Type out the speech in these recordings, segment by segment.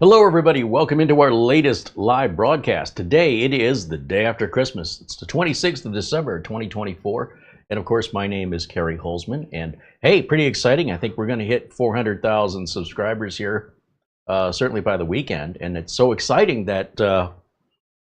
Hello everybody, welcome into our latest live broadcast. Today it is the day after Christmas. It's the 26th of December 2024, and of course my name is CareyHolzman, and hey, pretty exciting. I think we're going to hit 400,000 subscribers here, certainly by the weekend, and it's so exciting that,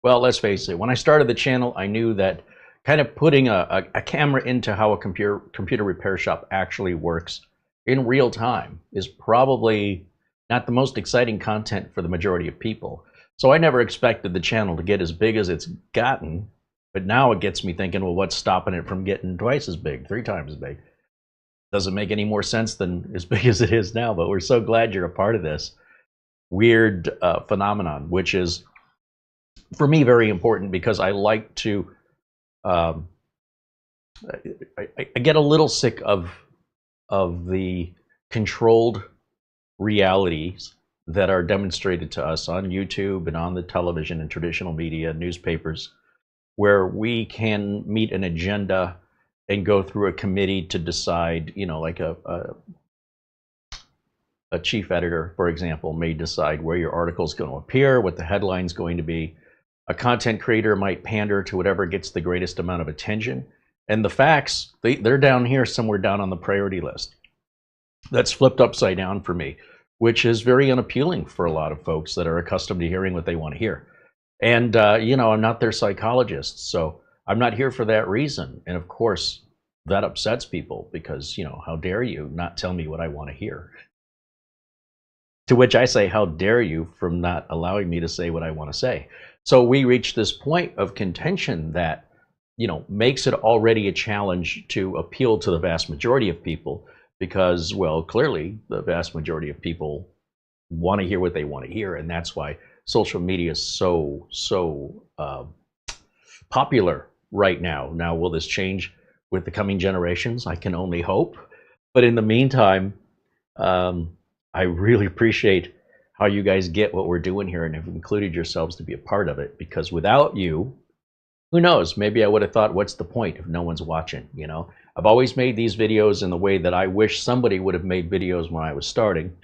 well, let's face it, when I started the channel I knew that kind of putting a camera into how a computer repair shop actually works in real time is probably not the most exciting content for the majority of people. So I never expected the channel to get as big as it's gotten, but now it gets me thinking, well, what's stopping it from getting twice as big, 3 times as big? Doesn't make any more sense than as big as it is now, but we're so glad you're a part of this weird phenomenon, which is, for me, very important because I like to, I get a little sick of the controlled realities that are demonstrated to us on YouTube and on the television and traditional media, newspapers, where we can meet an agenda and go through a committee to decide, you know, like a chief editor, for example, may decide where your article is going to appear, what the headline's going to be. A content creator might pander to whatever gets the greatest amount of attention. And the facts, they're down here somewhere down on the priority list. That's flipped upside down for me, which is very unappealing for a lot of folks that are accustomed to hearing what they want to hear. And, you know, I'm not their psychologist, so I'm not here for that reason. And of course, that upsets people because, you know, how dare you not tell me what I want to hear? To which I say, how dare you from not allowing me to say what I want to say? So we reach this point of contention that, you know, makes it already a challenge to appeal to the vast majority of people. Because, well, clearly the vast majority of people want to hear what they want to hear, and that's why social media is so popular right now. Now, will this change with the coming generations? I can only hope. But in the meantime, I really appreciate how you guys get what we're doing here and have included yourselves to be a part of it. Because without you, who knows? Maybe I would have thought, what's the point if no one's watching, you know? I've always made these videos in the way that I wish somebody would have made videos when I was starting.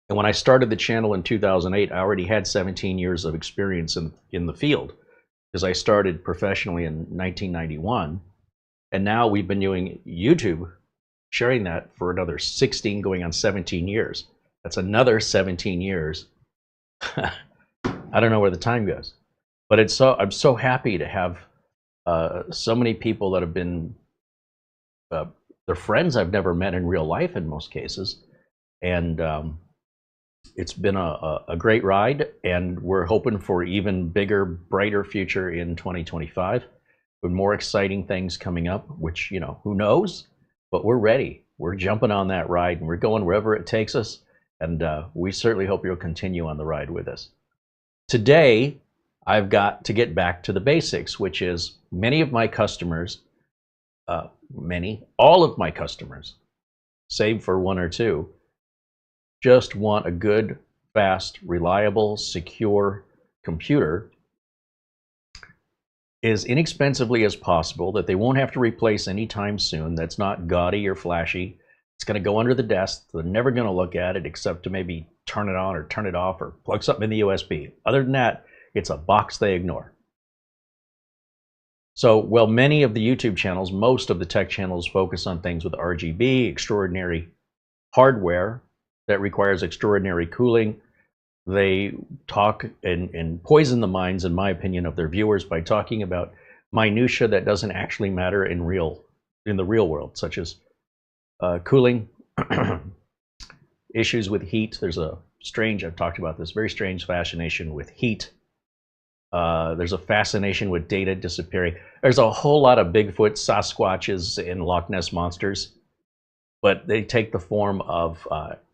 And when I started the channel in 2008, I already had 17 years of experience in the field because I started professionally in 1991. And now we've been doing YouTube, sharing that for another 16, going on 17 years. That's another 17 years. I don't know where the time goes. But I'm so happy to have so many people that have been they're friends I've never met in real life in most cases, and it's been a great ride, and we're hoping for even bigger, brighter future in 2025 with more exciting things coming up, which, you know, who knows, but we're ready. We're jumping on that ride and we're going wherever it takes us, and we certainly hope you'll continue on the ride with us. Today I've got to get back to the basics, which is many of my customers, all of my customers, save for 1 or 2, just want a good, fast, reliable, secure computer as inexpensively as possible that they won't have to replace anytime soon, that's not gaudy or flashy. It's going to go under the desk. They're never going to look at it except to maybe turn it on or turn it off or plug something in the USB. Other than that, it's a box they ignore. So, well, many of the YouTube channels, most of the tech channels focus on things with RGB, extraordinary hardware that requires extraordinary cooling. They talk and poison the minds, in my opinion, of their viewers by talking about minutia that doesn't actually matter in the real world, such as cooling, issues with heat. There's a strange, I've talked about this, very strange fascination with heat. There's a fascination with data disappearing. There's a whole lot of Bigfoot, Sasquatches, and Loch Ness monsters, but they take the form of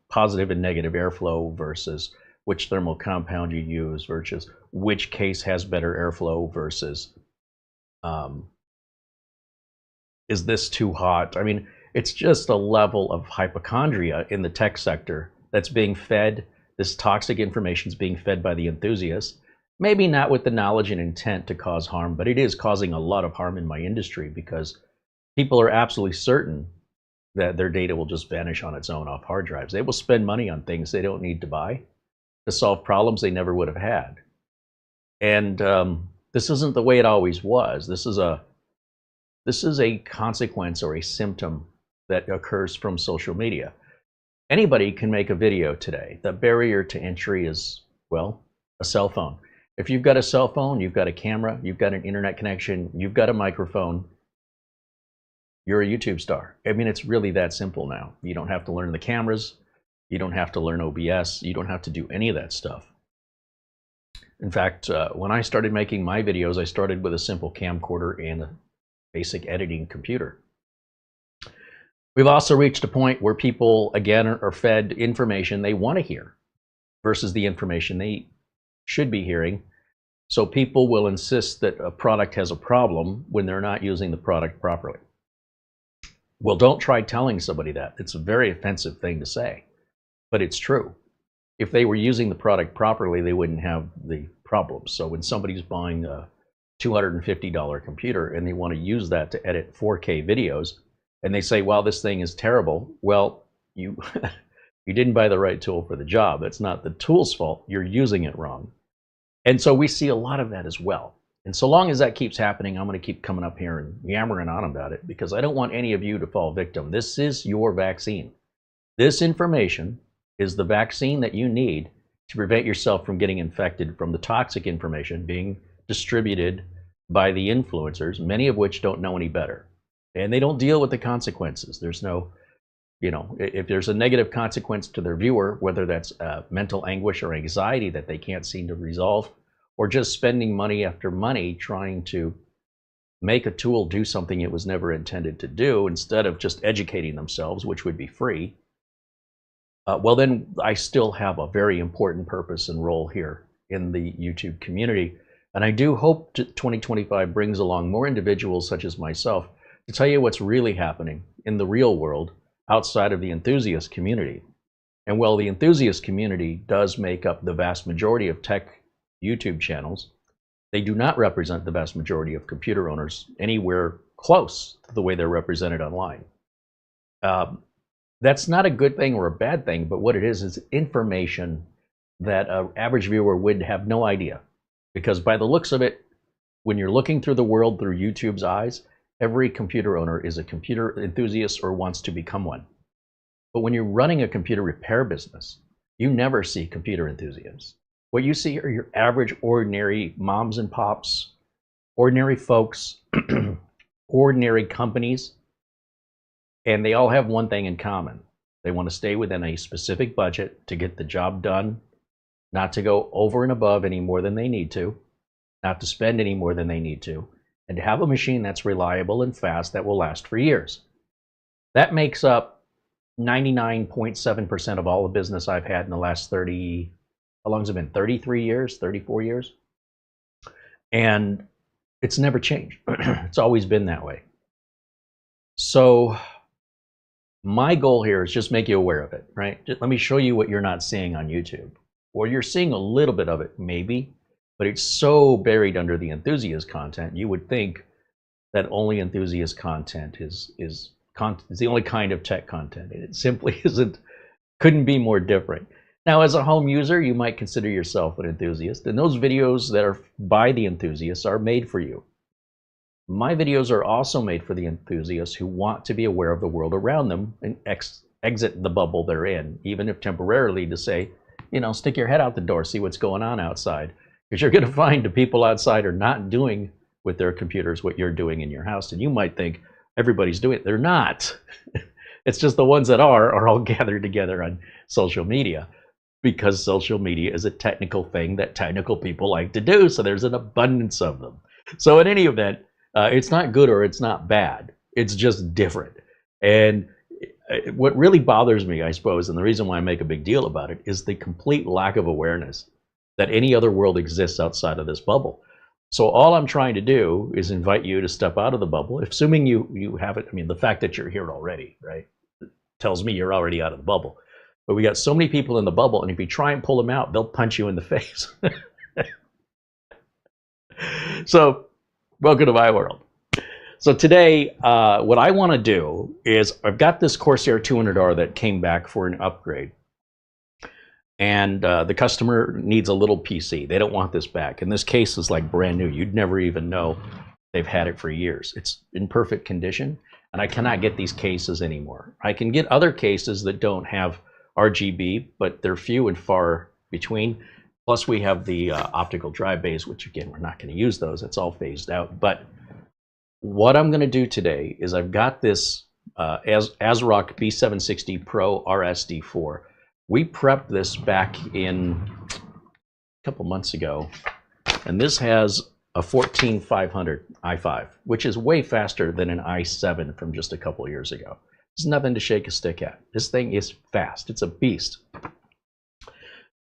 positive and negative airflow versus which thermal compound you use versus which case has better airflow versus is this too hot? I mean, it's just a level of hypochondria in the tech sector that's being fed. This toxic information is being fed by the enthusiasts. Maybe not with the knowledge and intent to cause harm, but it is causing a lot of harm in my industry because people are absolutely certain that their data will just vanish on its own off hard drives. They will spend money on things they don't need to buy to solve problems they never would have had. And this isn't the way it always was. This is a consequence or a symptom that occurs from social media. Anybody can make a video today. The barrier to entry is, well, a cell phone. If you've got a cell phone, you've got a camera, you've got an internet connection, you've got a microphone, you're a YouTube star. I mean, it's really that simple now. You don't have to learn the cameras. You don't have to learn OBS. You don't have to do any of that stuff. In fact, when I started making my videos, I started with a simple camcorder and a basic editing computer. We've also reached a point where people, again, are fed information they want to hear versus the information they should be hearing. So people will insist that a product has a problem when they're not using the product properly. Well, don't try telling somebody that. It's a very offensive thing to say, but it's true. If they were using the product properly, they wouldn't have the problems. So when somebody's buying a $250 computer and they want to use that to edit 4K videos, and they say, well, this thing is terrible, well, you didn't buy the right tool for the job. It's not the tool's fault. You're using it wrong. And so we see a lot of that as well. And so long as that keeps happening, I'm going to keep coming up here and yammering on about it, because I don't want any of you to fall victim. This is your vaccine. This information is the vaccine that you need to prevent yourself from getting infected from the toxic information being distributed by the influencers, many of which don't know any better. And they don't deal with the consequences. There's no, if there's a negative consequence to their viewer, whether that's mental anguish or anxiety that they can't seem to resolve, or just spending money after money trying to make a tool do something it was never intended to do instead of just educating themselves, which would be free, well, then I still have a very important purpose and role here in the YouTube community. And I do hope 2025 brings along more individuals such as myself to tell you what's really happening in the real world outside of the enthusiast community. And while the enthusiast community does make up the vast majority of tech YouTube channels, they do not represent the vast majority of computer owners anywhere close to the way they're represented online. That's not a good thing or a bad thing, but what it is information that an average viewer would have no idea. Because by the looks of it, when you're looking through the world through YouTube's eyes, every computer owner is a computer enthusiast or wants to become one. But when you're running a computer repair business, you never see computer enthusiasts. What you see are your average, ordinary moms and pops, ordinary folks, ordinary companies, and they all have one thing in common. They want to stay within a specific budget to get the job done, not to go over and above any more than they need to, not to spend any more than they need to, and to have a machine that's reliable and fast that will last for years. That makes up 99.7% of all the business I've had in the last 30, how long has it been? 33 years, 34 years? And it's never changed. It's always been that way. So my goal here is just make you aware of it, right? Just let me show you what you're not seeing on YouTube. Or you're seeing a little bit of it, maybe, but it's so buried under the enthusiast content, you would think that only enthusiast content is the only kind of tech content. And it simply isn't, couldn't be more different. Now, as a home user, you might consider yourself an enthusiast, and those videos that are by the enthusiasts are made for you. My videos are also made for the enthusiasts who want to be aware of the world around them and exit the bubble they're in, even if temporarily, to say, stick your head out the door, see what's going on outside. Because you're going to find the people outside are not doing with their computers what you're doing in your house. And you might think everybody's doing it. They're not. It's just the ones that are all gathered together on social media, because social media is a technical thing that technical people like to do. So there's an abundance of them. So in any event, it's not good or it's not bad. It's just different. And what really bothers me, I suppose, and the reason why I make a big deal about it, is the complete lack of awareness that any other world exists outside of this bubble. So all I'm trying to do is invite you to step out of the bubble, assuming you haven't. I mean, the fact that you're here already, right, tells me you're already out of the bubble. But we got so many people in the bubble, and if you try and pull them out, they'll punch you in the face. So welcome to my world. So today, what I want to do is, I've got this Corsair 200R that came back for an upgrade. and the customer needs a little PC. They don't want this back. And this case is like brand new. You'd never even know they've had it for years. It's in perfect condition, and I cannot get these cases anymore. I can get other cases that don't have RGB, but they're few and far between. Plus we have the optical drive bays, which again, we're not going to use those. It's all phased out. But what I'm going to do today is I've got this ASRock B760 Pro RS D4. We prepped this back in a couple months ago, and this has a 14500 i5, which is way faster than an i7 from just a couple years ago. There's nothing to shake a stick at. This thing is fast. It's a beast.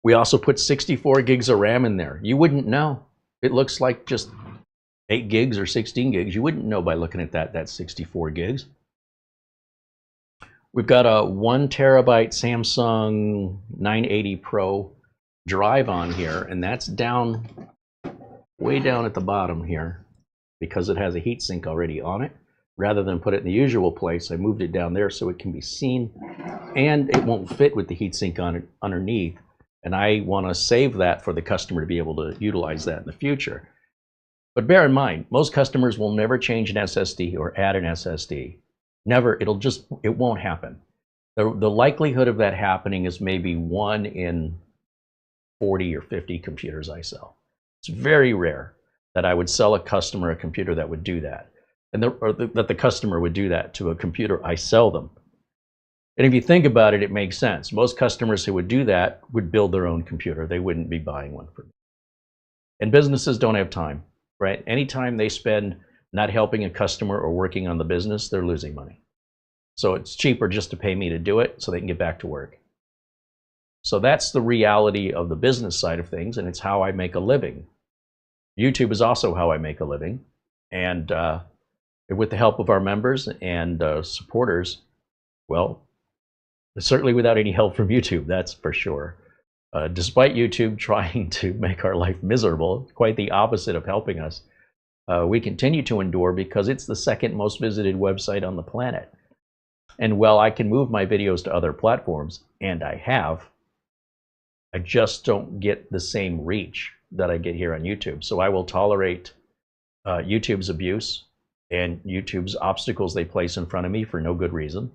We also put 64 gigs of RAM in there. You wouldn't know. It looks like just 8 gigs or 16 gigs. You wouldn't know by looking at that's 64 gigs. We've got a 1 terabyte Samsung 980 Pro drive on here, and that's down, way down at the bottom here, because it has a heatsink already on it. Rather than put it in the usual place, I moved it down there so it can be seen, and it won't fit with the heatsink on it underneath. And I want to save that for the customer to be able to utilize that in the future. But bear in mind, most customers will never change an SSD or add an SSD. Never. It won't happen. The likelihood of that happening is maybe 1 in 40 or 50 computers I sell. It's very rare that I would sell a customer a computer that would do that, and that the customer would do that to a computer I sell them. And if you think about it, it makes sense. Most customers who would do that would build their own computer. They wouldn't be buying one from me. And businesses don't have time, right? Anytime they spend not helping a customer or working on the business, they're losing money. So it's cheaper just to pay me to do it so they can get back to work. So that's the reality of the business side of things, and it's how I make a living. YouTube is also how I make a living. And with the help of our members and supporters, well, certainly without any help from YouTube, that's for sure. Despite YouTube trying to make our life miserable, quite the opposite of helping us, we continue to endure because it's the second most visited website on the planet. And while I can move my videos to other platforms, and I have, I just don't get the same reach that I get here on YouTube. So I will tolerate YouTube's abuse and YouTube's obstacles they place in front of me for no good reason,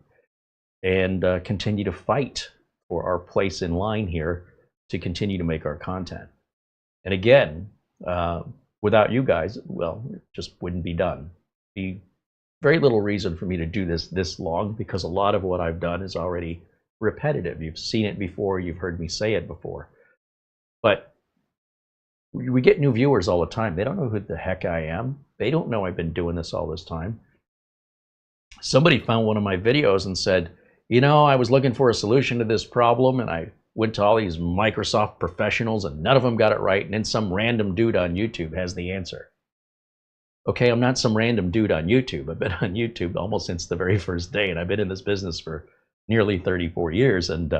and continue to fight for our place in line here to continue to make our content. And again, without you guys, well, it just wouldn't be done. Be very little reason for me to do this long, because a lot of what I've done is already repetitive. You've seen it before, you've heard me say it before. But we get new viewers all the time. They don't know who the heck I am. They don't know I've been doing this all this time. Somebody found one of my videos and said, you know, I was looking for a solution to this problem, and I went to all these Microsoft professionals and none of them got it right, and then some random dude on YouTube has the answer. Okay, I'm not some random dude on YouTube. I've been on YouTube almost since the very first day, and I've been in this business for nearly 34 years, and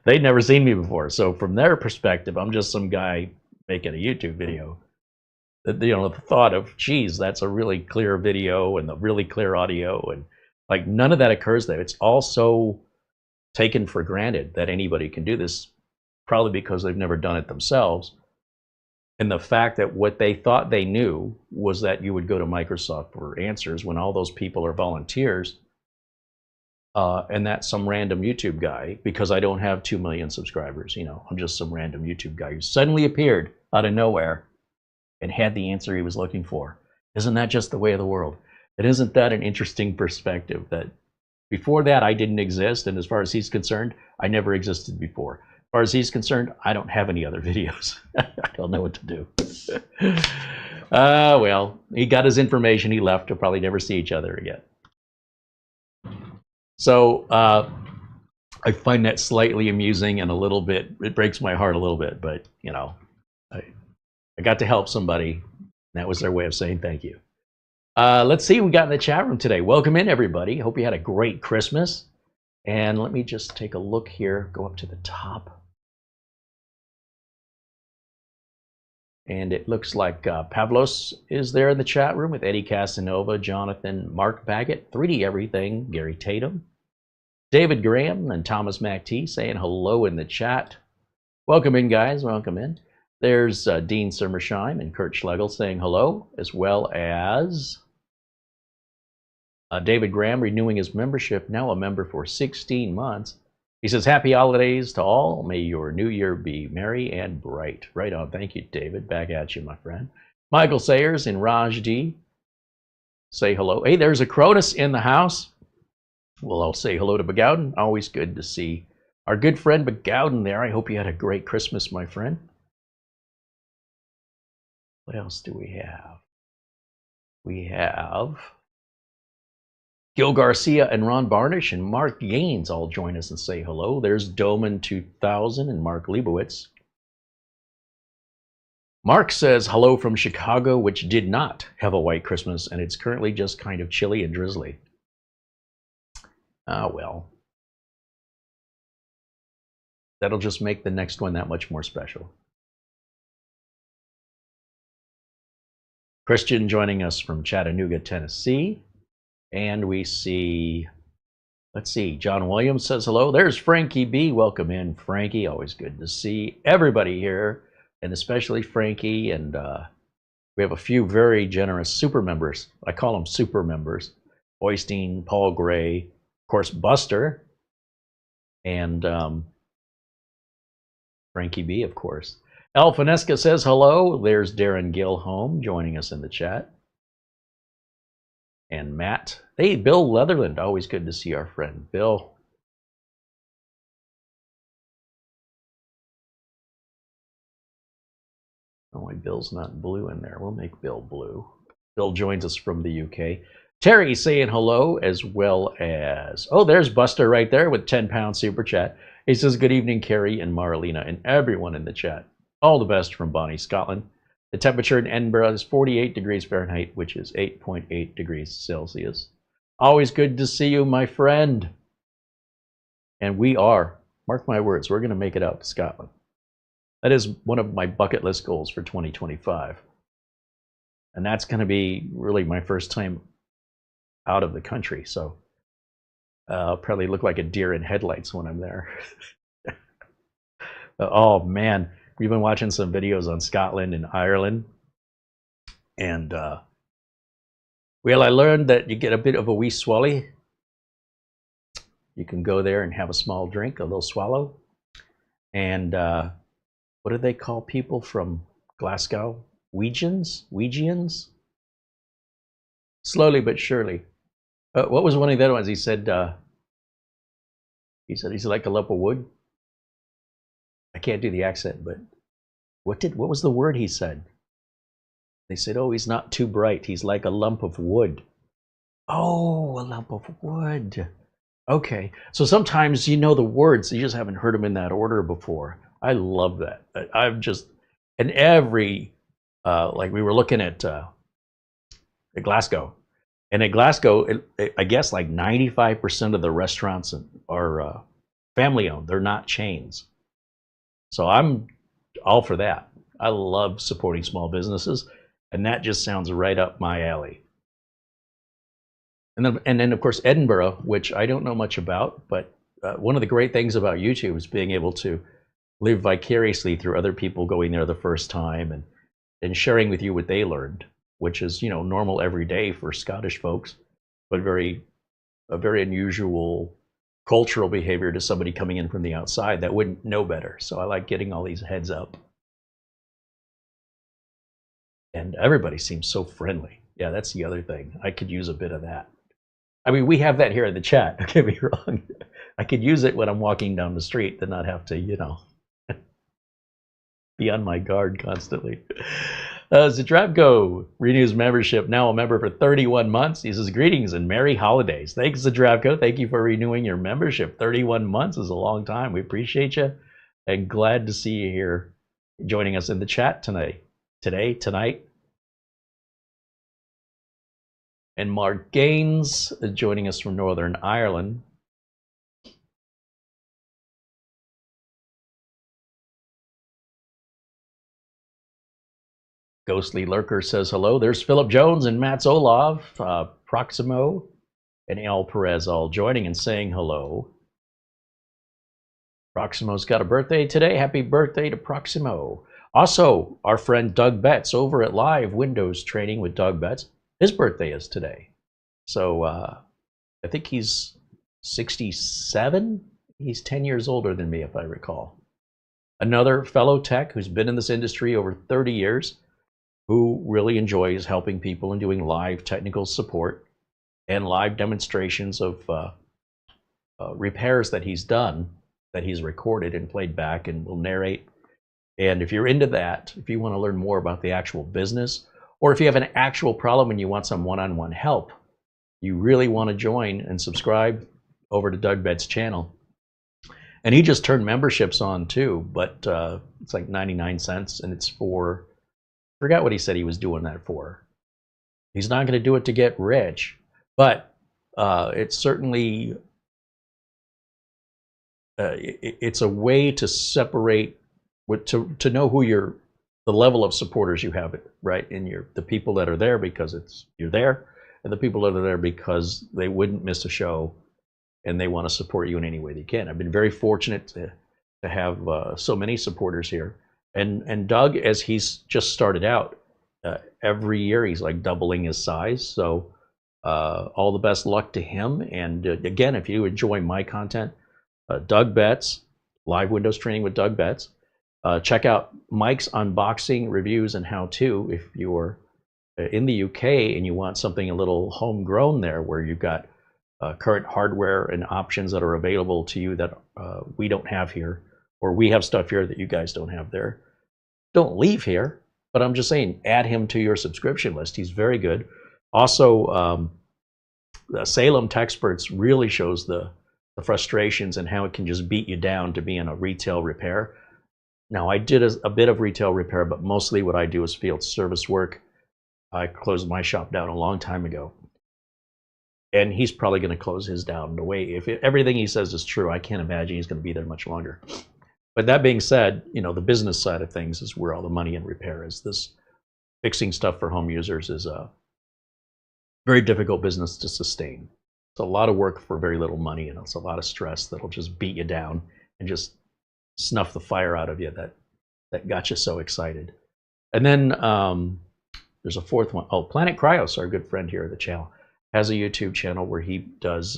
they'd never seen me before. So from their perspective, I'm just some guy making a YouTube video. You know, the thought of, geez, that's a really clear video and a really clear audio, and like none of that occurs there. It's all so taken for granted that anybody can do this, probably because they've never done it themselves. And the fact that what they thought they knew was that you would go to Microsoft for answers when all those people are volunteers, and that's some random YouTube guy, because I don't have 2 million subscribers. You know, I'm just some random YouTube guy who suddenly appeared out of nowhere and had the answer he was looking for. Isn't that just the way of the world? And isn't that an interesting perspective, that before that I didn't exist, and as far as he's concerned, I never existed before. As far as he's concerned, I don't have any other videos. I don't know what to do. Well, he got his information, he left. We'll probably never see each other again. So I find that slightly amusing and a little bit, it breaks my heart a little bit, but you know, I got to help somebody. That was their way of saying thank you. Let's see what we got in the chat room today. Welcome in, everybody. Hope you had a great Christmas. And let me just take a look here, go up to the top. And it looks like Pavlos is there in the chat room with Eddie Casanova, Jonathan, Mark Baggett, 3D Everything, Gary Tatum, David Graham and Thomas MacT saying hello in the chat. Welcome in, guys. Welcome in. There's Dean Summersheim and Kurt Schlegel saying hello, as well as David Graham renewing his membership, now a member for 16 months. He says, happy holidays to all. May your new year be merry and bright. Right on. Thank you, David. Back at you, my friend. Michael Sayers and Raj D say hello. Hey, there's a Cronus in the house. Well, I'll say hello to Begowden. Always good to see our good friend Begowden there. I hope you had a great Christmas, my friend. What else do we have? We have Gil Garcia and Ron Barnish and Mark Gaines all join us and say hello. There's Doman 2000 and Mark Leibowitz. Mark says hello from Chicago, which did not have a white Christmas, and it's currently just kind of chilly and drizzly. Ah, well. That'll just make the next one that much more special. Christian joining us from Chattanooga, Tennessee. And we see, let's see, John Williams says hello. There's Frankie B. Welcome in, Frankie. Always good to see everybody here, and especially Frankie. And we have a few very generous super members. I call them super members. Oystein, Paul Gray, of course, Buster, and Frankie B, of course. Alphanesca says hello. There's Darren Gilholm joining us in the chat. And Matt. Hey, Bill Leatherland. Always good to see our friend Bill. Oh, why Bill's not blue in there. We'll make Bill blue. Bill joins us from the UK. Terry saying hello, as well as, oh, there's Buster right there with 10-pound super chat. He says, good evening, Carey and Marlena and everyone in the chat. All the best from Bonnie, Scotland. The temperature in Edinburgh is 48 degrees Fahrenheit, which is 8.8 degrees Celsius. Always good to see you, my friend. And we are, mark my words, we're going to make it out to Scotland. That is one of my bucket list goals for 2025. And that's going to be really my first time out of the country. So I'll probably look like a deer in headlights when I'm there. Oh, man. We've been watching some videos on Scotland and Ireland. And, well, I learned that you get a bit of a wee swally. You can go there and have a small drink, a little swallow. And what do they call people from Glasgow? Weegians? Slowly but surely. What was one of the other ones? He said he's like a lump of wood. I can't do the accent, but what was the word he said? They said, oh, he's not too bright. He's like a lump of wood. Oh, a lump of wood. Okay. So sometimes you know the words, you just haven't heard them in that order before. I love that. I've just, and every, like we were looking at Glasgow. And at Glasgow, I guess like 95% of the restaurants are family owned. They're not chains. So I'm all for that. I love supporting small businesses, and that just sounds right up my alley. And then of course, Edinburgh, which I don't know much about, but one of the great things about YouTube is being able to live vicariously through other people going there the first time and sharing with you what they learned, which is, you know, normal every day for Scottish folks, but a very unusual cultural behavior to somebody coming in from the outside that wouldn't know better. So I like getting all these heads up. And everybody seems so friendly. Yeah, that's the other thing. I could use a bit of that. I mean, we have that here in the chat. Don't get me wrong. I could use it when I'm walking down the street to not have to, you know, be on my guard constantly. Zdravko renews membership, now a member for 31 months. He says, greetings and merry holidays. Thanks, Zdravko. Thank you for renewing your membership. 31 months is a long time. We appreciate you and glad to see you here joining us in the chat tonight. Tonight. And Mark Gaines joining us from Northern Ireland. Ghostly Lurker says hello. There's Philip Jones and Mats Olov, Proximo, and Al Perez all joining and saying hello. Proximo's got a birthday today. Happy birthday to Proximo. Also, our friend Doug Betts over at Live Windows Training with Doug Betts. His birthday is today. So I think he's 67. He's 10 years older than me, if I recall. Another fellow tech who's been in this industry over 30 years, who really enjoys helping people and doing live technical support and live demonstrations of repairs that he's done, that he's recorded and played back and will narrate. And if you're into that, if you want to learn more about the actual business, or if you have an actual problem and you want some one-on-one help, you really want to join and subscribe over to Doug Betts' channel. And he just turned memberships on too, but it's like 99 cents, and it's for, I forgot what he said he was doing that for. He's not going to do it to get rich, but it's certainly, it's a way to separate, to know who the level of supporters you have, right? And the people that are there because you're there, and the people that are there because they wouldn't miss a show and they want to support you in any way they can. I've been very fortunate to have so many supporters here. And Doug, as he's just started out, every year he's like doubling his size. So all the best luck to him. And again, if you enjoy my content, Doug Betts, Live Windows Training with Doug Betts. Check out Mike's unboxing, reviews, and how-to if you're in the UK and you want something a little homegrown there, where you've got current hardware and options that are available to you that we don't have here, or we have stuff here that you guys don't have there. Don't leave here, but I'm just saying, add him to your subscription list. He's very good. Also, Salem Techsperts really shows the frustrations and how it can just beat you down to be in a retail repair. Now, I did a bit of retail repair, but mostly what I do is field service work. I closed my shop down a long time ago. And he's probably going to close his down. The way, if everything he says is true, I can't imagine he's going to be there much longer. But that being said, you know, the business side of things is where all the money in repair is. This fixing stuff for home users is a very difficult business to sustain. It's a lot of work for very little money, and it's a lot of stress that'll just beat you down and just snuff the fire out of you that got you so excited. And then there's a fourth one. Oh, Planet Cryos, our good friend here at the channel, has a YouTube channel where he does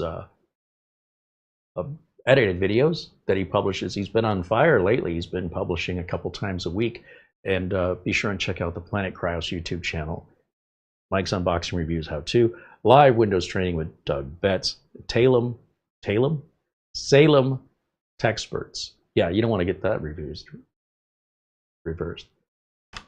edited videos that he publishes. He's been on fire lately. He's been publishing a couple times a week. And be sure and check out the Planet Cryos YouTube channel. Mike's unboxing, reviews, how-to, Live Windows Training with Doug Betts, Salem Techsperts. Yeah, you don't want to get that reversed.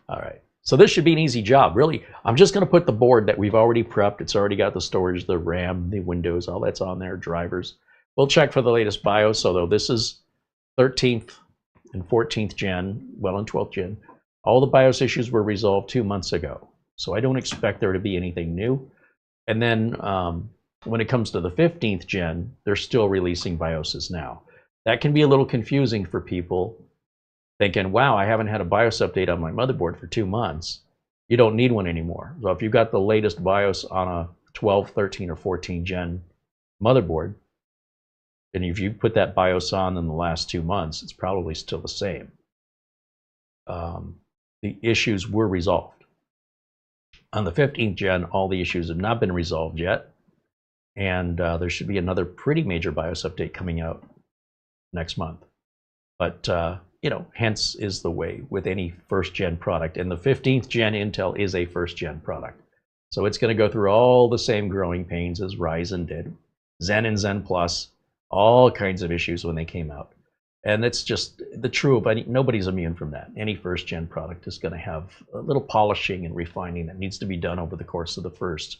All right. So this should be an easy job, really. I'm just going to put the board that we've already prepped. It's already got the storage, the RAM, the Windows, all that's on there, drivers. We'll check for the latest BIOS, although this is 13th and 14th gen, well, and 12th gen. All the BIOS issues were resolved 2 months ago, so I don't expect there to be anything new. And then when it comes to the 15th gen, they're still releasing BIOSes now. That can be a little confusing for people thinking, wow, I haven't had a BIOS update on my motherboard for 2 months. You don't need one anymore. So if you've got the latest BIOS on a 12, 13, or 14 gen motherboard, and if you put that BIOS on in the last 2 months, it's probably still the same. The issues were resolved. On the 15th gen, all the issues have not been resolved yet. And there should be another pretty major BIOS update coming out next month. But, you know, hence is the way with any first-gen product. And the 15th gen Intel is a first-gen product. So it's going to go through all the same growing pains as Ryzen did. Zen and Zen Plus, all kinds of issues when they came out. And it's just the true, but nobody's immune from that. Any first-gen product is going to have a little polishing and refining that needs to be done over the course of the first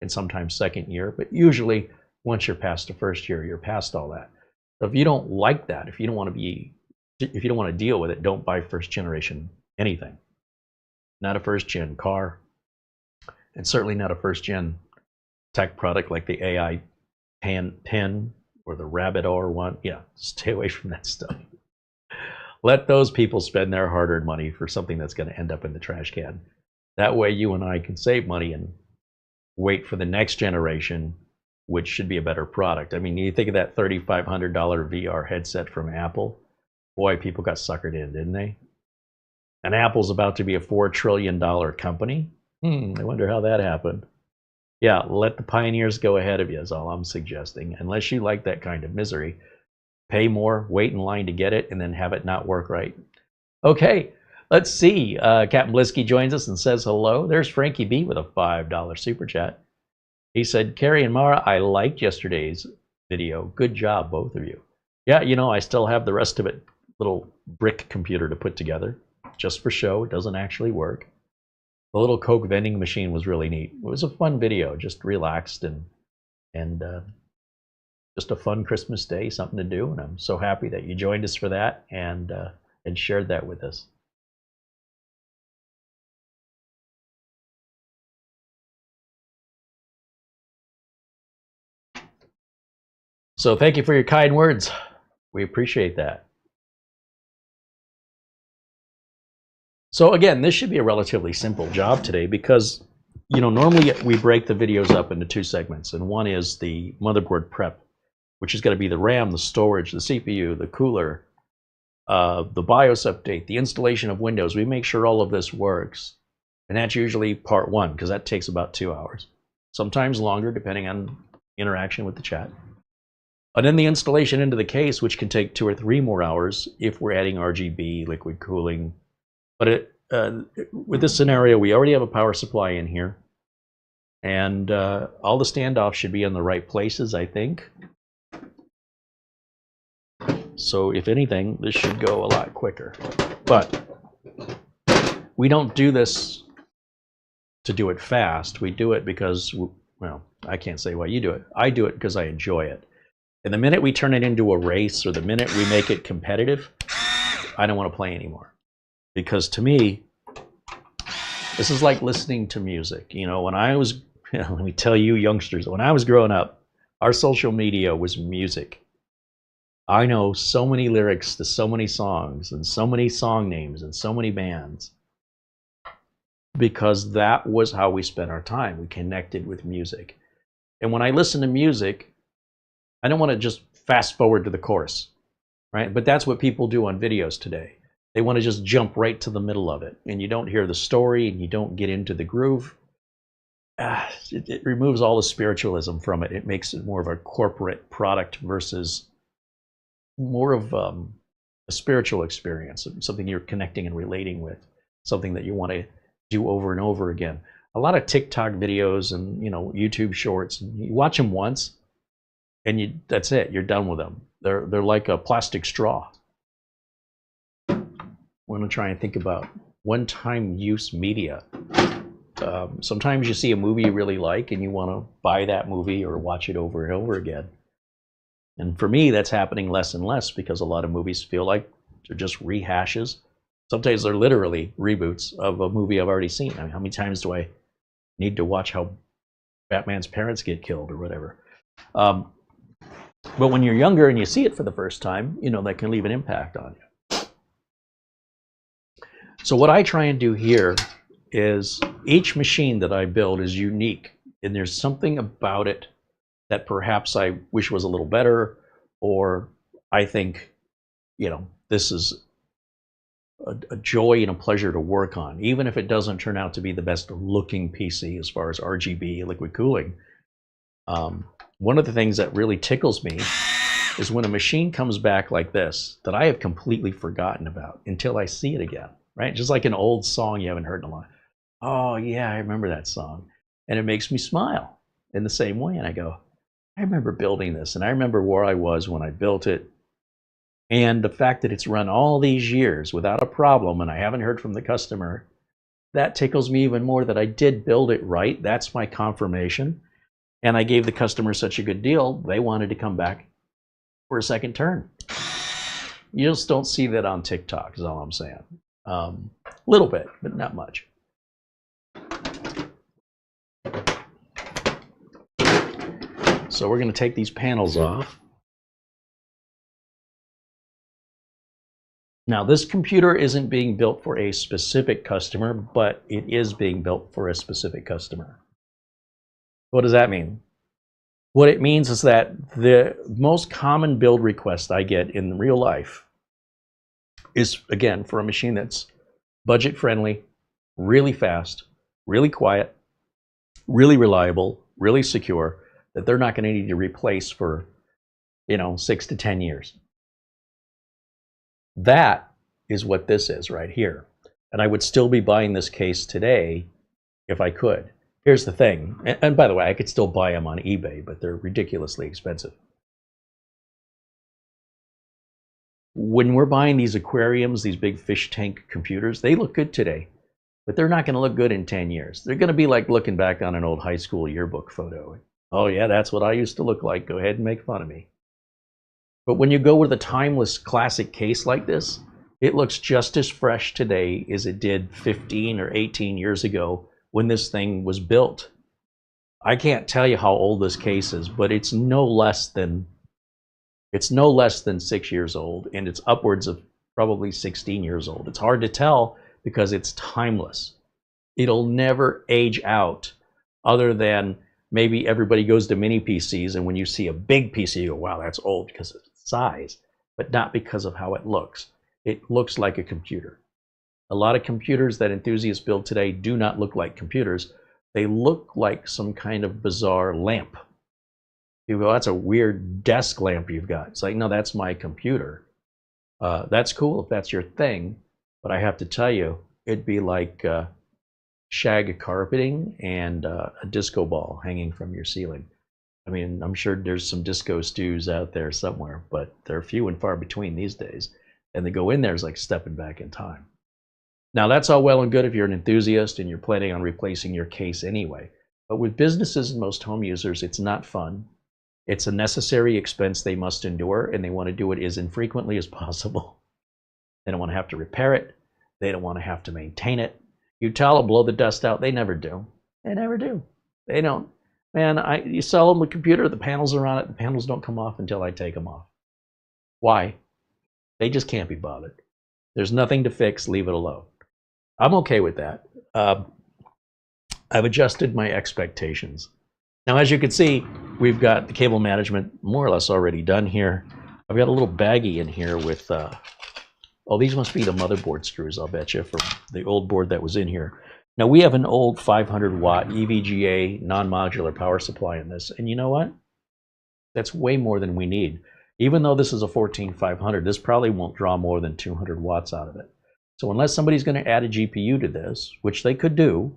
and sometimes second year. But usually, once you're past the first year, you're past all that. So if you don't like that, if you don't want to deal with it, don't buy first-generation anything. Not a first-gen car, and certainly not a first-gen tech product like the AI pen or the Rabbit R1. Yeah, stay away from that stuff. Let those people spend their hard-earned money for something that's going to end up in the trash can. That way you and I can save money and wait for the next generation which should be a better product. I mean, you think of that $3,500 VR headset from Apple. Boy, people got suckered in, didn't they? And Apple's about to be a $4 trillion company. I wonder how that happened. Yeah, let the pioneers go ahead of you is all I'm suggesting. Unless you like that kind of misery, pay more, wait in line to get it, and then have it not work right. Okay, let's see. Captain Blisky joins us and says hello. There's Frankie B with a $5 super chat. He said, Carey and Mara, I liked yesterday's video. Good job, both of you. Yeah, you know, I still have the rest of it, little brick computer to put together, just for show. It doesn't actually work. The little Coke vending machine was really neat. It was a fun video, just relaxed and just a fun Christmas day, something to do. And I'm so happy that you joined us for that and shared that with us. So thank you for your kind words. We appreciate that. So again, this should be a relatively simple job today because, you know, normally we break the videos up into two segments, and one is the motherboard prep, which is going to be the RAM, the storage, the CPU, the cooler, the BIOS update, the installation of Windows. We make sure all of this works, and that's usually part one because that takes about 2 hours, sometimes longer depending on interaction with the chat. And then the installation into the case, which can take 2 or 3 more hours if we're adding RGB, liquid cooling. But with this scenario, we already have a power supply in here, and all the standoffs should be in the right places, I think. So if anything, this should go a lot quicker. But we don't do this to do it fast. We do it because, well, I can't say why you do it. I do it because I enjoy it. And the minute we turn it into a race, or the minute we make it competitive, I don't want to play anymore. Because to me, this is like listening to music. You know, when I was, let me tell you youngsters, when I was growing up, our social media was music. I know so many lyrics to so many songs, and so many song names, and so many bands. Because that was how we spent our time. We connected with music. And when I listen to music, I don't want to just fast forward to the chorus, right? But that's what people do on videos today. They want to just jump right to the middle of it, and you don't hear the story, and you don't get into the groove. It removes all the spiritualism from it. It makes it more of a corporate product versus more of a spiritual experience, something you're connecting and relating with, something that you want to do over and over again. A lot of TikTok videos and, you know, YouTube shorts, you watch them once, and that's it. You're done with them. They're like a plastic straw. We're going to try and think about one-time use media. Sometimes you see a movie you really like and you want to buy that movie or watch it over and over again. And for me, that's happening less and less because a lot of movies feel like they're just rehashes. Sometimes they're literally reboots of a movie I've already seen. I mean, how many times do I need to watch how Batman's parents get killed or whatever? But when you're younger and you see it for the first time, you know, that can leave an impact on you. So what I try and do here is each machine that I build is unique, and there's something about it that perhaps I wish was a little better, or I think, you know, this is a joy and a pleasure to work on, even if it doesn't turn out to be the best looking PC as far as RGB liquid cooling. One of the things that really tickles me is when a machine comes back like this that I have completely forgotten about until I see it again, right? Just like an old song you haven't heard in a while. Oh yeah, I remember that song. And it makes me smile in the same way. And I go, I remember building this, and I remember where I was when I built it. And the fact that it's run all these years without a problem and I haven't heard from the customer, that tickles me even more that I did build it right. That's my confirmation. And I gave the customer such a good deal, they wanted to come back for a second turn. You just don't see that on TikTok, is all I'm saying. A little bit, but not much. So we're going to take these panels off. Now, this computer isn't being built for a specific customer, but it is being built for a specific customer. What does that mean? What it means is that the most common build request I get in real life is, again, for a machine that's budget friendly, really fast, really quiet, really reliable, really secure, that they're not going to need to replace for, 6 to 10 years. That is what this is right here. And I would still be buying this case today if I could. Here's the thing, and by the way, I could still buy them on eBay, but they're ridiculously expensive. When we're buying these aquariums, these big fish tank computers, they look good today, but they're not going to look good in 10 years. They're going to be like looking back on an old high school yearbook photo. Oh yeah, that's what I used to look like. Go ahead and make fun of me. But when you go with a timeless classic case like this, it looks just as fresh today as it did 15 or 18 years ago when this thing was built. I can't tell you how old this case is, but it's no less than 6 years old, and it's upwards of probably 16 years old. It's hard to tell because it's timeless. It'll never age out, other than maybe everybody goes to mini PCs, and when you see a big PC, you go, wow, that's old because of its size, but not because of how it looks. It looks like a computer. A lot of computers that enthusiasts build today do not look like computers. They look like some kind of bizarre lamp. You go, that's a weird desk lamp you've got. It's like, no, that's my computer. That's cool if that's your thing, but I have to tell you, it'd be like shag carpeting and a disco ball hanging from your ceiling. I mean, I'm sure there's some disco stews out there somewhere, but they're few and far between these days. And they go in there is like stepping back in time. Now, that's all well and good if you're an enthusiast and you're planning on replacing your case anyway. But with businesses and most home users, it's not fun. It's a necessary expense they must endure, and they want to do it as infrequently as possible. They don't want to have to repair it. They don't want to have to maintain it. You tell them, blow the dust out. They never do. They never do. They don't. Man, you sell them the computer, the panels are on it. The panels don't come off until I take them off. Why? They just can't be bothered. There's nothing to fix. Leave it alone. I'm okay with that. I've adjusted my expectations. Now, as you can see, we've got the cable management more or less already done here. I've got a little baggie in here with, oh, these must be the motherboard screws, I'll bet you, from the old board that was in here. Now, we have an old 500-watt EVGA non-modular power supply in this, and you know what? That's way more than we need. Even though this is a 14500, this probably won't draw more than 200 watts out of it. So unless somebody's going to add a GPU to this, which they could do,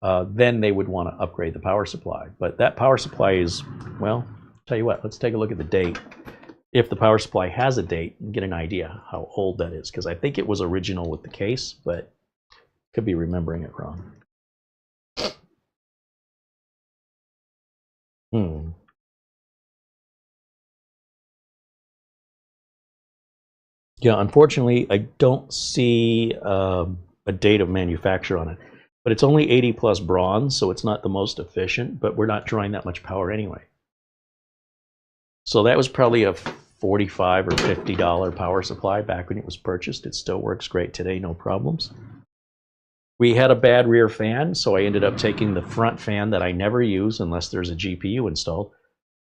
then they would want to upgrade the power supply. But that power supply is, well, tell you what, let's take a look at the date. If the power supply has a date, and get an idea how old that is, because I think it was original with the case, but could be remembering it wrong. Yeah, unfortunately, I don't see a date of manufacture on it. But it's only 80 plus bronze, so it's not the most efficient, but we're not drawing that much power anyway. So that was probably a $45 or $50 power supply back when it was purchased. It still works great today, no problems. We had a bad rear fan, so I ended up taking the front fan that I never use unless there's a GPU installed,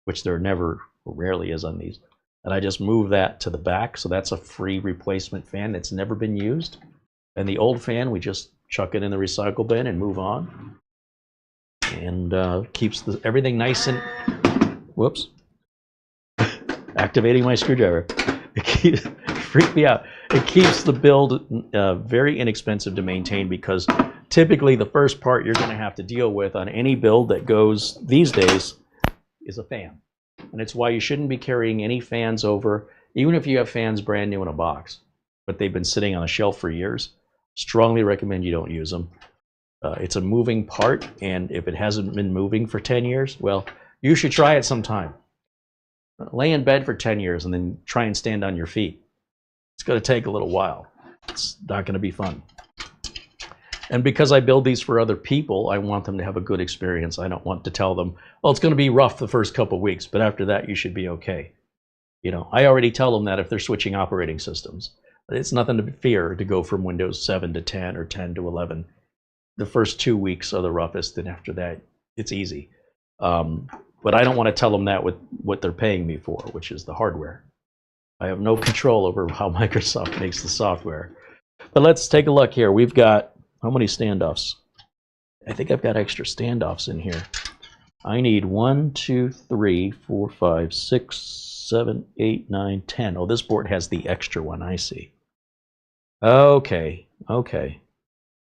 which there never or rarely is on these. And I just moved that to the back, so that's a free replacement fan that's never been used. And the old fan, we just chuck it in the recycle bin and move on. And keeps everything nice and, whoops, activating my screwdriver. It keeps, freaked me out. It keeps the build very inexpensive to maintain, because typically the first part you're going to have to deal with on any build that goes these days is a fan. And it's why you shouldn't be carrying any fans over, even if you have fans brand new in a box, but they've been sitting on a shelf for years. Strongly recommend you don't use them. It's a moving part, and if it hasn't been moving for 10 years, well, you should try it sometime. Lay in bed for 10 years and then try and stand on your feet. It's going to take a little while. It's not going to be fun. And because I build these for other people, I want them to have a good experience. I don't want to tell them, well, it's going to be rough the first couple of weeks, but after that, you should be okay. You know, I already tell them that if they're switching operating systems. It's nothing to fear to go from Windows 7 to 10 or 10 to 11. The first 2 weeks are the roughest, and after that, it's easy. But I don't want to tell them that with what they're paying me for, which is the hardware. I have no control over how Microsoft makes the software. But let's take a look here. We've got, how many standoffs? I think I've got extra standoffs in here. I need 1, 2, 3, 4, 5, 6, 7, 8, 9, 10. Oh, this board has the extra one, I see. Okay, okay.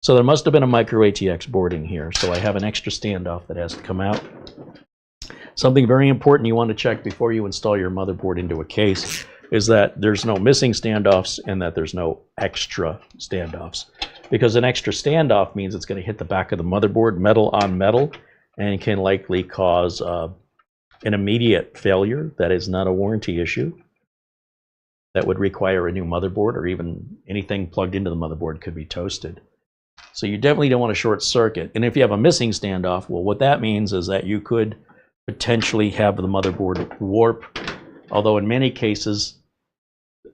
So there must have been a micro ATX board in here, so I have an extra standoff that has to come out. Something very important you want to check before you install your motherboard into a case is that there's no missing standoffs and that there's no extra standoffs. Because an extra standoff means it's going to hit the back of the motherboard, metal on metal, and can likely cause an immediate failure that is not a warranty issue. That would require a new motherboard, or even anything plugged into the motherboard could be toasted. So you definitely don't want to short circuit. And if you have a missing standoff, well, what that means is that you could potentially have the motherboard warp. Although in many cases,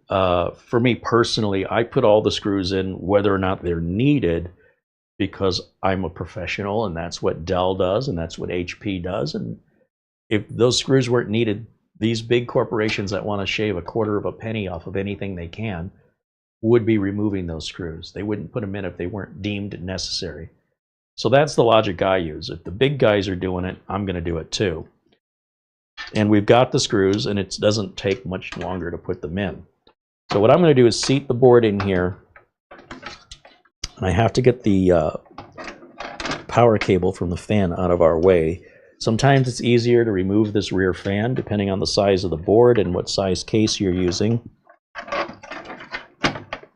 for me personally, I put all the screws in whether or not they're needed, because I'm a professional and that's what Dell does and that's what HP does. And if those screws weren't needed, these big corporations that want to shave a quarter of a penny off of anything they can would be removing those screws. They wouldn't put them in if they weren't deemed necessary. So that's the logic I use. If the big guys are doing it, I'm going to do it too. And we've got the screws, and it doesn't take much longer to put them in. So what I'm going to do is seat the board in here. And I have to get the power cable from the fan out of our way. Sometimes it's easier to remove this rear fan depending on the size of the board and what size case you're using.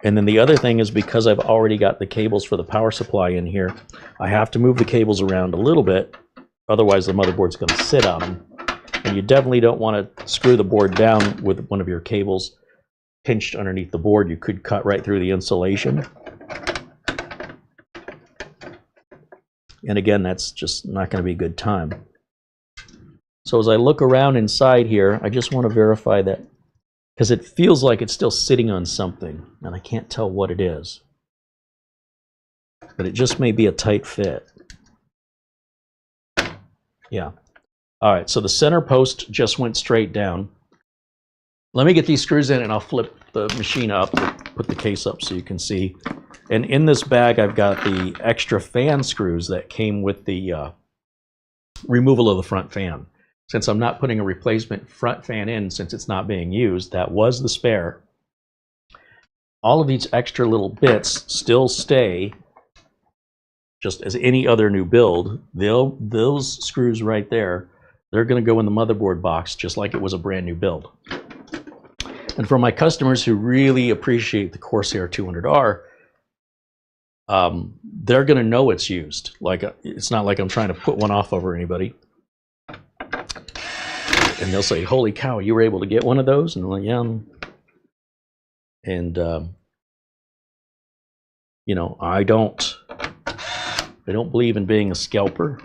And then the other thing is, because I've already got the cables for the power supply in here, I have to move the cables around a little bit, otherwise the motherboard's going to sit on them. And you definitely don't want to screw the board down with one of your cables pinched underneath the board. You could cut right through the insulation. And again, that's just not going to be a good time. So as I look around inside here, I just want to verify that, because it feels like it's still sitting on something, and I can't tell what it is. But it just may be a tight fit. Yeah. All right, so the center post just went straight down. Let me get these screws in and I'll flip the machine up, put the case up so you can see. And in this bag, I've got the extra fan screws that came with the removal of the front fan. Since I'm not putting a replacement front fan in, since it's not being used, that was the spare. All of these extra little bits still stay just as any other new build. Those screws right there, they're going to go in the motherboard box just like it was a brand new build. And for my customers who really appreciate the Corsair 200R, they're going to know it's used. Like, it's not like I'm trying to put one off over anybody. And they'll say, "Holy cow, you were able to get one of those?" And I'm like, "Yeah." And you know, I don't believe in being a scalper.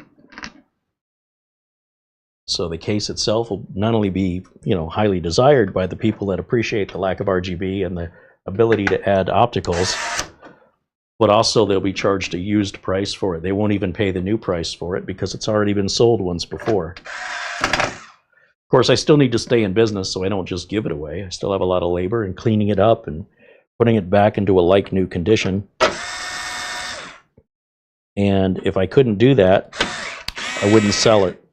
So the case itself will not only be, you know, highly desired by the people that appreciate the lack of RGB and the ability to add opticals, but also they'll be charged a used price for it. They won't even pay the new price for it because it's already been sold once before. Of course, I still need to stay in business, so I don't just give it away. I still have a lot of labor in cleaning it up and putting it back into a like-new condition. And if I couldn't do that, I wouldn't sell it.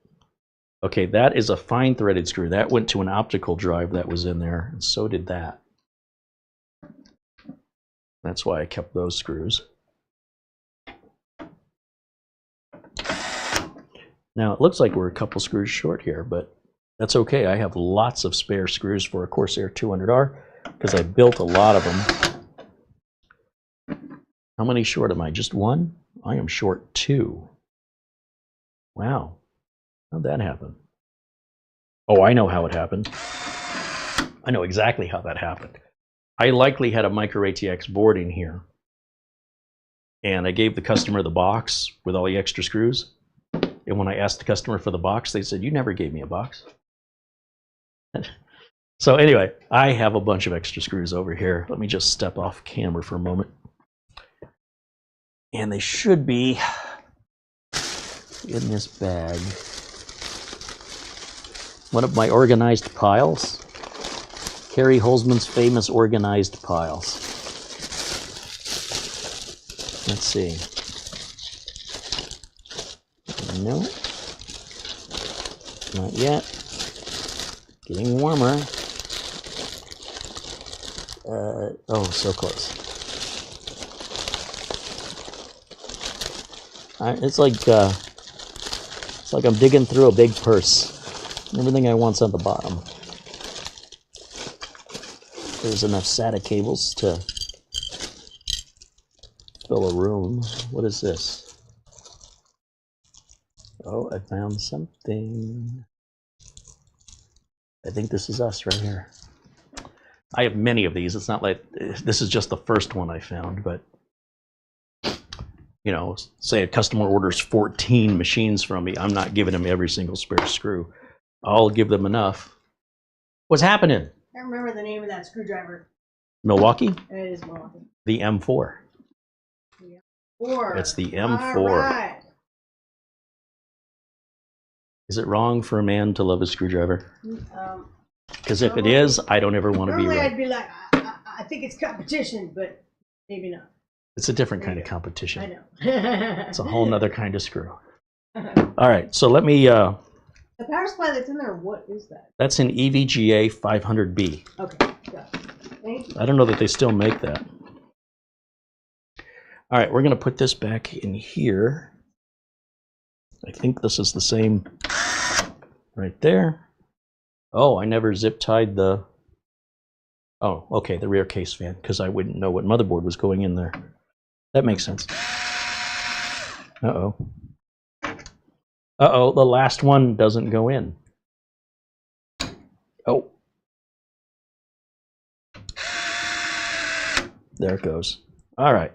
Okay, that is a fine threaded screw. That went to an optical drive that was in there, and so did that. That's why I kept those screws. Now, it looks like we're a couple screws short here, but that's okay. I have lots of spare screws for a Corsair 200R because I built a lot of them. How many short am I? Just one? I am short 2. Wow. How'd that happen? Oh, I know how it happened. I know exactly how that happened. I likely had a micro ATX board in here, and I gave the customer the box with all the extra screws. And when I asked the customer for the box, they said, "You never gave me a box." So anyway, I have a bunch of extra screws over here. Let me just step off camera for a moment. And they should be in this bag. one of my organized piles. CareyHolzman's famous organized piles. Let's see. No, not yet. Getting warmer. Oh, so close. It's like I'm digging through a big purse. Everything I want's on the bottom. There's enough SATA cables to fill a room. What is this? Oh, I found something. I think this is us right here. I have many of these. It's not like this is just the first one I found, but you know, say a customer orders 14 machines from me, I'm not giving them every single spare screw. I'll give them enough. What's happening? I remember the name of that screwdriver. Milwaukee? It is Milwaukee. The M4. The M4. It's the M4. All right. Is it wrong for a man to love a screwdriver? Because if it is, I don't ever want to be right. I'd be like, I think it's competition, but maybe not. It's a different kind of competition. I know. It's a whole nother kind of screw. All right, so let me... the power supply that's in there, what is that? That's an EVGA 500B. Okay, got it. Thank you. I don't know that they still make that. All right, we're going to put this back in here. I think this is the same right there. Oh, I never zip tied the... Oh, okay, the rear case fan, because I wouldn't know what motherboard was going in there. That makes sense. Uh-oh. Uh-oh, the last one doesn't go in. Oh. There it goes. All right.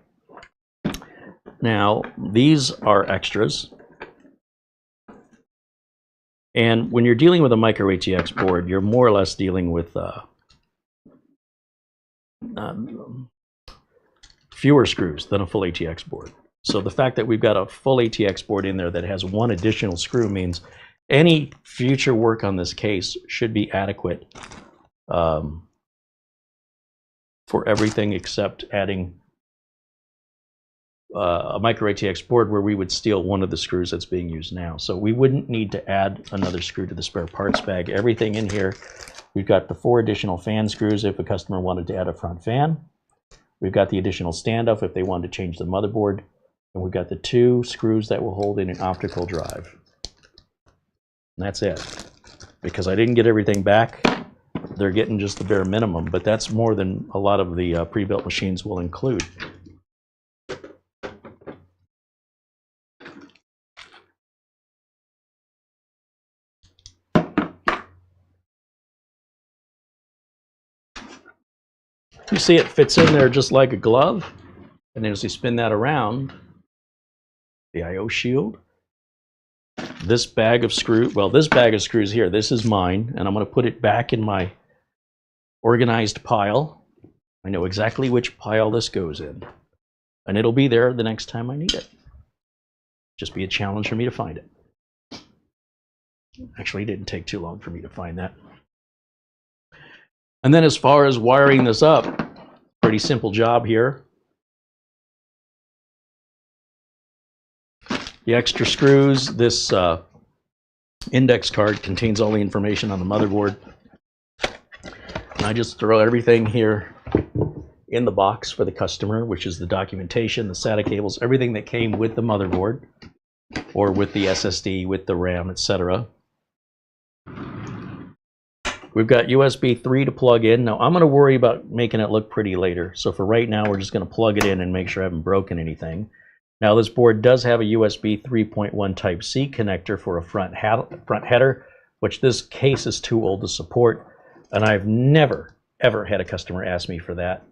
Now, these are extras. And when you're dealing with a micro ATX board, you're more or less dealing with fewer screws than a full ATX board. So the fact that we've got a full ATX board in there that has one additional screw means any future work on this case should be adequate for everything except adding a micro ATX board where we would steal one of the screws that's being used now. So we wouldn't need to add another screw to the spare parts bag. Everything in here, we've got the 4 additional fan screws if a customer wanted to add a front fan. We've got the additional standoff if they wanted to change the motherboard. And we've got the 2 screws that will hold in an optical drive. And that's it. Because I didn't get everything back, they're getting just the bare minimum, but that's more than a lot of the pre-built machines will include. You see it fits in there just like a glove, and then as you spin that around, the I/O shield, this bag of screws, well, this bag of screws here, this is mine, and I'm going to put it back in my organized pile. I know exactly which pile this goes in, and it'll be there the next time I need it. Just be a challenge for me to find it. Actually, it didn't take too long for me to find that. And then as far as wiring this up, pretty simple job here. The extra screws, this index card contains all the information on the motherboard. And I just throw everything here in the box for the customer, which is the documentation, the SATA cables, everything that came with the motherboard or with the SSD, with the RAM, etc. We've got USB 3 to plug in. Now I'm going to worry about making it look pretty later. So for right now, we're just going to plug it in and make sure I haven't broken anything. Now this board does have a USB 3.1 Type-C connector for a front header, which this case is too old to support. And I've never, ever had a customer ask me for that.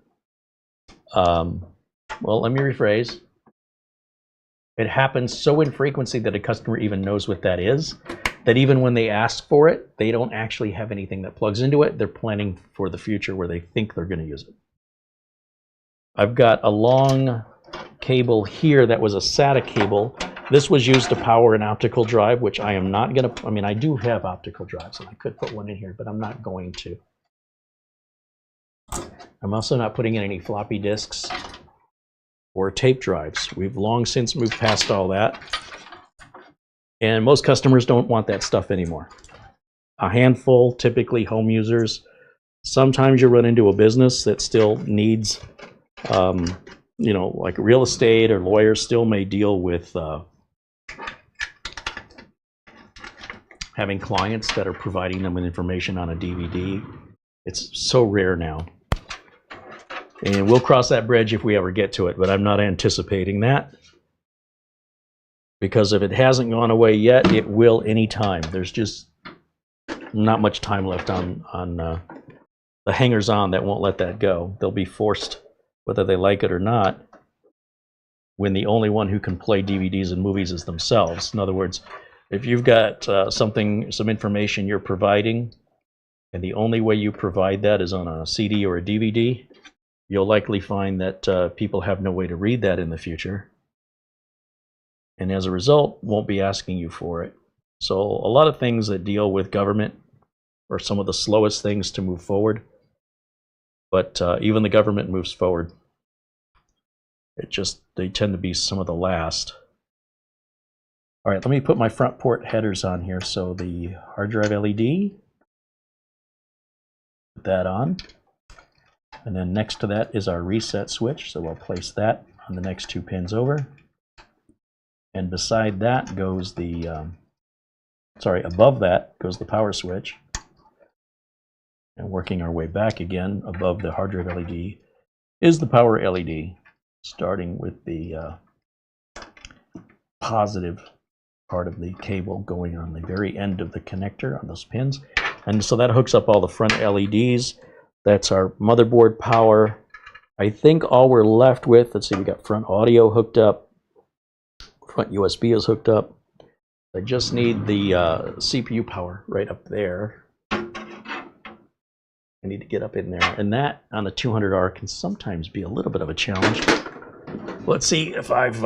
Well, let me rephrase. It happens so infrequently that a customer even knows what that is, that even when they ask for it, they don't actually have anything that plugs into it. They're planning for the future where they think they're going to use it. I've got a long cable here that was a SATA cable This was used to power an optical drive, which I am not going to, I mean, I do have optical drives, and I could put one in here, but I'm not going to. I'm also not putting in any floppy disks or tape drives. We've long since moved past all that. And most customers don't want that stuff anymore. A handful, typically home users. Sometimes you run into a business that still needs, you know, like real estate, or lawyers still may deal with having clients that are providing them with information on a DVD. It's so rare now. And we'll cross that bridge if we ever get to it, but I'm not anticipating that. Because if it hasn't gone away yet, it will anytime. There's just not much time left on the hangers-on that won't let that go. They'll be forced, whether they like it or not, when the only one who can play DVDs and movies is themselves. In other words, if you've got some information you're providing, and the only way you provide that is on a CD or a DVD, you'll likely find that people have no way to read that in the future. And as a result, won't be asking you for it. So a lot of things that deal with government are some of the slowest things to move forward. But even the government moves forward. They tend to be some of the last. All right, let me put my front port headers on here. So the hard drive LED, put that on. And then next to that is our reset switch. So we'll place that on the next 2 pins over. And beside that goes the, above that goes the power switch. And working our way back again, above the hard drive LED is the power LED, starting with the positive part of the cable going on the very end of the connector on those pins. And so that hooks up all the front LEDs. That's our motherboard power. I think all we're left with, let's see, we got front audio hooked up. Front USB is hooked up. I just need the CPU power right up there. I need to get up in there. And that on a 200R can sometimes be a little bit of a challenge. Let's see if I've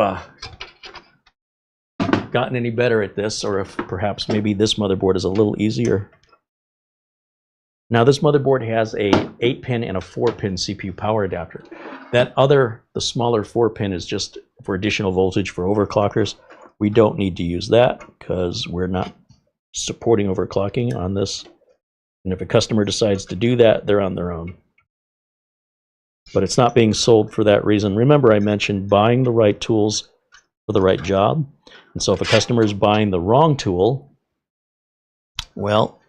gotten any better at this, or if perhaps maybe this motherboard is a little easier. Now this motherboard has a 8-pin and a 4-pin CPU power adapter. The smaller 4-pin is just for additional voltage for overclockers. We don't need to use that because we're not supporting overclocking on this. And if a customer decides to do that, they're on their own. But it's not being sold for that reason. Remember, I mentioned buying the right tools for the right job. And so if a customer is buying the wrong tool, well,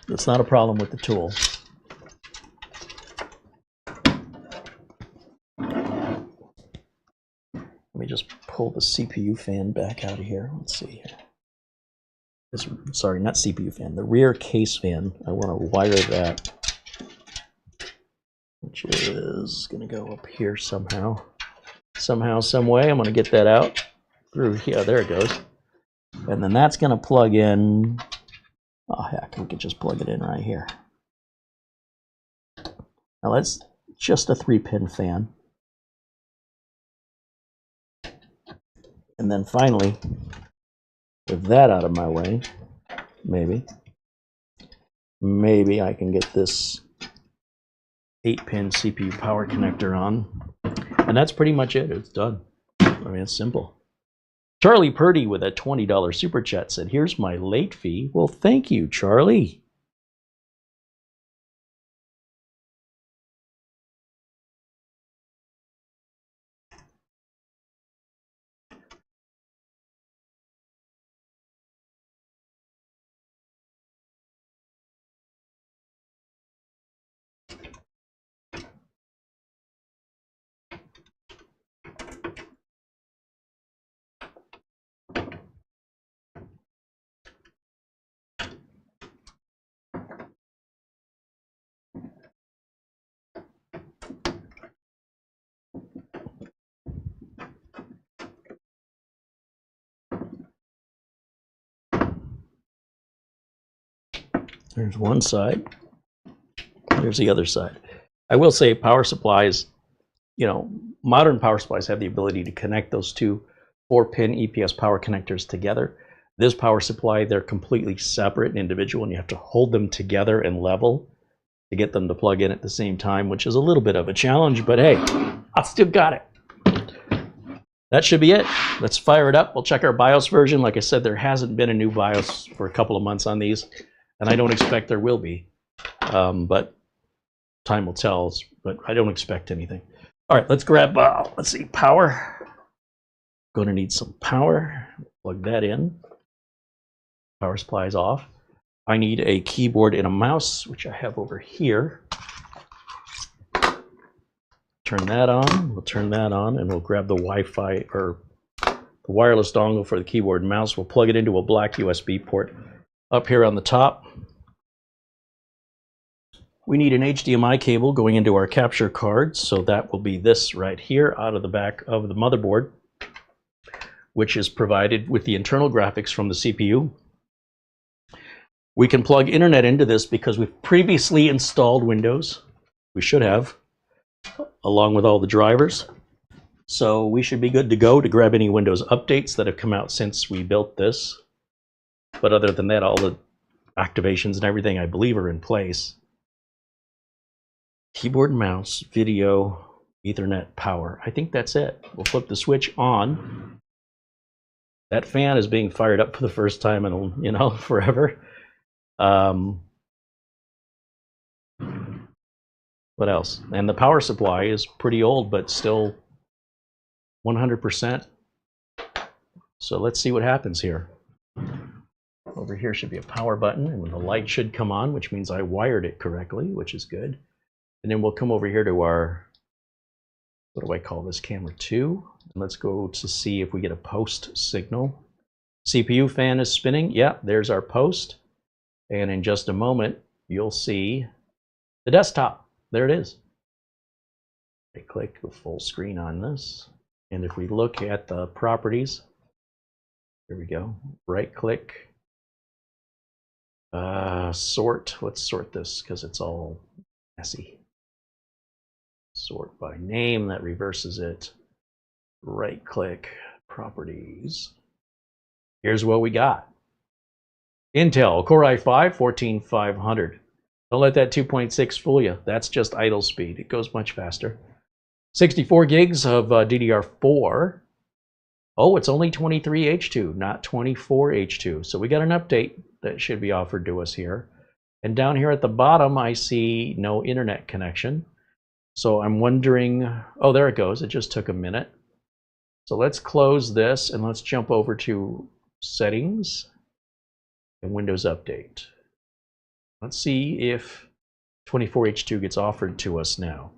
it's not a problem with the tool. Let me just pull the CPU fan back out of here. Let's see here. Sorry, not CPU fan, the rear case fan. I want to wire that, which is going to go up here somehow. Somehow, some way, I'm going to get that out through here. There it goes. And then that's going to plug in. Oh, heck, we could just plug it in right here. Now that's just a 3-pin fan. And then finally, with that out of my way, maybe I can get this 8-pin CPU power connector on. And that's pretty much it. It's done. I mean, it's simple. Charlie Purdy with a $20 super chat said, "Here's my late fee." Well, thank you, Charlie. There's one side. There's the other side. I will say power supplies, you know, modern power supplies have the ability to connect those two 4-pin EPS power connectors together. This power supply, they're completely separate and individual, and you have to hold them together and level to get them to plug in at the same time, which is a little bit of a challenge, but hey, I still got it. That should be it. Let's fire it up. We'll check our BIOS version. Like I said, there hasn't been a new BIOS for a couple of months on these, and I don't expect there will be, but time will tell, but I don't expect anything. All right, let's grab, let's see, power. Going to need some power. Plug that in. Power supply is off. I need a keyboard and a mouse, which I have over here. Turn that on. We'll turn that on, and we'll grab the Wi-Fi or the wireless dongle for the keyboard and mouse. We'll plug it into a black USB port up here on the top. We need an HDMI cable going into our capture card, so that will be this right here out of the back of the motherboard, which is provided with the internal graphics from the CPU. We can plug internet into this because we've previously installed Windows. We should have, along with all the drivers. So we should be good to go to grab any Windows updates that have come out since we built this. But other than that, all the activations and everything, I believe, are in place. Keyboard and mouse, video, Ethernet, power. I think that's it. We'll flip the switch on. That fan is being fired up for the first time in, you know, forever. What else? And the power supply is pretty old, but still 100%. So let's see what happens here. Over here should be a power button, and the light should come on, which means I wired it correctly, which is good. And then we'll come over here to our, what do I call this, camera 2. And let's go to see if we get a post signal. CPU fan is spinning. Yeah, there's our post. And in just a moment, you'll see the desktop. There it is. Right click, go full screen on this. And if we look at the properties, here we go. Right click, sort. Let's sort this because it's all messy. Sort by name, that reverses it. Right click, properties. Here's what we got. Intel Core i5 14500. Don't let that 2.6 fool you. That's just idle speed. It goes much faster. 64 gigs of DDR4. Oh, it's only 23H2, not 24H2. So we got an update that should be offered to us here. And down here at the bottom, I see no internet connection. So I'm wondering, oh, there it goes. It just took a minute. So let's close this and let's jump over to settings and Windows Update. Let's see if 24H2 gets offered to us now.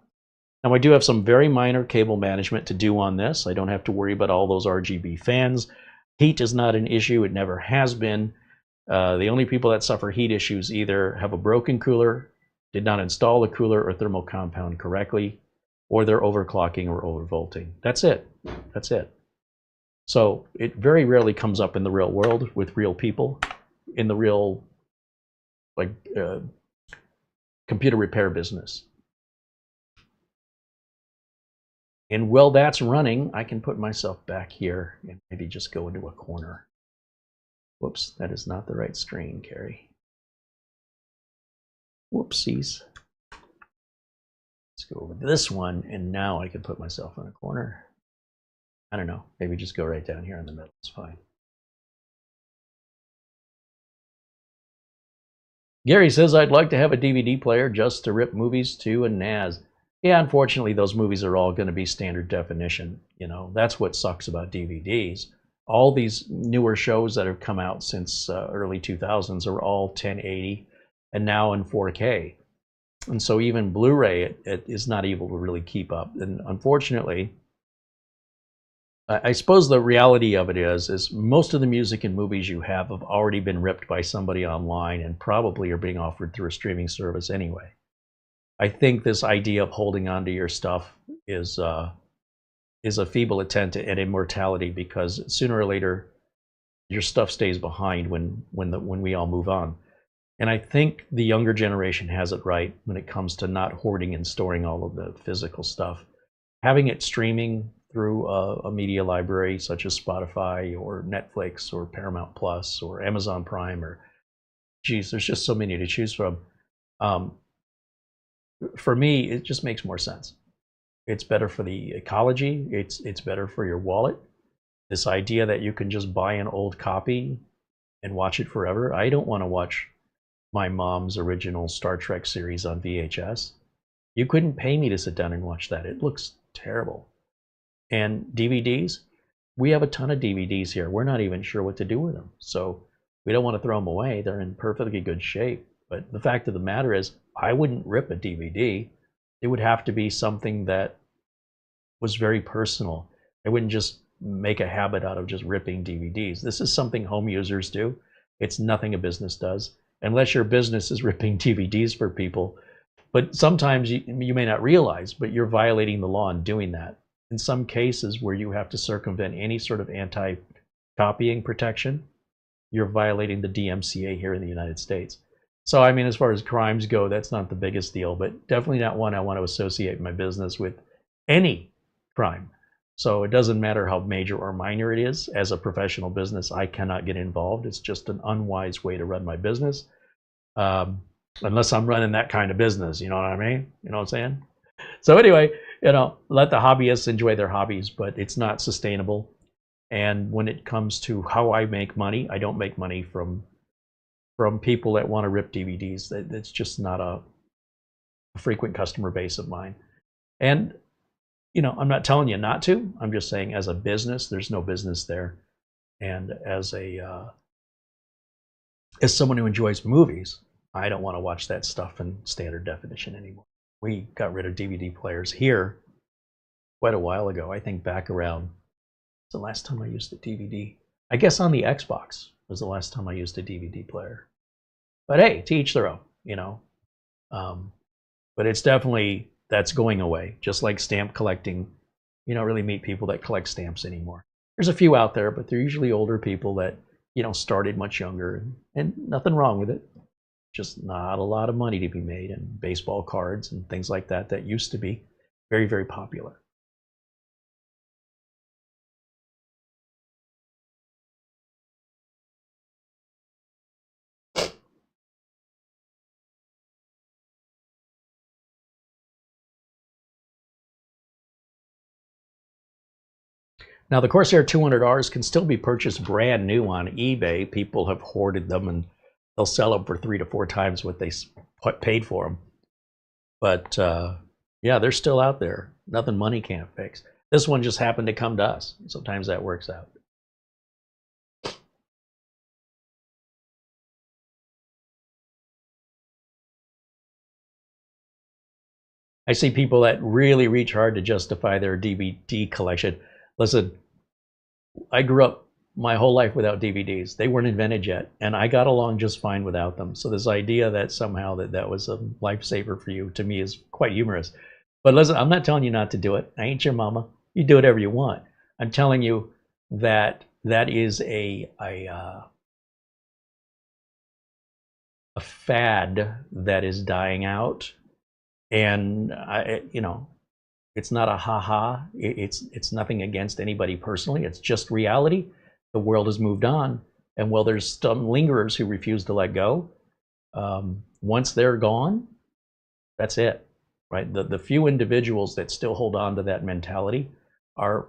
Now I do have some very minor cable management to do on this. I don't have to worry about all those RGB fans. Heat is not an issue. It never has been. The only people that suffer heat issues either have a broken cooler, did not install the cooler or thermal compound correctly, or they're overclocking or overvolting. That's it. That's it. So it very rarely comes up in the real world with real people, in the real like computer repair business. And while that's running, I can put myself back here and maybe just go into a corner. Whoops, that is not the right screen, Carey. Whoopsies. Let's go over to this one, and now I can put myself in a corner. I don't know, maybe just go right down here in the middle, it's fine. Gary says, I'd like to have a DVD player just to rip movies to a NAS. Yeah, unfortunately, those movies are all going to be standard definition. You know, that's what sucks about DVDs. All these newer shows that have come out since early 2000s are all 1080 and now in 4K. And so even Blu-ray it is not able to really keep up. And unfortunately, I suppose the reality of it is most of the music and movies you have already been ripped by somebody online and probably are being offered through a streaming service anyway. I think this idea of holding on to your stuff is a feeble attempt at immortality, because sooner or later your stuff stays behind when we all move on. And I think the younger generation has it right when it comes to not hoarding and storing all of the physical stuff. Having it streaming through a media library such as Spotify or Netflix or Paramount Plus or Amazon Prime, or geez, there's just so many to choose from. For me, it just makes more sense. It's better for the ecology. It's better for your wallet. This idea that you can just buy an old copy and watch it forever. I don't want to watch my mom's original Star Trek series on VHS. You couldn't pay me to sit down and watch that. It looks terrible. And DVDs, we have a ton of DVDs here. We're not even sure what to do with them. So we don't want to throw them away. They're in perfectly good shape. But the fact of the matter is, I wouldn't rip a DVD. It would have to be something that was very personal. I wouldn't just make a habit out of just ripping DVDs. This is something home users do. It's nothing a business does, unless your business is ripping DVDs for people. But sometimes you may not realize, but you're violating the law in doing that. In some cases where you have to circumvent any sort of anti-copying protection, you're violating the DMCA here in the United States. So, I mean, as far as crimes go, that's not the biggest deal, but definitely not one I want to associate my business with any crime. So it doesn't matter how major or minor it is. As a professional business, I cannot get involved. It's just an unwise way to run my business. Unless I'm running that kind of business, you know what I mean? You know what I'm saying? So anyway, you know, let the hobbyists enjoy their hobbies, but it's not sustainable. And when it comes to how I make money, I don't make money from people that want to rip DVDs. That's just not a frequent customer base of mine. And, you know, I'm not telling you not to. I'm just saying as a business, there's no business there. And as someone who enjoys movies, I don't want to watch that stuff in standard definition anymore. We got rid of DVD players here quite a while ago. I think back around, the last time I used a DVD, I guess on the Xbox was the last time I used a DVD player. But hey, to each their own, you know. But it's definitely, that's going away. Just like stamp collecting, you don't really meet people that collect stamps anymore. There's a few out there, but they're usually older people that, you know, started much younger, and nothing wrong with it. Just not a lot of money to be made, and baseball cards and things like that that used to be very, very popular. Now, the Corsair 200Rs can still be purchased brand new on eBay. People have hoarded them, and they'll sell them for 3 to 4 times what they paid for them. But yeah, they're still out there. Nothing money can't fix. This one just happened to come to us. Sometimes that works out. I see people that really reach hard to justify their DVD collection. Listen, I grew up my whole life without DVDs. They weren't invented yet, and I got along just fine without them. So this idea that somehow that was a lifesaver for you, to me, is quite humorous. But listen, I'm not telling you not to do it. I ain't your mama. You do whatever you want. I'm telling you that that is a fad that is dying out, and you know, it's not a ha-ha. It's nothing against anybody personally. It's just reality. The world has moved on, and while there's some lingerers who refuse to let go, once they're gone, that's it, right? The few individuals that still hold on to that mentality are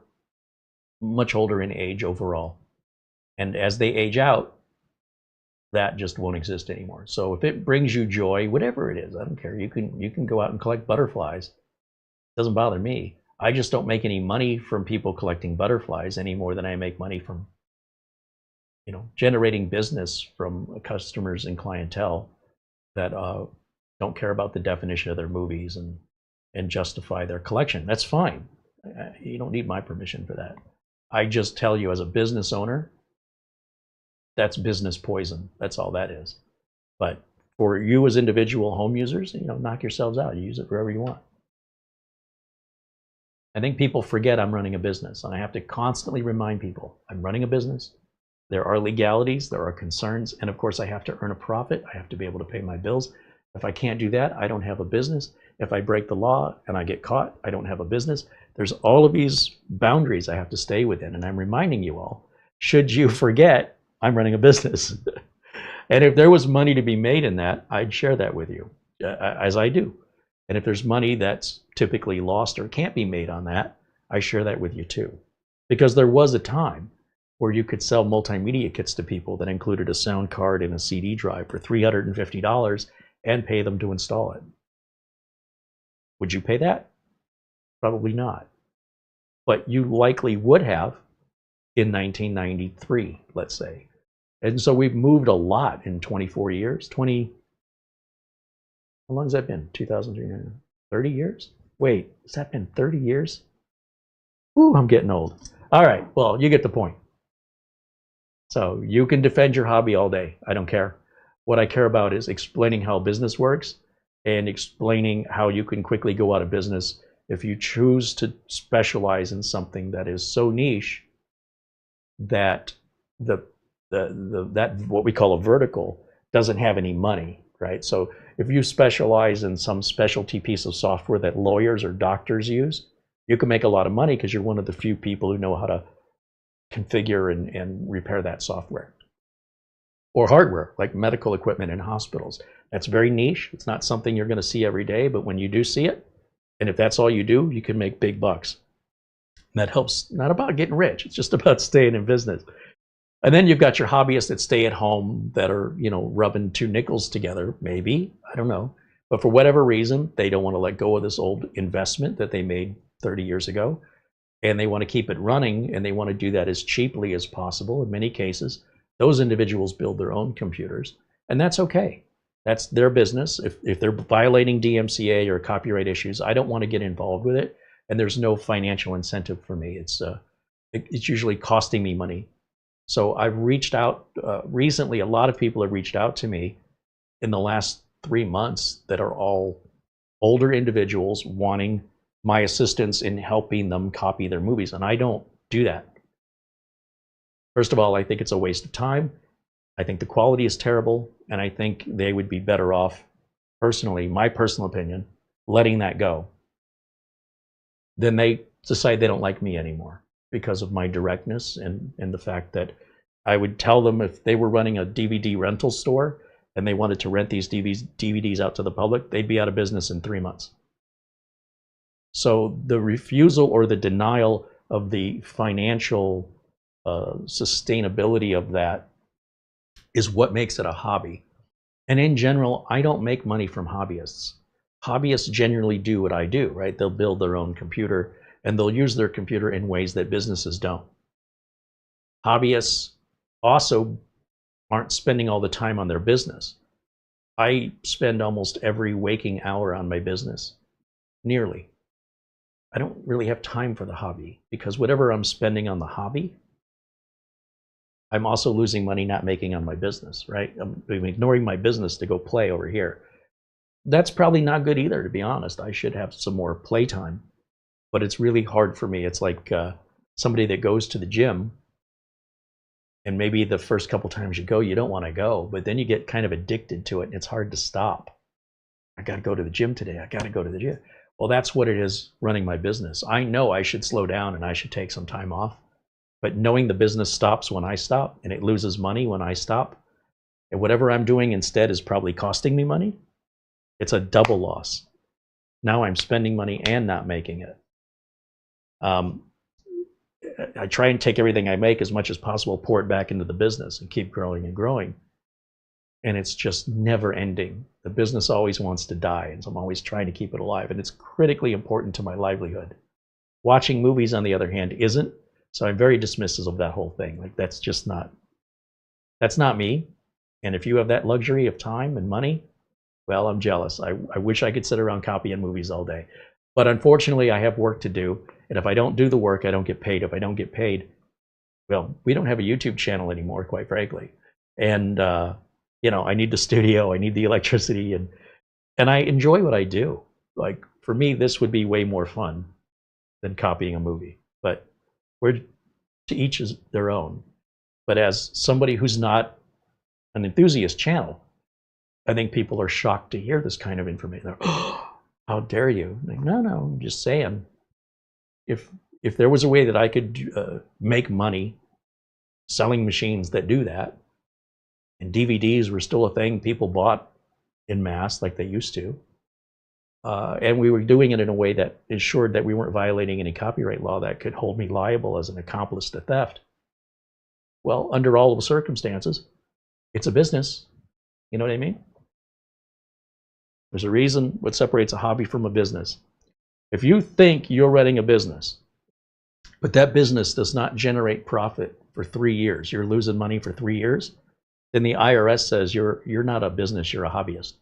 much older in age overall, and as they age out, that just won't exist anymore. So if it brings you joy, whatever it is, I don't care. You can go out and collect butterflies. It doesn't bother me. I just don't make any money from people collecting butterflies any more than I make money from, you know, generating business from customers and clientele that don't care about the definition of their movies and justify their collection. That's fine. You don't need my permission for that. I just tell you, as a business owner, that's business poison. That's all that is. But for you as individual home users, you know, knock yourselves out. You use it wherever you want. I think people forget I'm running a business, and I have to constantly remind people I'm running a business. There are legalities, there are concerns, and of course I have to earn a profit. I have to be able to pay my bills. If I can't do that, I don't have a business. If I break the law and I get caught, I don't have a business. There's all of these boundaries I have to stay within. And I'm reminding you all, should you forget, I'm running a business. And if there was money to be made in that, I'd share that with you, as I do. And if there's money that's typically lost or can't be made on that, I share that with you too. Because there was a time where you could sell multimedia kits to people that included a sound card and a CD drive for $350 and pay them to install it. Would you pay that? Probably not. But you likely would have in 1993, let's say. And so we've moved a lot in 24 years. How long has that been? 2003, 30 years? Wait, has that been 30 years? Ooh, I'm getting old. All right, well, you get the point. So you can defend your hobby all day. I don't care. What I care about is explaining how business works and explaining how you can quickly go out of business if you choose to specialize in something that is so niche that that what we call a vertical doesn't have any money, right? So if you specialize in some specialty piece of software that lawyers or doctors use, you can make a lot of money because you're one of the few people who know how to configure and repair that software. Or hardware, like medical equipment in hospitals. That's very niche. It's not something you're going to see every day, but when you do see it, and if that's all you do, you can make big bucks. And that helps, not about getting rich, it's just about staying in business. And then you've got your hobbyists that stay at home that are, you know, rubbing two nickels together, maybe, I don't know. But for whatever reason, they don't want to let go of this old investment that they made 30 years ago. And they want to keep it running, and they want to do that as cheaply as possible. In many cases, those individuals build their own computers, and that's okay. That's their business. If they're violating DMCA or copyright issues, I don't want to get involved with it, and there's no financial incentive for me. It's usually costing me money. So I've reached out recently. A lot of people have reached out to me in the last 3 months that are all older individuals wanting my assistance in helping them copy their movies, and I don't do that. First of all, I think it's a waste of time. I think the quality is terrible, and I think they would be better off, personally, my personal opinion, letting that go. Then they decide they don't like me anymore because of my directness and the fact that I would tell them if they were running a DVD rental store and they wanted to rent these DVDs out to the public, they'd be out of business in 3 months. So the refusal or the denial of the financial sustainability of that is what makes it a hobby. And in general, I don't make money from hobbyists. Hobbyists generally do what I do, right? They'll build their own computer, and they'll use their computer in ways that businesses don't. Hobbyists also aren't spending all the time on their business. I spend almost every waking hour on my business, nearly. I don't really have time for the hobby because whatever I'm spending on the hobby, I'm also losing money not making on my business, right? I'm ignoring my business to go play over here. That's probably not good either, to be honest. I should have some more playtime, but it's really hard for me. It's like somebody that goes to the gym, and maybe the first couple times you go, you don't want to go, but then you get kind of addicted to it, and it's hard to stop. I got to go to the gym today. I got to go to the gym. Well, that's what it is running my business. I know I should slow down and I should take some time off, but knowing the business stops when I stop and it loses money when I stop, and whatever I'm doing instead is probably costing me money, it's a double loss. Now I'm spending money and not making it. I try and take everything I make as much as possible, pour it back into the business and keep growing and growing. And it's just never ending. The business always wants to die, and so I'm always trying to keep it alive, and it's critically important to my livelihood. Watching movies, on the other hand, isn't, so I'm very dismissive of that whole thing. Like, that's just not, that's not me. And if you have that luxury of time and money, well, I'm jealous. I wish I could sit around copying movies all day. But unfortunately, I have work to do, and if I don't do the work, I don't get paid. If I don't get paid, well, we don't have a YouTube channel anymore, quite frankly. And you know, I need the studio, I need the electricity, and I enjoy what I do. Like, for me, this would be way more fun than copying a movie. But we're, to each is their own. But as somebody who's not an enthusiast channel, I think people are shocked to hear this kind of information. Oh, how dare you? Like, no, I'm just saying, if there was a way that I could make money selling machines that do that, and DVDs were still a thing people bought in mass like they used to, and we were doing it in a way that ensured that we weren't violating any copyright law that could hold me liable as an accomplice to theft. Well, under all of the circumstances, it's a business. You know what I mean? There's a reason what separates a hobby from a business. If you think you're running a business, but that business does not generate profit for 3 years, you're losing money for 3 years, then the IRS says you're not a business, you're a hobbyist.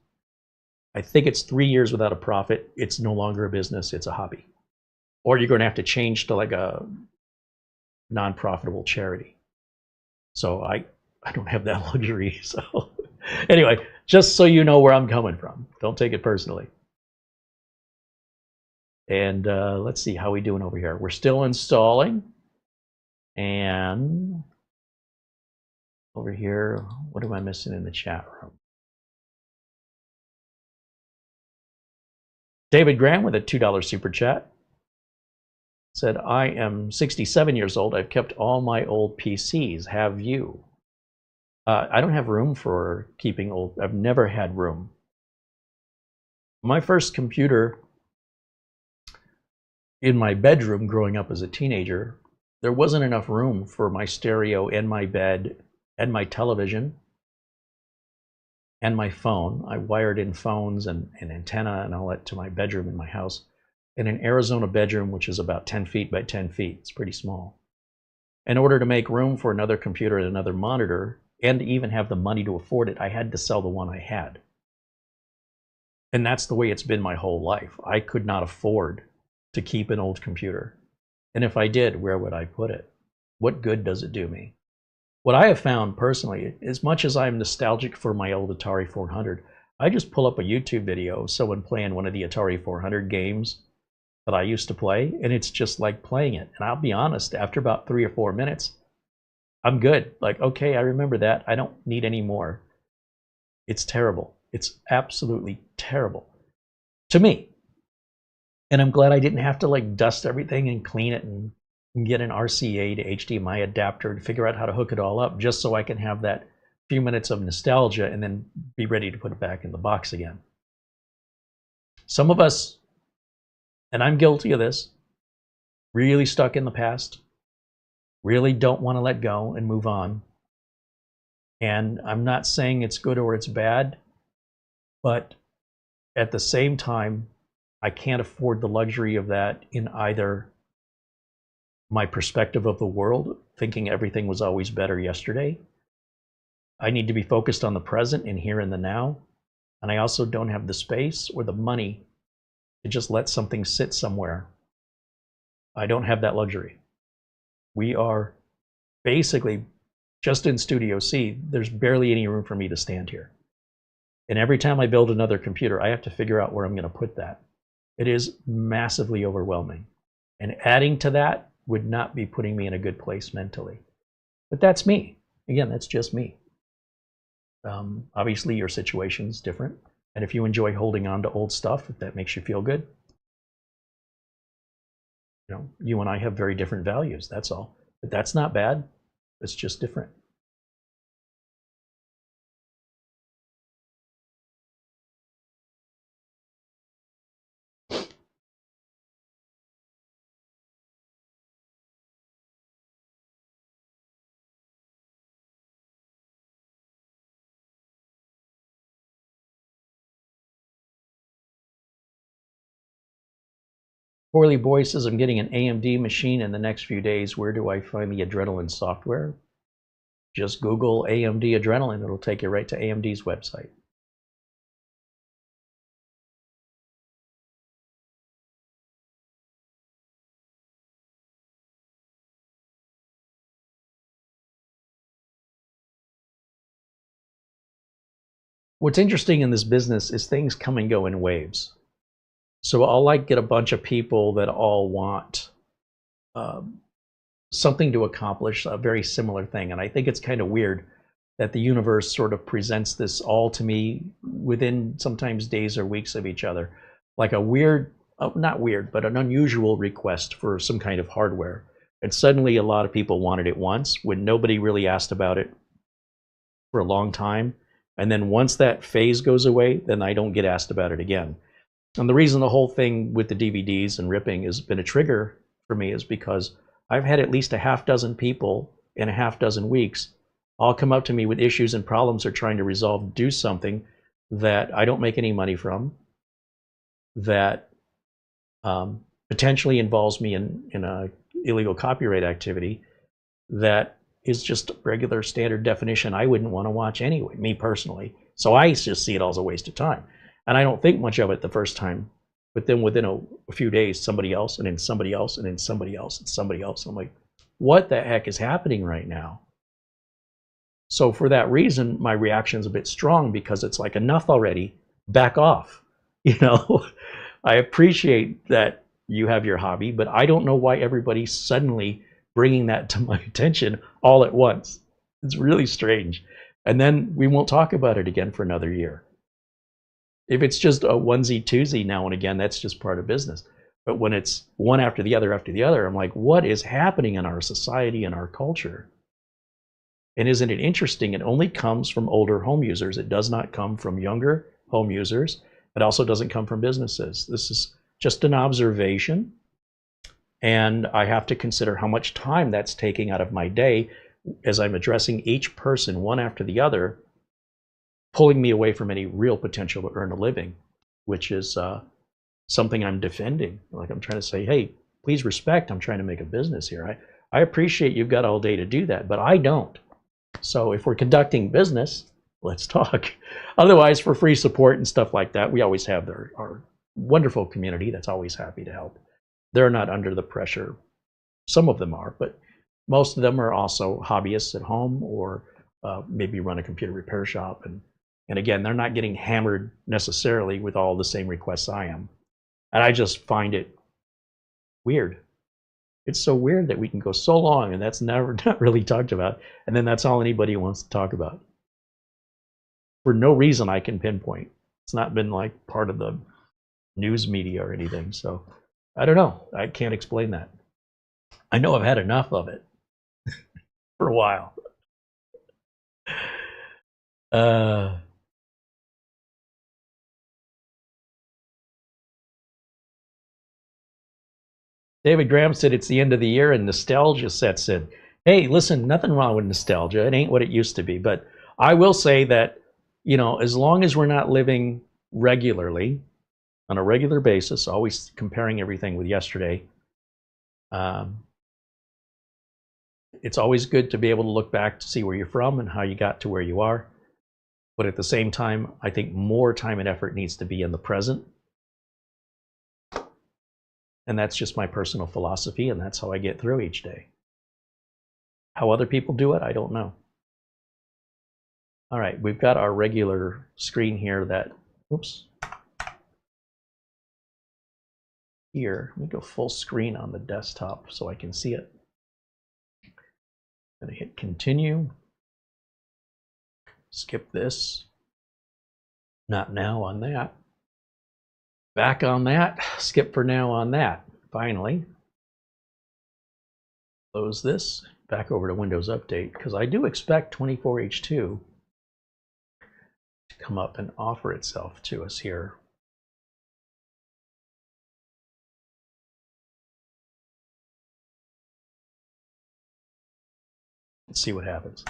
I think it's 3 years without a profit, it's no longer a business, it's a hobby. Or you're going to have to change to like a non-profitable charity. So I don't have that luxury. So anyway, just so you know where I'm coming from. Don't take it personally. And let's see, how we doing over here? We're still installing. And over here, what am I missing in the chat room? David Graham with a $2 super chat said, I am 67 years old. I've kept all my old PCs. Have you? I don't have room for keeping old. I've never had room. My first computer in my bedroom growing up as a teenager, there wasn't enough room for my stereo and my bed and my television and my phone. I wired in phones and an antenna and all that to my bedroom in my house. In an Arizona bedroom, which is about 10 feet by 10 feet. It's pretty small. In order to make room for another computer and another monitor, and to even have the money to afford it, I had to sell the one I had. And that's the way it's been my whole life. I could not afford to keep an old computer. And if I did, where would I put it? What good does it do me? What I have found personally, as much as I'm nostalgic for my old Atari 400, I just pull up a YouTube video of someone playing one of the Atari 400 games that I used to play, and it's just like playing it. And I'll be honest, after about 3 or 4 minutes, I'm good. Like, okay, I remember that. I don't need any more. It's terrible. It's absolutely terrible to me. And I'm glad I didn't have to like dust everything and clean it and get an RCA to HDMI adapter and figure out how to hook it all up just so I can have that few minutes of nostalgia and then be ready to put it back in the box again. Some of us, and I'm guilty of this, really stuck in the past, really don't want to let go and move on. And I'm not saying it's good or it's bad, but at the same time, I can't afford the luxury of that in either my perspective of the world, thinking everything was always better yesterday. I need to be focused on the present and here and the now. And I also don't have the space or the money to just let something sit somewhere. I don't have that luxury. We are basically just in Studio C. There's barely any room for me to stand here. And every time I build another computer, I have to figure out where I'm going to put that. It is massively overwhelming. And adding to that would not be putting me in a good place mentally. But that's me. Again, that's just me. Obviously, your situation's different. And if you enjoy holding on to old stuff, if that makes you feel good, you know, you and I have very different values, that's all. But that's not bad. It's just different. Poorly Boy says, I'm getting an AMD machine in the next few days. Where do I find the Adrenalin software? Just Google AMD Adrenalin. It'll take you right to AMD's website. What's interesting in this business is things come and go in waves. So I'll like get a bunch of people that all want something to accomplish, a very similar thing. And I think it's kind of weird that the universe sort of presents this all to me within sometimes days or weeks of each other. like a weird, not weird, but an unusual request for some kind of hardware. And suddenly a lot of people wanted it once when nobody really asked about it for a long time. And then once that phase goes away, then I don't get asked about it again. And the reason the whole thing with the DVDs and ripping has been a trigger for me is because I've had at least a half dozen people in a half dozen weeks all come up to me with issues and problems they're trying to resolve, do something that I don't make any money from, that potentially involves me in a illegal copyright activity that is just regular standard definition I wouldn't want to watch anyway, me personally. So I just see it all as a waste of time. And I don't think much of it the first time, but then within a few days, somebody else, and then somebody else, and then somebody else, and somebody else. I'm like, what the heck is happening right now? So for that reason, my reaction's a bit strong, because it's like, enough already, back off. You know, I appreciate that you have your hobby, but I don't know why everybody's suddenly bringing that to my attention all at once. It's really strange. And then we won't talk about it again for another year. If it's just a onesie twosie now and again, that's just part of business. But when it's one after the other, I'm like, what is happening in our society and our culture? And isn't it interesting? It only comes from older home users. It does not come from younger home users. It also doesn't come from businesses. This is just an observation. And I have to consider how much time that's taking out of my day as I'm addressing each person one after the other, pulling me away from any real potential to earn a living, which is something I'm defending. Like, I'm trying to say, hey, please respect, I'm trying to make a business here. I appreciate you've got all day to do that, but I don't. So if we're conducting business, let's talk. Otherwise, for free support and stuff like that, we always have our wonderful community that's always happy to help. They're not under the pressure. Some of them are, but most of them are also hobbyists at home, or maybe run a computer repair shop. And again, they're not getting hammered necessarily with all the same requests I am. And I just find it weird. It's so weird that we can go so long and that's not really talked about. And then that's all anybody wants to talk about. For no reason I can pinpoint. It's not been like part of the news media or anything. So I don't know. I can't explain that. I know I've had enough of it for a while. David Graham said it's the end of the year and nostalgia sets in. Hey, listen, nothing wrong with nostalgia. It ain't what it used to be. But I will say that, you know, as long as we're not living regularly, on a regular basis, always comparing everything with yesterday, it's always good to be able to look back to see where you're from and how you got to where you are. But at the same time, I think more time and effort needs to be in the present. And that's just my personal philosophy, and that's how I get through each day. How other people do it, I don't know. All right, we've got our regular screen here that, oops. Here, let me go full screen on the desktop so I can see it. I'm gonna hit continue. Skip this. Not now on that. Back on that, skip for now on that. Finally, close this, back over to Windows Update, because I do expect 24H2 to come up and offer itself to us here. Let's see what happens.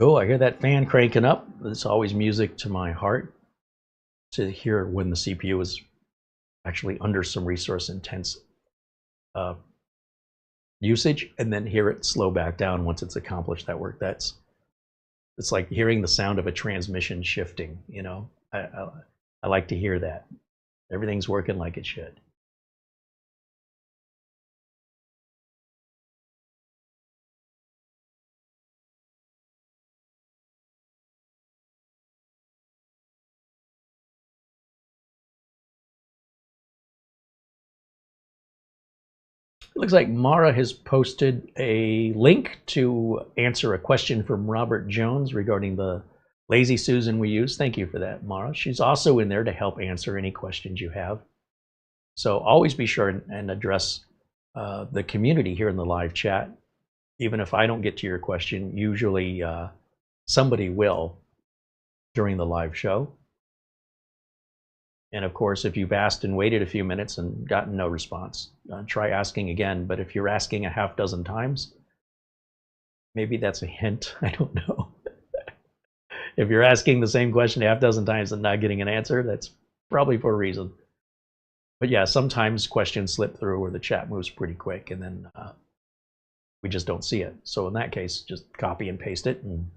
Oh, I hear that fan cranking up. It's always music to my heart to hear when the CPU is actually under some resource intense usage, and then hear it slow back down once it's accomplished that work. It's like hearing the sound of a transmission shifting, you know. I like to hear that. Everything's working like it should. It looks like Mara has posted a link to answer a question from Robert Jones regarding the Lazy Susan we use. Thank you for that, Mara. She's also in there to help answer any questions you have. So always be sure and address the community here in the live chat. Even if I don't get to your question, usually somebody will during the live show. And of course, if you've asked and waited a few minutes and gotten no response, try asking again. But if you're asking a half dozen times, maybe that's a hint. I don't know. If you're asking the same question a half dozen times and not getting an answer, that's probably for a reason. But yeah, sometimes questions slip through or the chat moves pretty quick and then we just don't see it. So in that case, just copy and paste it. And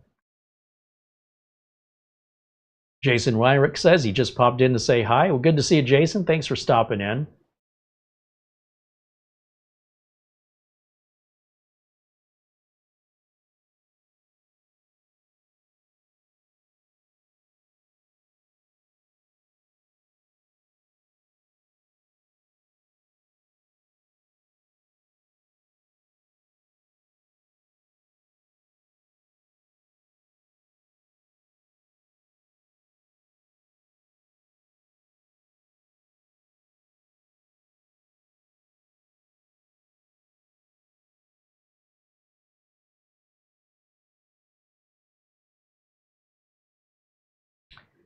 Jason Wyrick says he just popped in to say hi. Well, good to see you, Jason. Thanks for stopping in.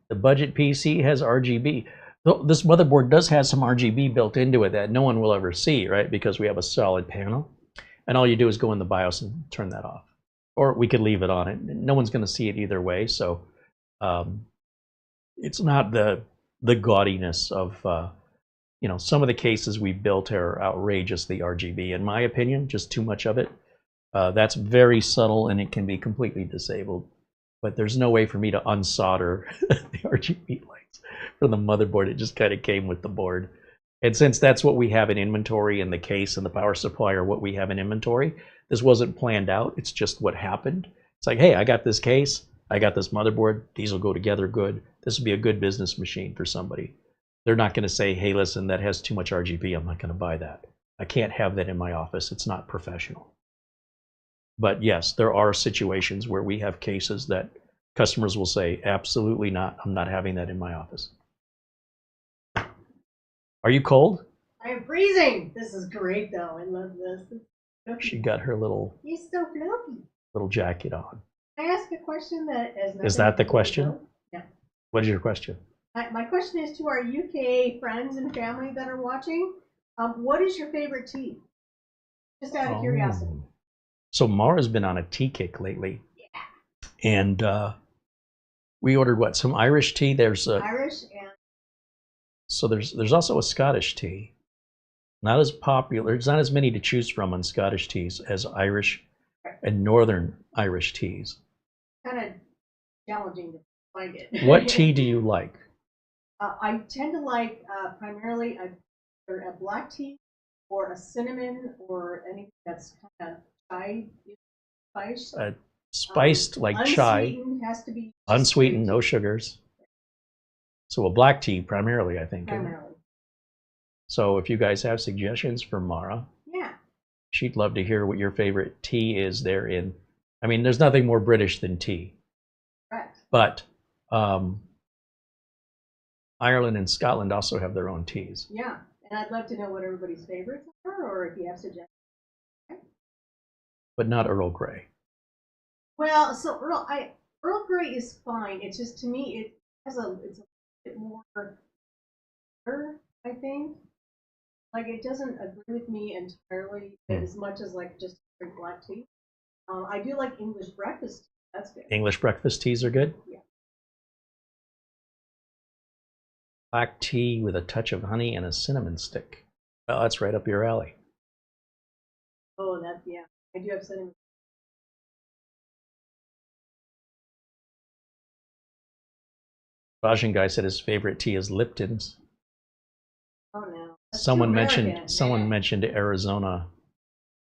The budget PC has RGB. This motherboard does have some RGB built into it that no one will ever see, right? Because we have a solid panel. And all you do is go in the BIOS and turn that off. Or we could leave it on it. No one's going to see it either way. So it's not the gaudiness of, you know, some of the cases we built are outrageously RGB. In my opinion, just too much of it. That's very subtle and it can be completely disabled. But there's no way for me to unsolder the RGB lights from the motherboard. It just kind of came with the board. And since that's what we have in inventory and the case and the power supply are what we have in inventory, this wasn't planned out. It's just what happened. It's like, hey, I got this case. I got this motherboard. These will go together good. This would be a good business machine for somebody. They're not going to say, hey, listen, that has too much RGB. I'm not going to buy that. I can't have that in my office. It's not professional. But yes, there are situations where we have cases that customers will say, absolutely not. I'm not having that in my office. Are you cold? I am freezing. This is great, though. I love this. She got her little He's so fluffy. little jacket on. Can I ask a question that has nothing Is that the to do with question? those? Yeah. What is your question? My question is to our UK friends and family that are watching. What is your favorite tea? Just out of curiosity. So Mara's been on a tea kick lately. Yeah. And we ordered what? Some Irish tea. There's Irish and so there's also a Scottish tea. Not as popular. There's not as many to choose from on Scottish teas as Irish and Northern Irish teas. Kind of challenging to find it. What tea do you like? I tend to like primarily either a black tea or a cinnamon or anything that's kind of chai spice. Spiced like chai. Unsweetened has to be. Unsweetened, no sugars. So a black tea primarily, I think. Primarily. So if you guys have suggestions for Mara, yeah, she'd love to hear what your favorite tea is there in. I mean, there's nothing more British than tea. Correct. But Ireland and Scotland also have their own teas. Yeah, and I'd love to know what everybody's favorites are, or if you have suggestions. Okay. But not Earl Grey. Well, so Earl Grey is fine. It's just, to me, it's a bit more bitter, I think. Like, it doesn't agree with me entirely as much as like just drink black tea. I do like English breakfast tea. That's good. English breakfast teas are good? Yeah. Black tea with a touch of honey and a cinnamon stick. Well, that's right up your alley. Oh, yeah. I do have cinnamon. Rajan guy said his favorite tea is Lipton's. Oh no. Someone mentioned Arizona.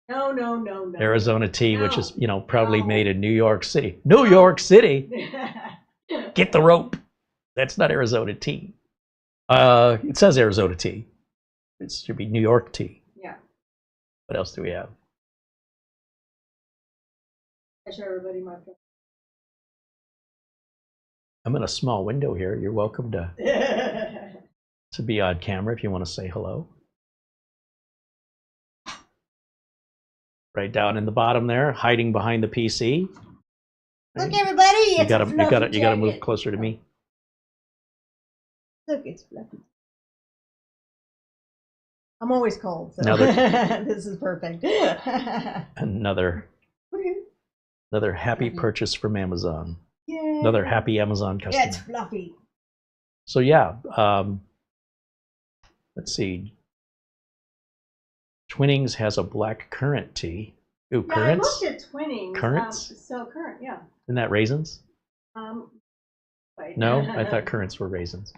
No. Arizona tea, which is, you know, probably made in New York City. New York City. Get the rope. That's not Arizona tea. It says Arizona tea. It should be New York tea. Yeah. What else do we have? I show everybody my I'm in a small window here. You're welcome to be on camera if you want to say hello. Right down in the bottom there, hiding behind the PC. Look, everybody! You gotta move closer to me. Look, it's fluffy. I'm always cold, so this is perfect. Another happy purchase from Amazon. Yay. Another happy Amazon customer. Yeah, it's fluffy. So yeah, let's see. Twinnings has a black currant tea. Ooh, Yeah, currants? I looked at Twinnings. Currants? So currant, yeah. Isn't that raisins? Wait. No, I thought currants were raisins.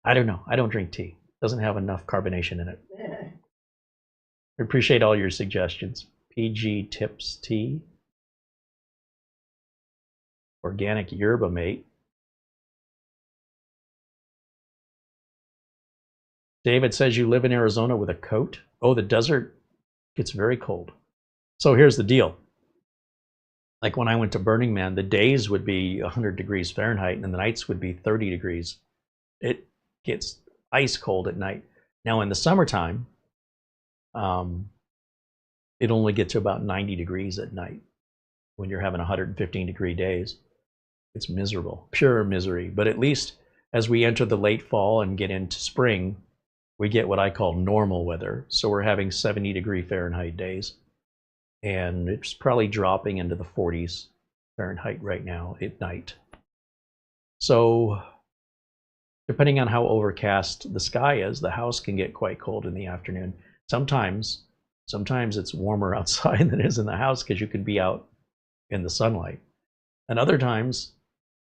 I don't know. I don't drink tea. Doesn't have enough carbonation in it. I appreciate all your suggestions. PG Tips Tea. Organic yerba mate. David says you live in Arizona with a coat. Oh, the desert gets very cold. So here's the deal. Like when I went to Burning Man, the days would be 100 degrees Fahrenheit and the nights would be 30 degrees. It gets ice cold at night. Now in the summertime, it only gets to about 90 degrees at night. When you're having 115 degree days, it's miserable, pure misery. But at least as we enter the late fall and get into spring, we get what I call normal weather. So we're having 70 degree Fahrenheit days. And it's probably dropping into the 40s Fahrenheit right now at night. So depending on how overcast the sky is, the house can get quite cold in the afternoon. Sometimes it's warmer outside than it is in the house because you can be out in the sunlight. And other times,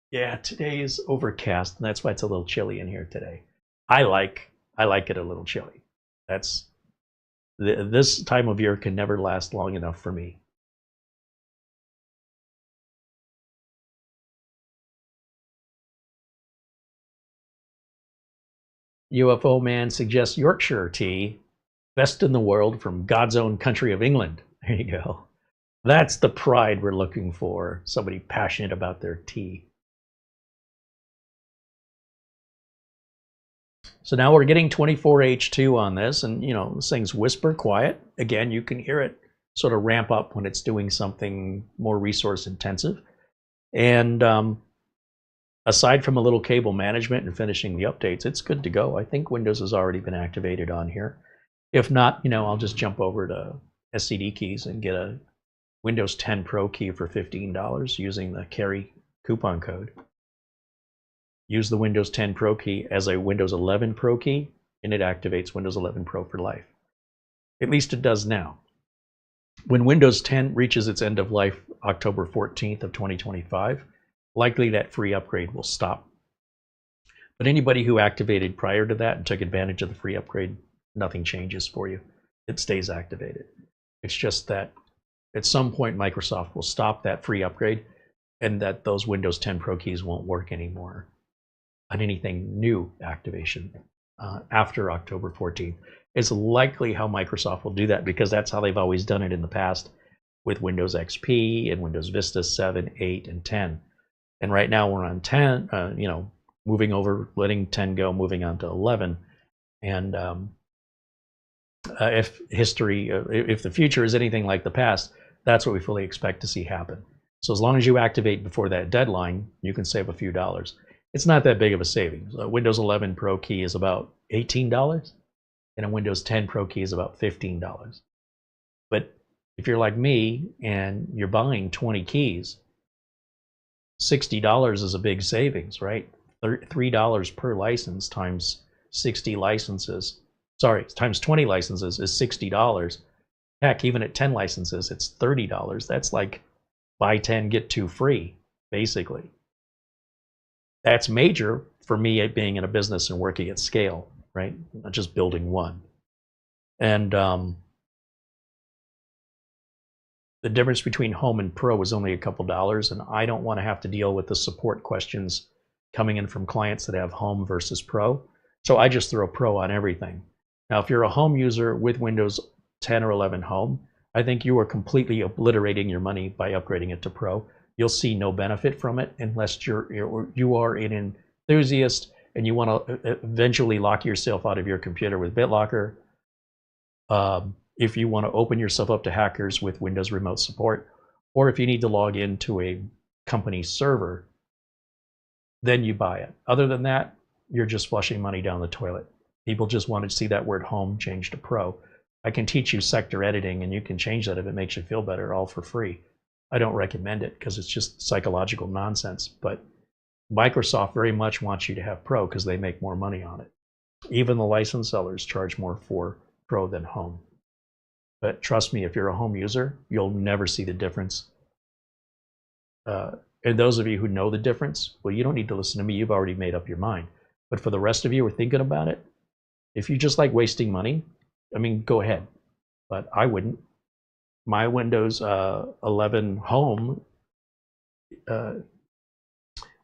yeah, today's overcast, and that's why it's a little chilly in here today. I like it a little chilly. This time of year can never last long enough for me. UFO Man suggests Yorkshire tea, best in the world from God's own country of England. There you go. That's the pride we're looking for. Somebody passionate about their tea. So now we're getting 24H2 on this, and you know, this thing's whisper quiet. Again, you can hear it sort of ramp up when it's doing something more resource intensive. And aside from a little cable management and finishing the updates, it's good to go. I think Windows has already been activated on here. If not, you know, I'll just jump over to SCD keys and get a Windows 10 Pro key for $15 using the Carey coupon code. Use the Windows 10 Pro key as a Windows 11 Pro key, and it activates Windows 11 Pro for life. At least it does now. When Windows 10 reaches its end of life October 14th of 2025, likely that free upgrade will stop. But anybody who activated prior to that and took advantage of the free upgrade, nothing changes for you. It stays activated. It's just that at some point Microsoft will stop that free upgrade and that those Windows 10 Pro keys won't work anymore on anything new activation after October 14th. It's likely how Microsoft will do that because that's how they've always done it in the past with Windows XP and Windows Vista 7, 8, and 10. And right now we're on 10, you know, moving over, letting 10 go, moving on to 11. And if the future is anything like the past, that's what we fully expect to see happen. So as long as you activate before that deadline, you can save a few dollars. It's not that big of a savings. A Windows 11 Pro key is about $18, and a Windows 10 Pro key is about $15. But if you're like me and you're buying 20 keys, $60 is a big savings, right? $3 per license times 60 licenses. Sorry, times 20 licenses is $60. Heck, even at 10 licenses, it's $30. That's like buy 10, get 2 free, basically. That's major for me being in a business and working at scale, right? Not just building one. And the difference between Home and Pro is only a couple dollars, and I don't want to have to deal with the support questions coming in from clients that have Home versus Pro. So I just throw Pro on everything. Now, if you're a Home user with Windows 10 or 11 Home, I think you are completely obliterating your money by upgrading it to Pro. you'll see no benefit from it unless you are an enthusiast and you want to eventually lock yourself out of your computer with BitLocker. If you want to open yourself up to hackers with Windows remote support, or if you need to log into a company server, then you buy it. Other than that, you're just flushing money down the toilet. People just want to see that word home changed to pro. I can teach you sector editing, and you can change that if it makes you feel better, all for free. I don't recommend it because it's just psychological nonsense, but Microsoft very much wants you to have pro because they make more money on it. Even the license sellers charge more for pro than home. But trust me, if you're a home user, you'll never see the difference. And those of you who know the difference, well, you don't need to listen to me. You've already made up your mind. But for the rest of you who are thinking about it, if you just like wasting money, I mean, go ahead. But I wouldn't. My Windows 11 Home,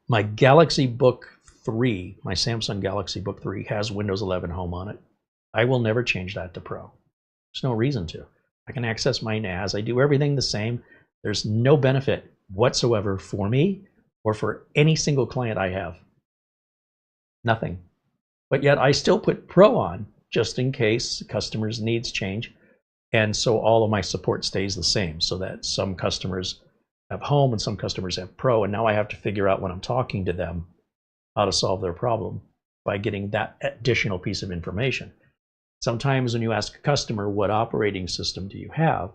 my Galaxy Book 3, my Samsung Galaxy Book 3 has Windows 11 Home on it. I will never change that to Pro. There's no reason to. I can access my NAS. I do everything the same. There's no benefit whatsoever for me or for any single client I have. Nothing. But yet I still put Pro on just in case customers' needs change. And so all of my support stays the same, so that some customers have Home and some customers have Pro. And now I have to figure out when I'm talking to them how to solve their problem by getting that additional piece of information. Sometimes when you ask a customer, what operating system do you have?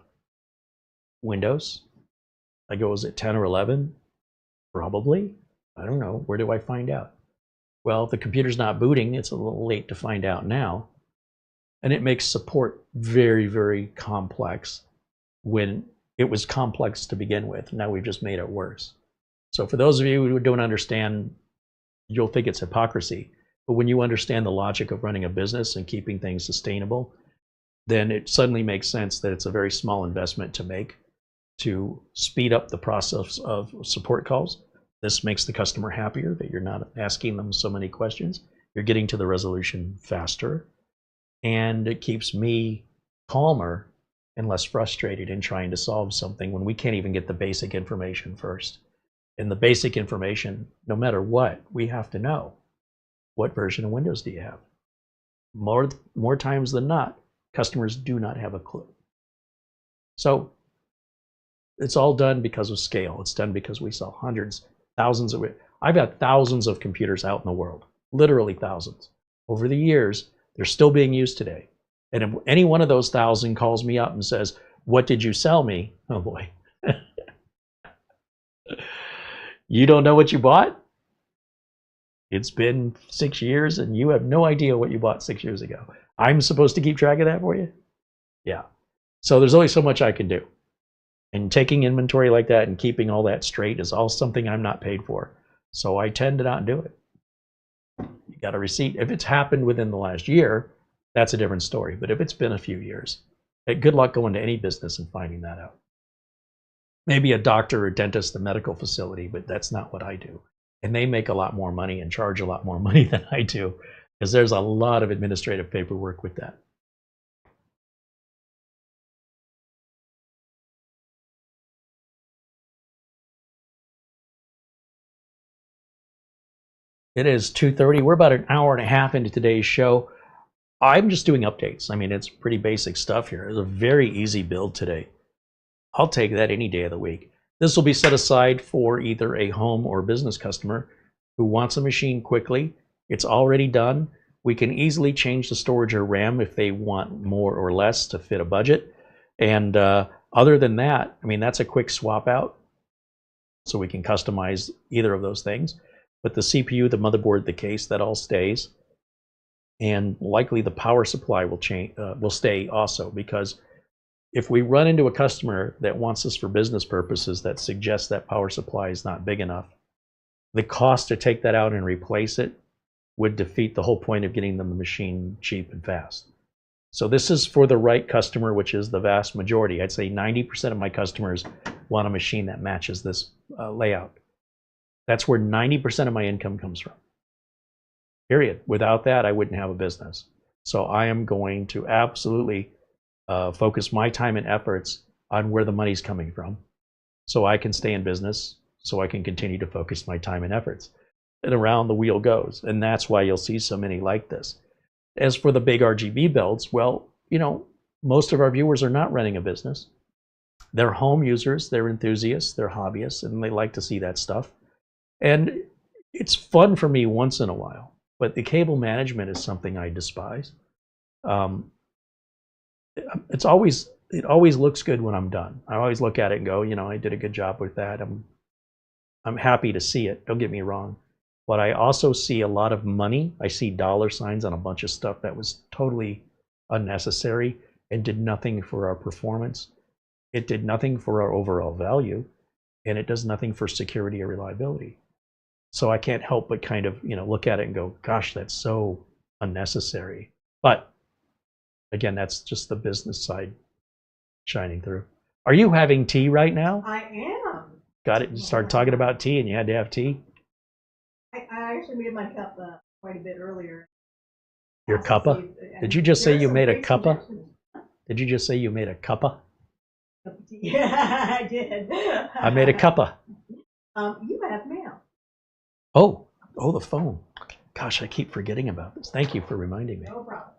Windows? I go, is it 10 or 11? Probably. I don't know. Where do I find out? Well, if the computer's not booting, it's a little late to find out now. And it makes support very, very complex when it was complex to begin with. Now we've just made it worse. So for those of you who don't understand, you'll think it's hypocrisy. But when you understand the logic of running a business and keeping things sustainable, then it suddenly makes sense that it's a very small investment to make to speed up the process of support calls. This makes the customer happier that you're not asking them so many questions. You're getting to the resolution faster. And it keeps me calmer and less frustrated in trying to solve something when we can't even get the basic information first. And the basic information, no matter what, we have to know. What version of Windows do you have? More times than not, customers do not have a clue. So it's all done because of scale. It's done because we sell hundreds, thousands of it. I've got thousands of computers out in the world, literally thousands. Over the years, they're still being used today. And if any one of those 1,000 calls me up and says, what did you sell me? Oh boy. You don't know what you bought? It's been 6 years and you have no idea what you bought 6 years ago. I'm supposed to keep track of that for you? Yeah. So there's only so much I can do. And taking inventory like that and keeping all that straight is all something I'm not paid for. So I tend to not do it. You got a receipt. If it's happened within the last year, that's a different story. But if it's been a few years, good luck going to any business and finding that out. Maybe a doctor or dentist, a medical facility, but that's not what I do. And they make a lot more money and charge a lot more money than I do, because there's a lot of administrative paperwork with that. It is 2:30. We're about an hour and a half into today's show. I'm just doing updates. I mean, it's pretty basic stuff here. It's a very easy build today. I'll take that any day of the week. This will be set aside for either a home or business customer who wants a machine quickly. It's already done. We can easily change the storage or RAM if they want more or less to fit a budget. And other than that, I mean, that's a quick swap out. So we can customize either of those things. But the CPU, the motherboard, the case, that all stays. And likely the power supply will change, will stay also, because if we run into a customer that wants this for business purposes that suggests that power supply is not big enough, the cost to take that out and replace it would defeat the whole point of getting them the machine cheap and fast. So this is for the right customer, which is the vast majority. I'd say 90% of my customers want a machine that matches this layout. That's where 90% of my income comes from. Period. Without that, I wouldn't have a business. So I am going to absolutely focus my time and efforts on where the money's coming from, so I can stay in business, so I can continue to focus my time and efforts. And around the wheel goes. And that's why you'll see so many like this. As for the big RGB builds, well, you know, most of our viewers are not running a business. They're home users, they're enthusiasts, they're hobbyists, and they like to see that stuff. And it's fun for me once in a while, but the cable management is something I despise. It always looks good when I'm done. I always look at it and go, you know, I did a good job with that. I'm happy to see it, don't get me wrong. But I also see a lot of money. I see dollar signs on a bunch of stuff that was totally unnecessary and did nothing for our performance. It did nothing for our overall value, and it does nothing for security or reliability. So I can't help but kind of, you know, look at it and go, gosh, that's so unnecessary. But again, that's just the business side shining through. Are you having tea right now? I am. Got it. You started talking about tea and you had to have tea? I actually made my cup quite a bit earlier. Your cuppa? Did you just say you made a cuppa? Did you just say you made a cuppa? Yeah, I did. I made a cuppa. You have mail. Oh, the phone. Gosh, I keep forgetting about this. Thank you for reminding me. No problem.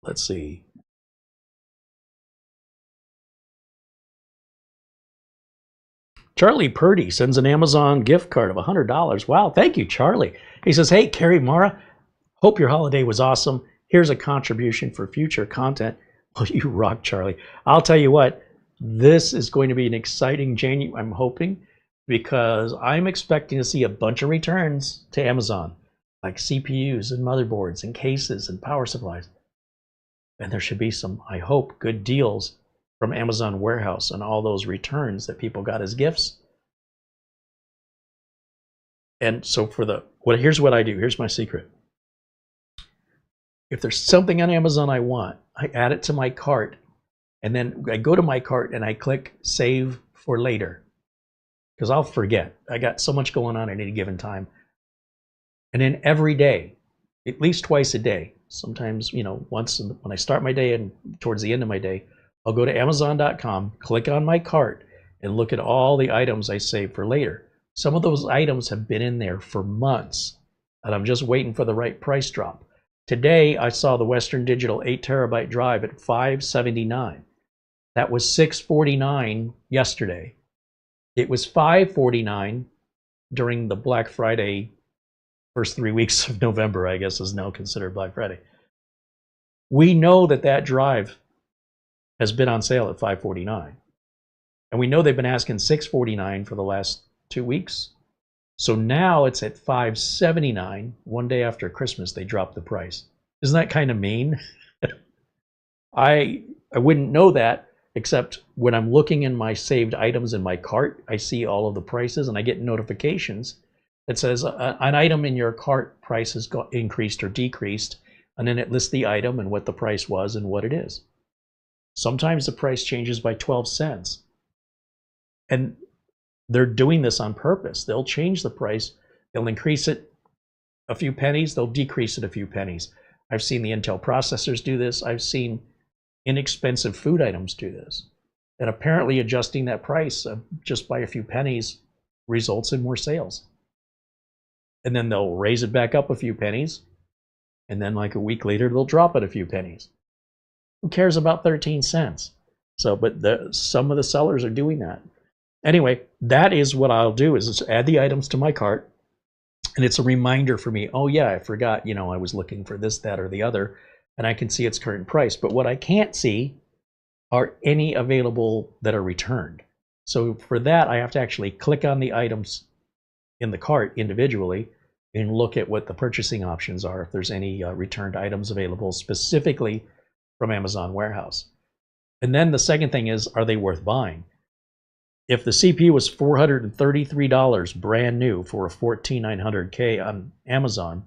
Let's see. Charlie Purdy sends an Amazon gift card of $100. Wow, thank you, Charlie. He says, hey, Carey, Mara, hope your holiday was awesome. Here's a contribution for future content. Well, you rock, Charlie. I'll tell you what, this is going to be an exciting January, I'm hoping, because I'm expecting to see a bunch of returns to Amazon, like CPUs and motherboards and cases and power supplies. And there should be some, I hope, good deals from Amazon Warehouse and all those returns that people got as gifts. And so here's what I do. Here's my secret. If there's something on Amazon I want, I add it to my cart, and then I go to my cart and I click Save for Later, because I'll forget. I got so much going on at any given time. And then every day, at least twice a day, sometimes, you know, once when I start my day and towards the end of my day, I'll go to Amazon.com, click on my cart, and look at all the items I saved for later. Some of those items have been in there for months, and I'm just waiting for the right price drop. Today, I saw the Western Digital 8 terabyte drive at $579. That was $649 yesterday. It was $549 during the Black Friday first 3 weeks of November, I guess is now considered Black Friday. We know that that drive has been on sale at $549. And we know they've been asking $649 for the last 2 weeks. So now it's at $579. One day after Christmas, they dropped the price. Isn't that kind of mean? I wouldn't know that, except when I'm looking in my saved items in my cart, I see all of the prices and I get notifications that says an item in your cart price has got increased or decreased, and then it lists the item and what the price was and what it is. Sometimes the price changes by 12 cents. And they're doing this on purpose. They'll change the price. They'll increase it a few pennies. They'll decrease it a few pennies. I've seen the Intel processors do this. I've seen inexpensive food items do this. And apparently adjusting that price just by a few pennies results in more sales. And then they'll raise it back up a few pennies. And then like a week later, they'll drop it a few pennies. Who cares about 13 cents? So, but some of the sellers are doing that. Anyway, that is what I'll do, is just add the items to my cart. And it's a reminder for me, oh yeah, I forgot, you know, I was looking for this, that, or the other, and I can see its current price. But what I can't see are any available that are returned. So for that, I have to actually click on the items in the cart individually and look at what the purchasing options are, if there's any returned items available specifically from Amazon Warehouse. And then the second thing is, are they worth buying? If the CPU was $433 brand new for a 14900K on Amazon,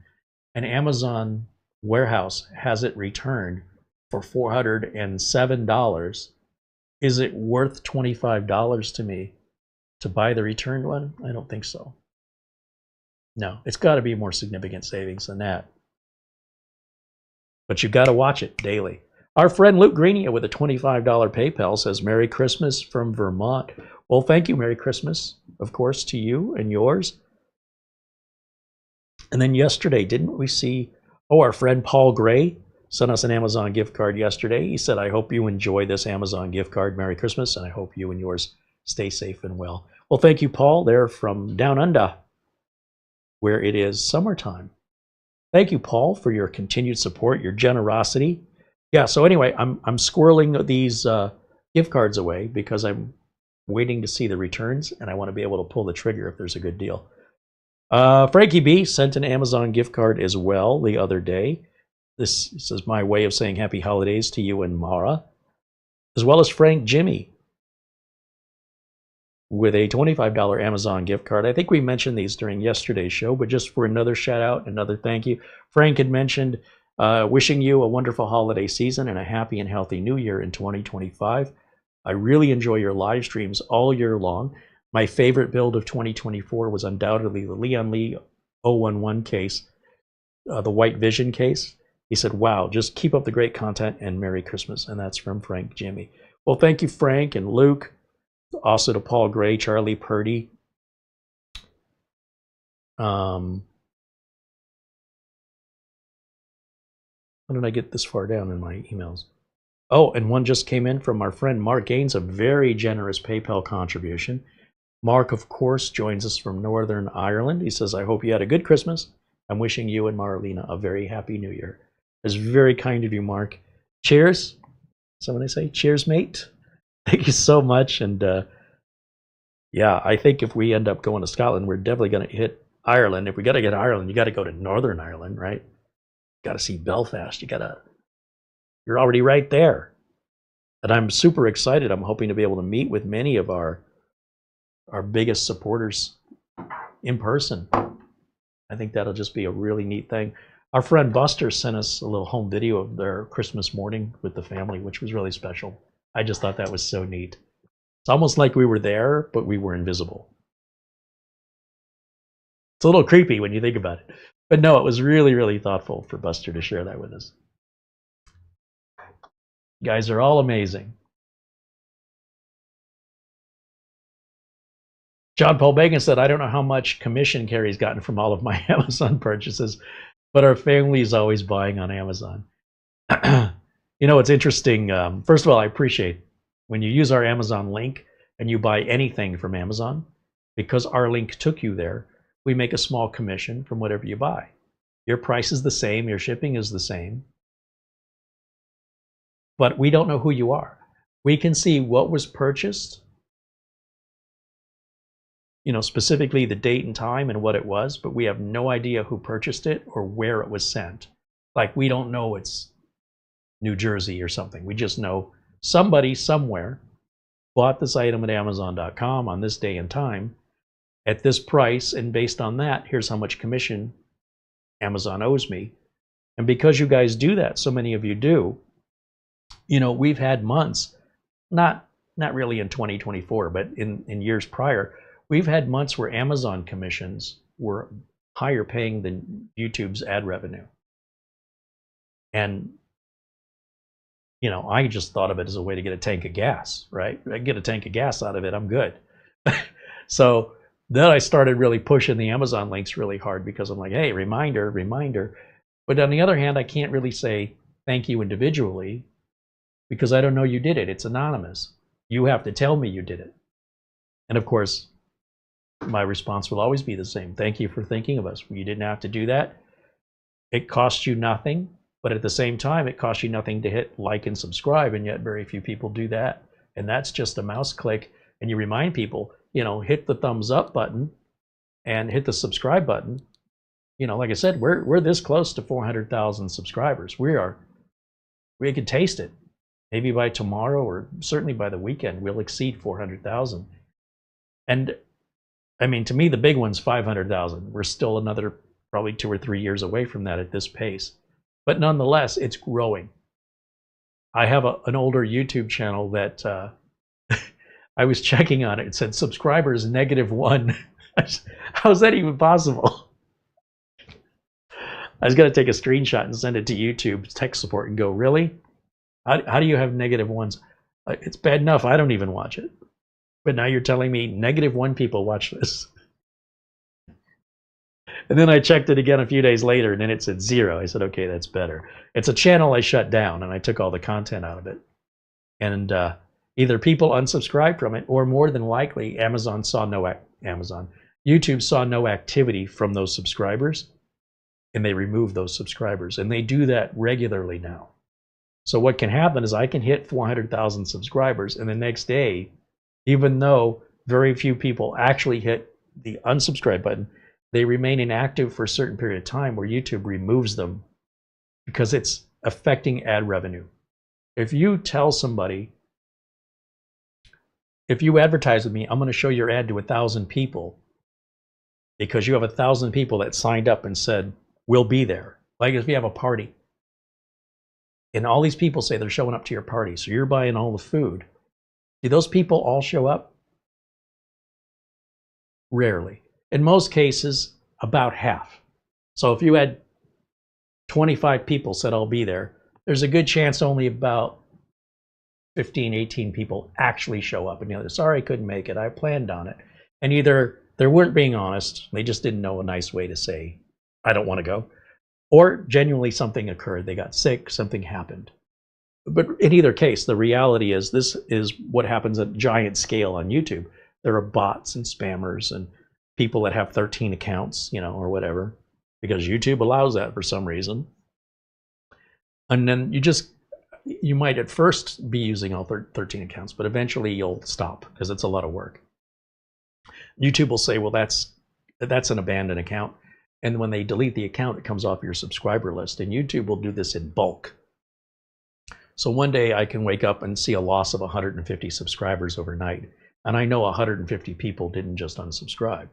and Amazon Warehouse has it returned for $407, is it worth $25 to me to buy the returned one? I don't think so. No, it's got to be more significant savings than that. But you've got to watch it daily. Our friend Luke Greenia with a $25 PayPal says, Merry Christmas from Vermont. Well, thank you. Merry Christmas, of course, to you and yours. And then yesterday, didn't we see, our friend Paul Gray sent us an Amazon gift card yesterday. He said, I hope you enjoy this Amazon gift card. Merry Christmas, and I hope you and yours stay safe and well. Well, thank you, Paul. They're from down under, where it is summertime. Thank you, Paul, for your continued support, your generosity. Yeah, so anyway, I'm squirreling these gift cards away because I'm waiting to see the returns, and I want to be able to pull the trigger if there's a good deal. Frankie B sent an Amazon gift card as well the other day. This is my way of saying happy holidays to you and Mara, as well as Frank Jimmy with a $25 Amazon gift card. I think we mentioned these during yesterday's show, but just for another shout out, another thank you. Frank had mentioned wishing you a wonderful holiday season and a happy and healthy new year in 2025. I really enjoy your live streams all year long. My favorite build of 2024 was undoubtedly the Leon Lee 011 case, the White Vision case. He said, wow, just keep up the great content and Merry Christmas. And that's from Frank Jimmy. Well, thank you, Frank and Luke. Also to Paul Gray, Charlie Purdy. How did I get this far down in my emails? Oh, and one just came in from our friend Mark Gaines, a very generous PayPal contribution. Mark, of course, joins us from Northern Ireland. He says, I hope you had a good Christmas. I'm wishing you and Marlena a very happy new year. It's very kind of you, Mark. Cheers. Someone say, cheers, mate. Thank you so much. And yeah, I think if we end up going to Scotland, we're definitely going to hit Ireland. If we got to get Ireland, you got to go to Northern Ireland, right? Got to see Belfast. You're already right there. And I'm super excited. I'm hoping to be able to meet with many of our biggest supporters in person. I think that'll just be a really neat thing. Our friend Buster sent us a little home video of their Christmas morning with the family, which was really special. I just thought that was so neat. It's almost like we were there, but we were invisible. It's a little creepy when you think about it. But no, it was really, really thoughtful for Buster to share that with us. You guys are all amazing. John Paul Bagan said, I don't know how much commission Carey's gotten from all of my Amazon purchases, but our family is always buying on Amazon. You know, it's interesting. First of all, I appreciate when you use our Amazon link and you buy anything from Amazon, because our link took you there, we make a small commission from whatever you buy. Your price is the same, your shipping is the same, but we don't know who you are. We can see what was purchased, you know, specifically the date and time and what it was, but we have no idea who purchased it or where it was sent. Like, we don't know it's New Jersey or something. We just know somebody somewhere bought this item at Amazon.com on this day and time at this price, and based on that, here's how much commission Amazon owes me. And because you guys do that, so many of you do, you know, we've had months, not really in 2024, but in years prior, we've had months where Amazon commissions were higher paying than YouTube's ad revenue. And, you know, I just thought of it as a way to get a tank of gas, right? I get a tank of gas out of it, I'm good. So then I started really pushing the Amazon links really hard, because I'm like, hey, reminder, reminder. But on the other hand, I can't really say thank you individually because I don't know you did it. It's anonymous. You have to tell me you did it. And of course, my response will always be the same. Thank you for thinking of us. You didn't have to do that. It cost you nothing, but at the same time, it costs you nothing to hit like and subscribe, and yet very few people do that. And that's just a mouse click. And you remind people, you know, hit the thumbs up button and hit the subscribe button. You know, like I said, we're this close to 400,000 subscribers. We can taste it. Maybe by tomorrow, or certainly by the weekend, we'll exceed 400,000. And I mean, to me, the big one's 500,000. We're still another probably 2 or 3 years away from that at this pace. But nonetheless, it's growing. I have an older YouTube channel that I was checking on it. It said subscribers -1. How is that even possible? I was going to take a screenshot and send it to YouTube tech support and go, really? How do you have -1s? It's bad enough I don't even watch it. But now you're telling me -1 people watch this. And then I checked it again a few days later, and then it said 0. I said, okay, that's better. It's a channel I shut down, and I took all the content out of it. And either people unsubscribed from it, or more than likely, YouTube saw no activity from those subscribers, and they removed those subscribers. And they do that regularly now. So what can happen is I can hit 400,000 subscribers, and the next day, even though very few people actually hit the unsubscribe button, they remain inactive for a certain period of time where YouTube removes them because it's affecting ad revenue. If you tell somebody, if you advertise with me, I'm going to show your ad to 1,000 people because you have 1,000 people that signed up and said, we'll be there. Like if you have a party and all these people say they're showing up to your party, so you're buying all the food. Do those people all show up? Rarely. In most cases, about half. So if you had 25 people said I'll be there, there's a good chance only about 15, 18 people actually show up. And the other, sorry, I couldn't make it. I planned on it. And either they weren't being honest, they just didn't know a nice way to say, I don't want to go. Or genuinely something occurred. They got sick, something happened. But in either case, the reality is this is what happens at giant scale on YouTube. There are bots and spammers and people that have 13 accounts, you know, or whatever, because YouTube allows that for some reason. And then you might at first be using all 13 accounts, but eventually you'll stop because it's a lot of work. YouTube will say, well, that's an abandoned account. And when they delete the account, it comes off your subscriber list. And YouTube will do this in bulk. So one day I can wake up and see a loss of 150 subscribers overnight. And I know 150 people didn't just unsubscribe.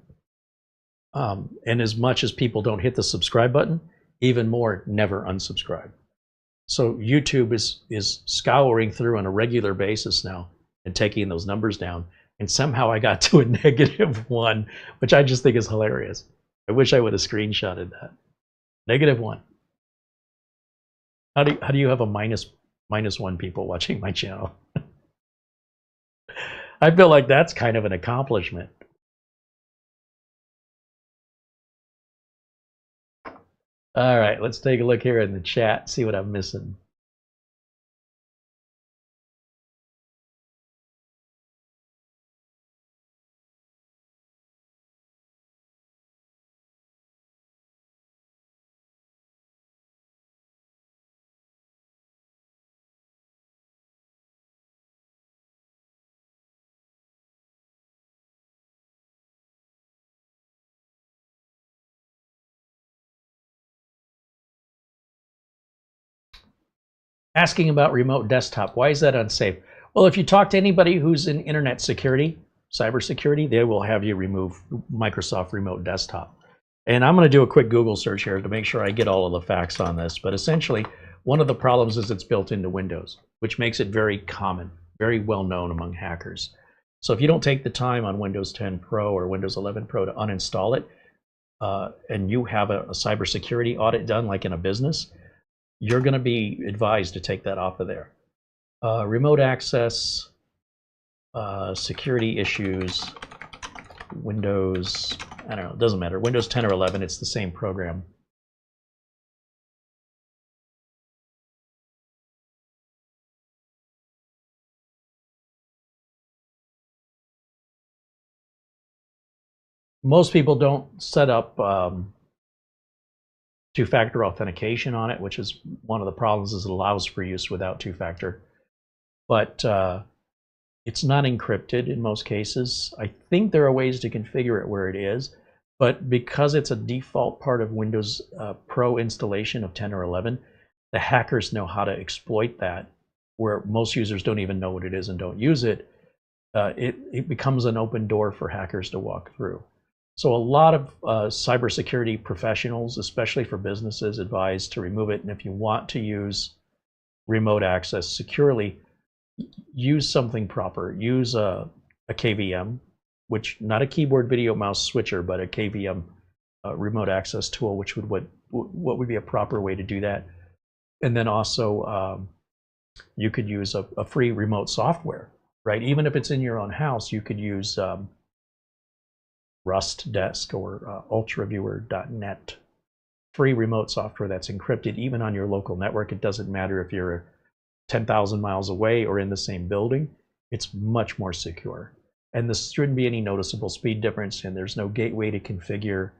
And as much as people don't hit the subscribe button, even more never unsubscribe. So YouTube is scouring through on a regular basis now and taking those numbers down. And somehow I got to a -1, which I just think is hilarious. I wish I would have screenshotted that. -1. How do you have a -1 people watching my channel? I feel like that's kind of an accomplishment. All right, let's take a look here in the chat, see what I'm missing. Asking about remote desktop, why is that unsafe? Well, if you talk to anybody who's in internet security, cybersecurity, they will have you remove Microsoft Remote Desktop. And I'm going to do a quick Google search here to make sure I get all of the facts on this. But essentially, one of the problems is it's built into Windows, which makes it very common, very well known among hackers. So if you don't take the time on Windows 10 Pro or Windows 11 Pro to uninstall it, and you have a cybersecurity audit done like in a business, you're going to be advised to take that off of there. Remote access, security issues, Windows, I don't know, it doesn't matter. Windows 10 or 11, it's the same program. Most people don't set up two-factor authentication on it, which is one of the problems, is it allows for use without two-factor. But it's not encrypted in most cases. I think there are ways to configure it where it is, but because it's a default part of Windows Pro installation of 10 or 11, the hackers know how to exploit that, where most users don't even know what it is and don't use it. It becomes an open door for hackers to walk through. So a lot of cybersecurity professionals, especially for businesses, advise to remove it. And if you want to use remote access securely, use something proper. Use a KVM, which not a keyboard video mouse switcher, but a KVM remote access tool, which would what would be a proper way to do that. And then also You could use a free remote software, right? Even if it's in your own house, you could use Rust Desk or ultraviewer.net, free remote software that's encrypted even on your local network. It doesn't matter if you're 10,000 miles away or in the same building. It's much more secure. And there shouldn't be any noticeable speed difference, and there's no gateway to configure.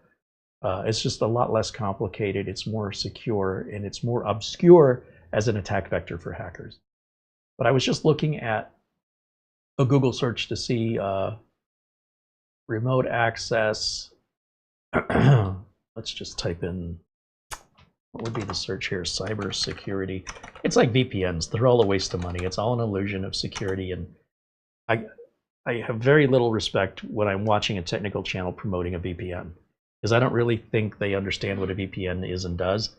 It's just a lot less complicated. It's more secure, and it's more obscure as an attack vector for hackers. But I was just looking at a Google search to see remote access. Let's just type in, what would be the search here? Cybersecurity. It's like VPNs. They're all a waste of money. It's all an illusion of security. And I have very little respect when I'm watching a technical channel promoting a VPN, because I don't really think they understand what a VPN is and does.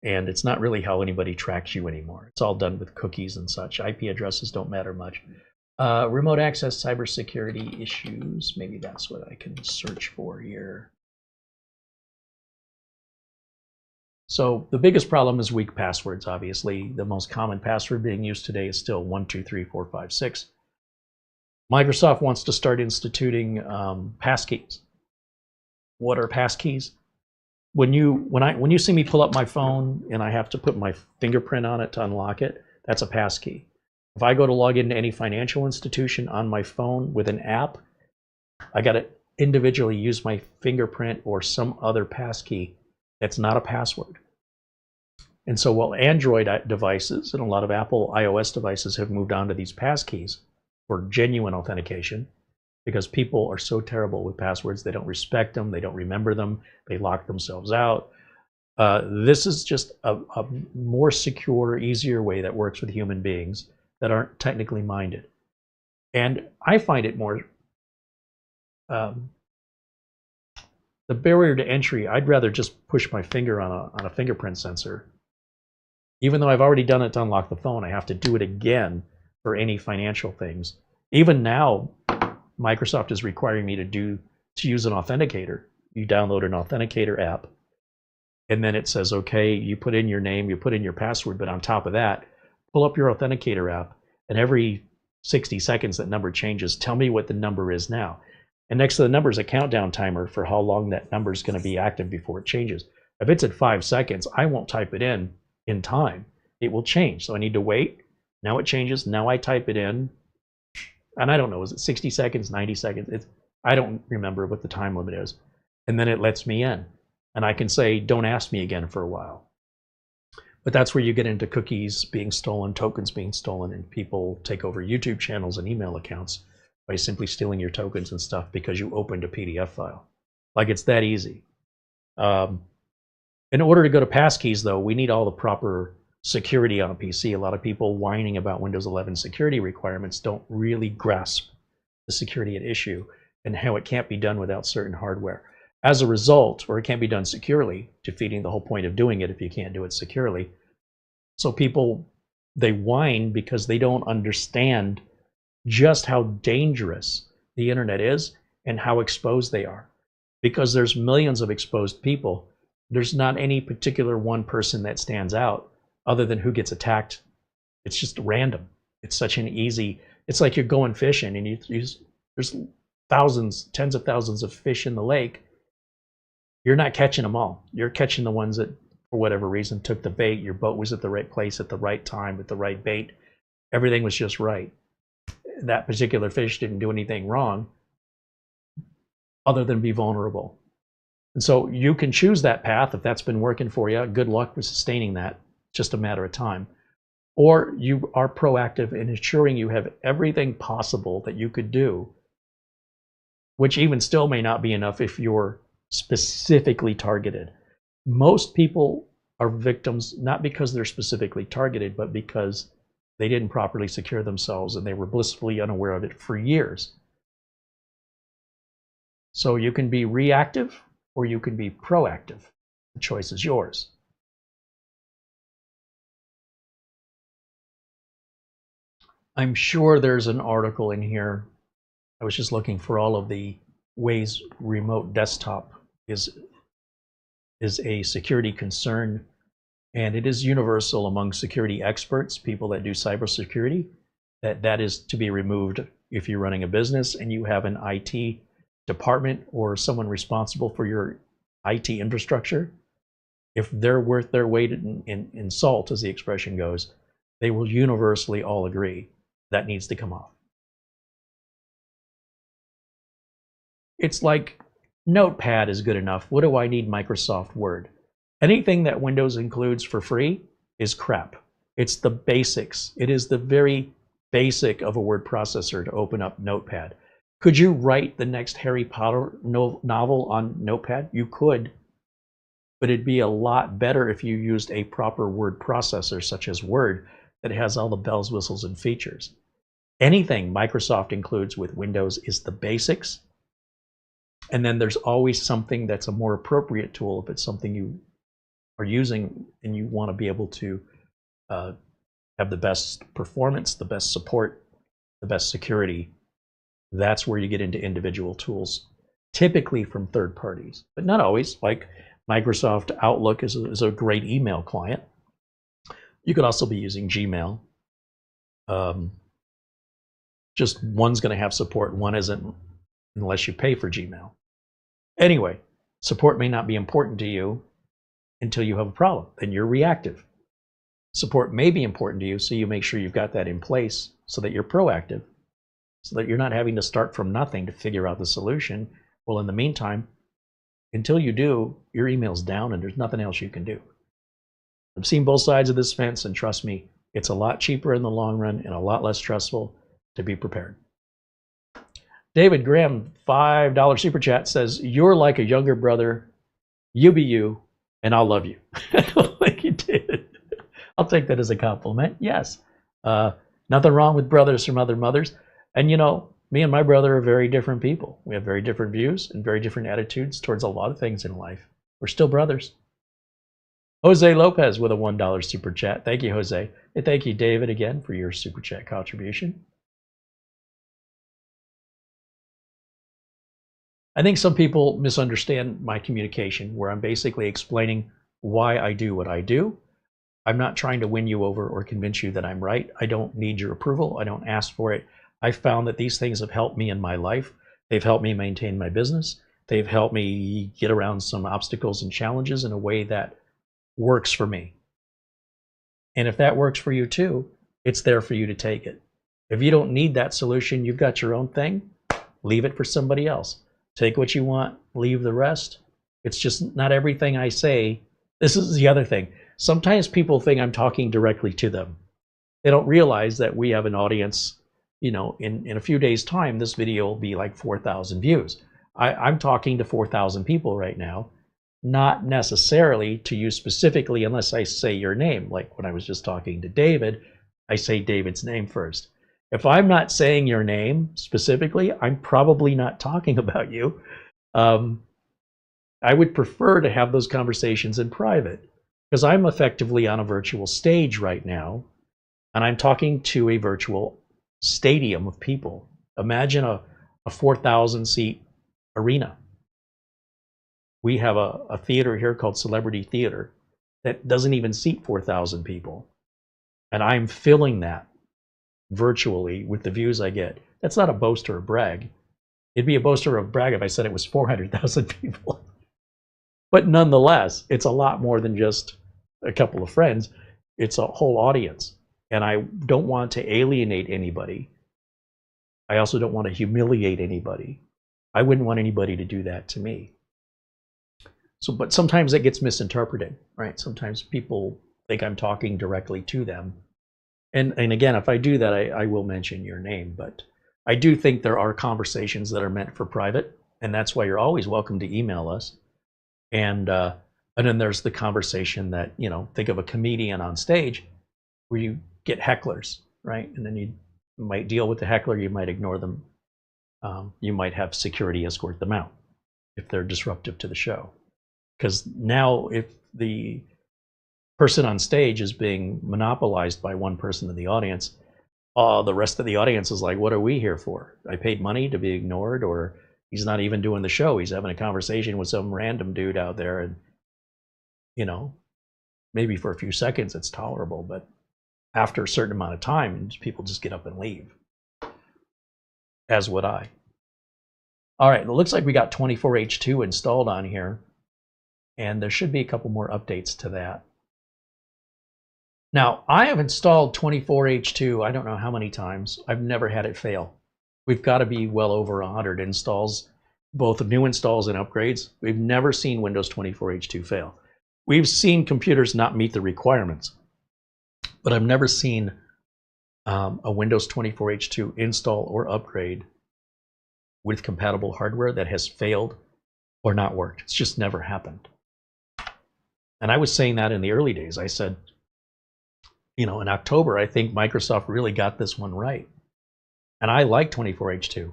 And it's not really how anybody tracks you anymore. It's all done with cookies and such. IP addresses don't matter much. Remote access cybersecurity issues. Maybe that's what I can search for here. So the biggest problem is weak passwords, obviously. The most common password being used today is still 123456. Microsoft wants to start instituting passkeys. What are passkeys? When you see me pull up my phone and I have to put my fingerprint on it to unlock it, that's a passkey. If I go to log into any financial institution on my phone with an app, I got to individually use my fingerprint or some other passkey that's not a password. And so while Android devices and a lot of Apple iOS devices have moved on to these passkeys for genuine authentication, because people are so terrible with passwords, they don't respect them, they don't remember them, they lock themselves out. This is just a more secure, easier way that works with human beings that aren't technically minded. And I find it more, the barrier to entry, I'd rather just push my finger on a fingerprint sensor. Even though I've already done it to unlock the phone, I have to do it again for any financial things. Even now, Microsoft is requiring me to use an authenticator. You download an authenticator app, and then it says, okay, you put in your name, you put in your password, but on top of that, pull up your authenticator app, and every 60 seconds that number changes, tell me what the number is now. And next to the number is a countdown timer for how long that number is going to be active before it changes. If it's at 5 seconds, I won't type it in time. It will change. So I need to wait. Now it changes. Now I type it in. And I don't know, is it 60 seconds, 90 seconds? I don't remember what the time limit is. And then it lets me in. And I can say, don't ask me again for a while. But that's where you get into cookies being stolen, tokens being stolen, and people take over YouTube channels and email accounts by simply stealing your tokens and stuff because you opened a PDF file. Like, it's that easy. In order to go to passkeys, though, we need all the proper security on a PC. A lot of people whining about Windows 11 security requirements don't really grasp the security at issue and how it can't be done without certain hardware. As a result, or it can't be done securely, defeating the whole point of doing it if you can't do it securely. So people, they whine because they don't understand just how dangerous the internet is and how exposed they are. Because there's millions of exposed people, there's not any particular one person that stands out other than who gets attacked. It's just random. It's such an easy, it's like you're going fishing and there's thousands, tens of thousands of fish in the lake. You're not catching them all. You're catching the ones that, for whatever reason, took the bait. Your boat was at the right place at the right time with the right bait. Everything was just right. That particular fish didn't do anything wrong other than be vulnerable. And so you can choose that path if that's been working for you. Good luck with sustaining that. It's just a matter of time. Or you are proactive in ensuring you have everything possible that you could do, which even still may not be enough if you're specifically targeted. Most people are victims not because they're specifically targeted, but because they didn't properly secure themselves and they were blissfully unaware of it for years. So you can be reactive or you can be proactive. The choice is yours. I'm sure there's an article in here. I was just looking for all of the ways remote desktop is a security concern. And it is universal among security experts, people that do cybersecurity, that is to be removed if you're running a business and you have an IT department or someone responsible for your IT infrastructure. If they're worth their weight in salt, as the expression goes, they will universally all agree that needs to come off. It's like Notepad is good enough. What do I need Microsoft Word? Anything that Windows includes for free is crap. It's the basics. It is the very basic of a word processor to open up Notepad. Could you write the next Harry Potter novel on Notepad? You could, but it'd be a lot better if you used a proper word processor such as Word that has all the bells, whistles, and features. Anything Microsoft includes with Windows is the basics. And then there's always something that's a more appropriate tool if it's something you are using and you want to be able to have the best performance, the best support, the best security. That's where you get into individual tools, typically from third parties, but not always. Like Microsoft Outlook is a great email client. You could also be using Gmail. Just one's going to have support, one isn't, unless you pay for Gmail. Anyway, support may not be important to you until you have a problem. Then you're reactive. Support may be important to you, so you make sure you've got that in place so that you're proactive, so that you're not having to start from nothing to figure out the solution. Well, in the meantime, until you do, your email's down and there's nothing else you can do. I've seen both sides of this fence, and trust me, it's a lot cheaper in the long run and a lot less stressful to be prepared. David Graham, $5 super chat, says, "You're like a younger brother. You be you, and I'll love you." Like you did. I'll take that as a compliment. Yes. Nothing wrong with brothers from other mothers. And you know, me and my brother are very different people. We have very different views and very different attitudes towards a lot of things in life. We're still brothers. Jose Lopez with a $1 super chat. Thank you, Jose. And thank you, David, again for your super chat contribution. I think some people misunderstand my communication, where I'm basically explaining why I do what I do. I'm not trying to win you over or convince you that I'm right. I don't need your approval. I don't ask for it. I found that these things have helped me in my life. They've helped me maintain my business. They've helped me get around some obstacles and challenges in a way that works for me. And if that works for you too, it's there for you to take it. If you don't need that solution, you've got your own thing, leave it for somebody else. Take what you want, leave the rest. It's just not everything I say. This is the other thing. Sometimes people think I'm talking directly to them. They don't realize that we have an audience. You know, in a few days' time, this video will be like 4,000 views. I'm talking to 4,000 people right now, not necessarily to you specifically unless I say your name. Like when I was just talking to David, I say David's name first. If I'm not saying your name specifically, I'm probably not talking about you. I would prefer to have those conversations in private because I'm effectively on a virtual stage right now, and I'm talking to a virtual stadium of people. Imagine a 4,000 seat arena. We have a theater here called Celebrity Theater that doesn't even seat 4,000 people. And I'm filling that virtually with the views I get. That's not a boast or a brag. It'd be a boast or a brag if I said it was 400,000 people. But nonetheless, it's a lot more than just a couple of friends. It's a whole audience. And I don't want to alienate anybody. I also don't want to humiliate anybody. I wouldn't want anybody to do that to me. So, but sometimes it gets misinterpreted, right? Sometimes people think I'm talking directly to them. And again, if I do that, I will mention your name. But I do think there are conversations that are meant for private. And that's why you're always welcome to email us. And then there's the conversation that, you know, think of a comedian on stage where you get hecklers, right? And then you might deal with the heckler, you might ignore them. You might have security escort them out if they're disruptive to the show. Because now if the person on stage is being monopolized by one person in the audience, the rest of the audience is like, what are we here for? I paid money to be ignored, or he's not even doing the show. He's having a conversation with some random dude out there, and you know, Maybe for a few seconds it's tolerable, but after a certain amount of time, people just get up and leave. As would I. All right, it looks like we got 24H2 installed on here, and there should be a couple more updates to that. Now, I have installed 24H2, I don't know how many times. I've never had it fail. We've got to be well over 100 installs, both new installs and upgrades. We've never seen Windows 24H2 fail. We've seen computers not meet the requirements, but I've never seen a Windows 24H2 install or upgrade with compatible hardware that has failed or not worked. It's just never happened. And I was saying that in the early days. I said, you know, in October, I think Microsoft really got this one right. And I like 24H2.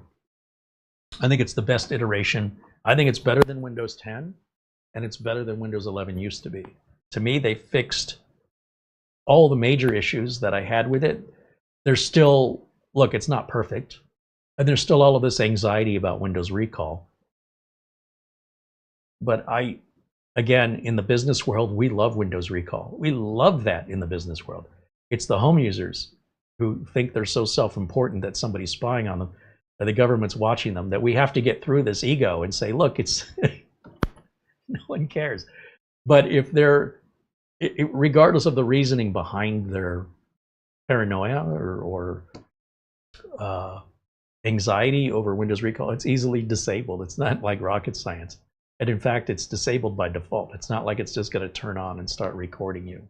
I think it's the best iteration. I think it's better than Windows 10, and it's better than Windows 11 used to be. To me, they fixed all the major issues that I had with it. There's still, look, it's not perfect. And there's still all of this anxiety about Windows recall. But again, in the business world, we love Windows recall. We love that in the business world. It's the home users who think they're so self-important that somebody's spying on them, or the government's watching them, that we have to get through this ego and say, look, it's no one cares. But if they're, regardless of the reasoning behind their paranoia or anxiety over Windows recall, it's easily disabled. It's not like rocket science. And in fact, it's disabled by default. It's not like it's just going to turn on and start recording you.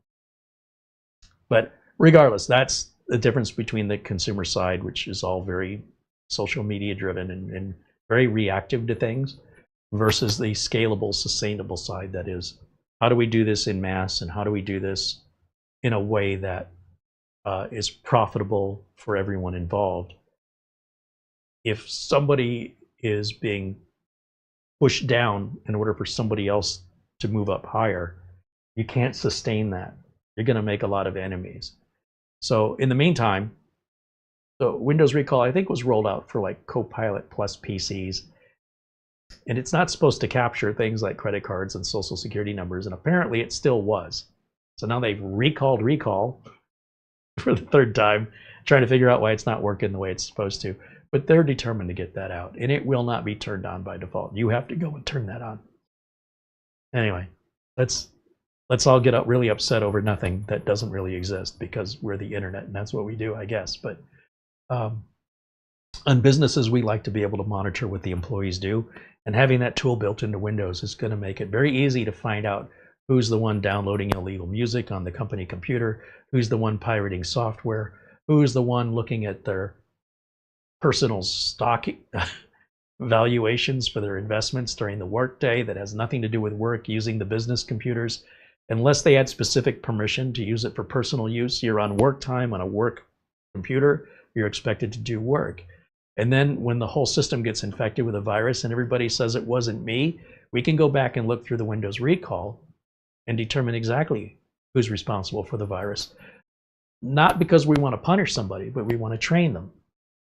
But regardless, that's the difference between the consumer side, which is all very social media driven and very reactive to things, versus the scalable, sustainable side that is, how do we do this in mass, and how do we do this in a way that is profitable for everyone involved? If somebody is being pushed down in order for somebody else to move up higher, you can't sustain that. You're going to make a lot of enemies. So in the meantime, the Windows recall, I think, was rolled out for like Copilot plus PCs. And it's not supposed to capture things like credit cards and social security numbers, and apparently it still was. So now they've recalled recall for the third time, trying to figure out why it's not working the way it's supposed to. But they're determined to get that out, and it will not be turned on by default. You have to go and turn that on. Anyway, let's all get really upset over nothing that doesn't really exist, because we're the internet, and that's what we do, I guess. But on businesses, we like to be able to monitor what the employees do, and having that tool built into Windows is going to make it very easy to find out who's the one downloading illegal music on the company computer, who's the one pirating software, who's the one looking at their personal stock valuations for their investments during the workday that has nothing to do with work, using the business computers. Unless they had specific permission to use it for personal use, you're on work time on a work computer, you're expected to do work. And then when the whole system gets infected with a virus and everybody says it wasn't me, we can go back and look through the Windows recall and determine exactly who's responsible for the virus. Not because we want to punish somebody, but we want to train them.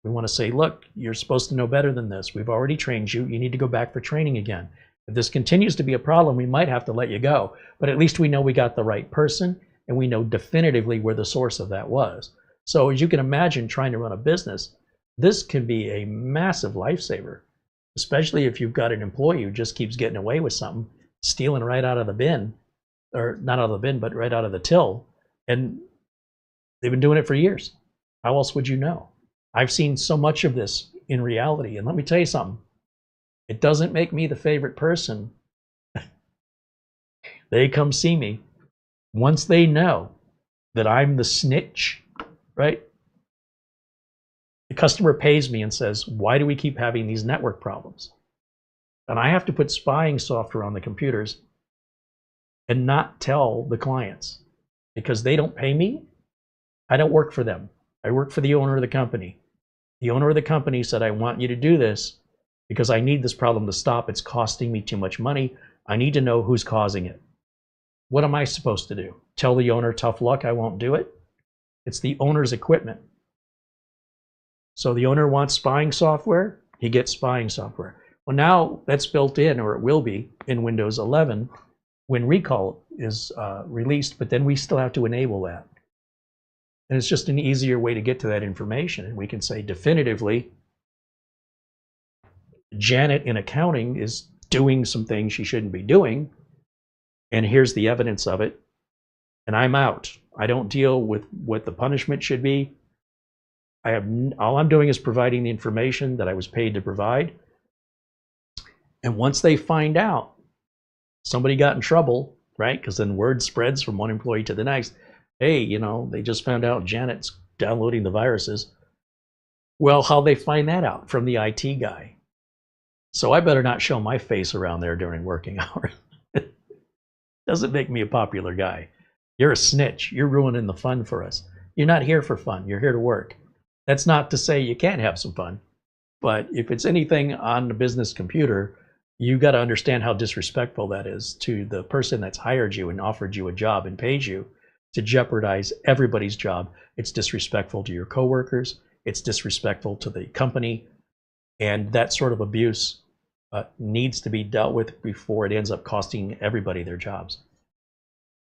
We want to say, look, you're supposed to know better than this. We've already trained you. You need to go back for training again. If this continues to be a problem, we might have to let you go. But at least we know we got the right person, and we know definitively where the source of that was. So as you can imagine, trying to run a business, this can be a massive lifesaver, especially if you've got an employee who just keeps getting away with something, stealing right out of the bin, or not out of the bin, but right out of the till. And they've been doing it for years. How else would you know? I've seen so much of this in reality. And let me tell you something. It doesn't make me the favorite person. They come see me. Once they know that I'm the snitch, right? The customer pays me and says, why do we keep having these network problems? And I have to put spying software on the computers and not tell the clients, because they don't pay me. I don't work for them. I work for the owner of the company. The owner of the company said, I want you to do this because I need this problem to stop. It's costing me too much money. I need to know who's causing it. What am I supposed to do? Tell the owner, tough luck, I won't do it? It's the owner's equipment. So the owner wants spying software, he gets spying software. Well, now that's built in, or it will be, in Windows 11. when recall is released, but then we still have to enable that. And it's just an easier way to get to that information. And we can say definitively, Janet in accounting is doing some things she shouldn't be doing, and here's the evidence of it, and I'm out. I don't deal with what the punishment should be. All I'm doing is providing the information that I was paid to provide. And once they find out somebody got in trouble, right? Because then word spreads from one employee to the next. Hey, you know, they just found out Janet's downloading the viruses. Well, how'd they find that out? From the IT guy. So I better not show my face around there during working hours. Doesn't make me a popular guy. You're a snitch. You're ruining the fun for us. You're not here for fun. You're here to work. That's not to say you can't have some fun. But if it's anything on the business computer, you got to understand how disrespectful that is to the person that's hired you and offered you a job and paid you to jeopardize everybody's job. It's disrespectful to your coworkers. It's disrespectful to the company. And that sort of abuse needs to be dealt with before it ends up costing everybody their jobs.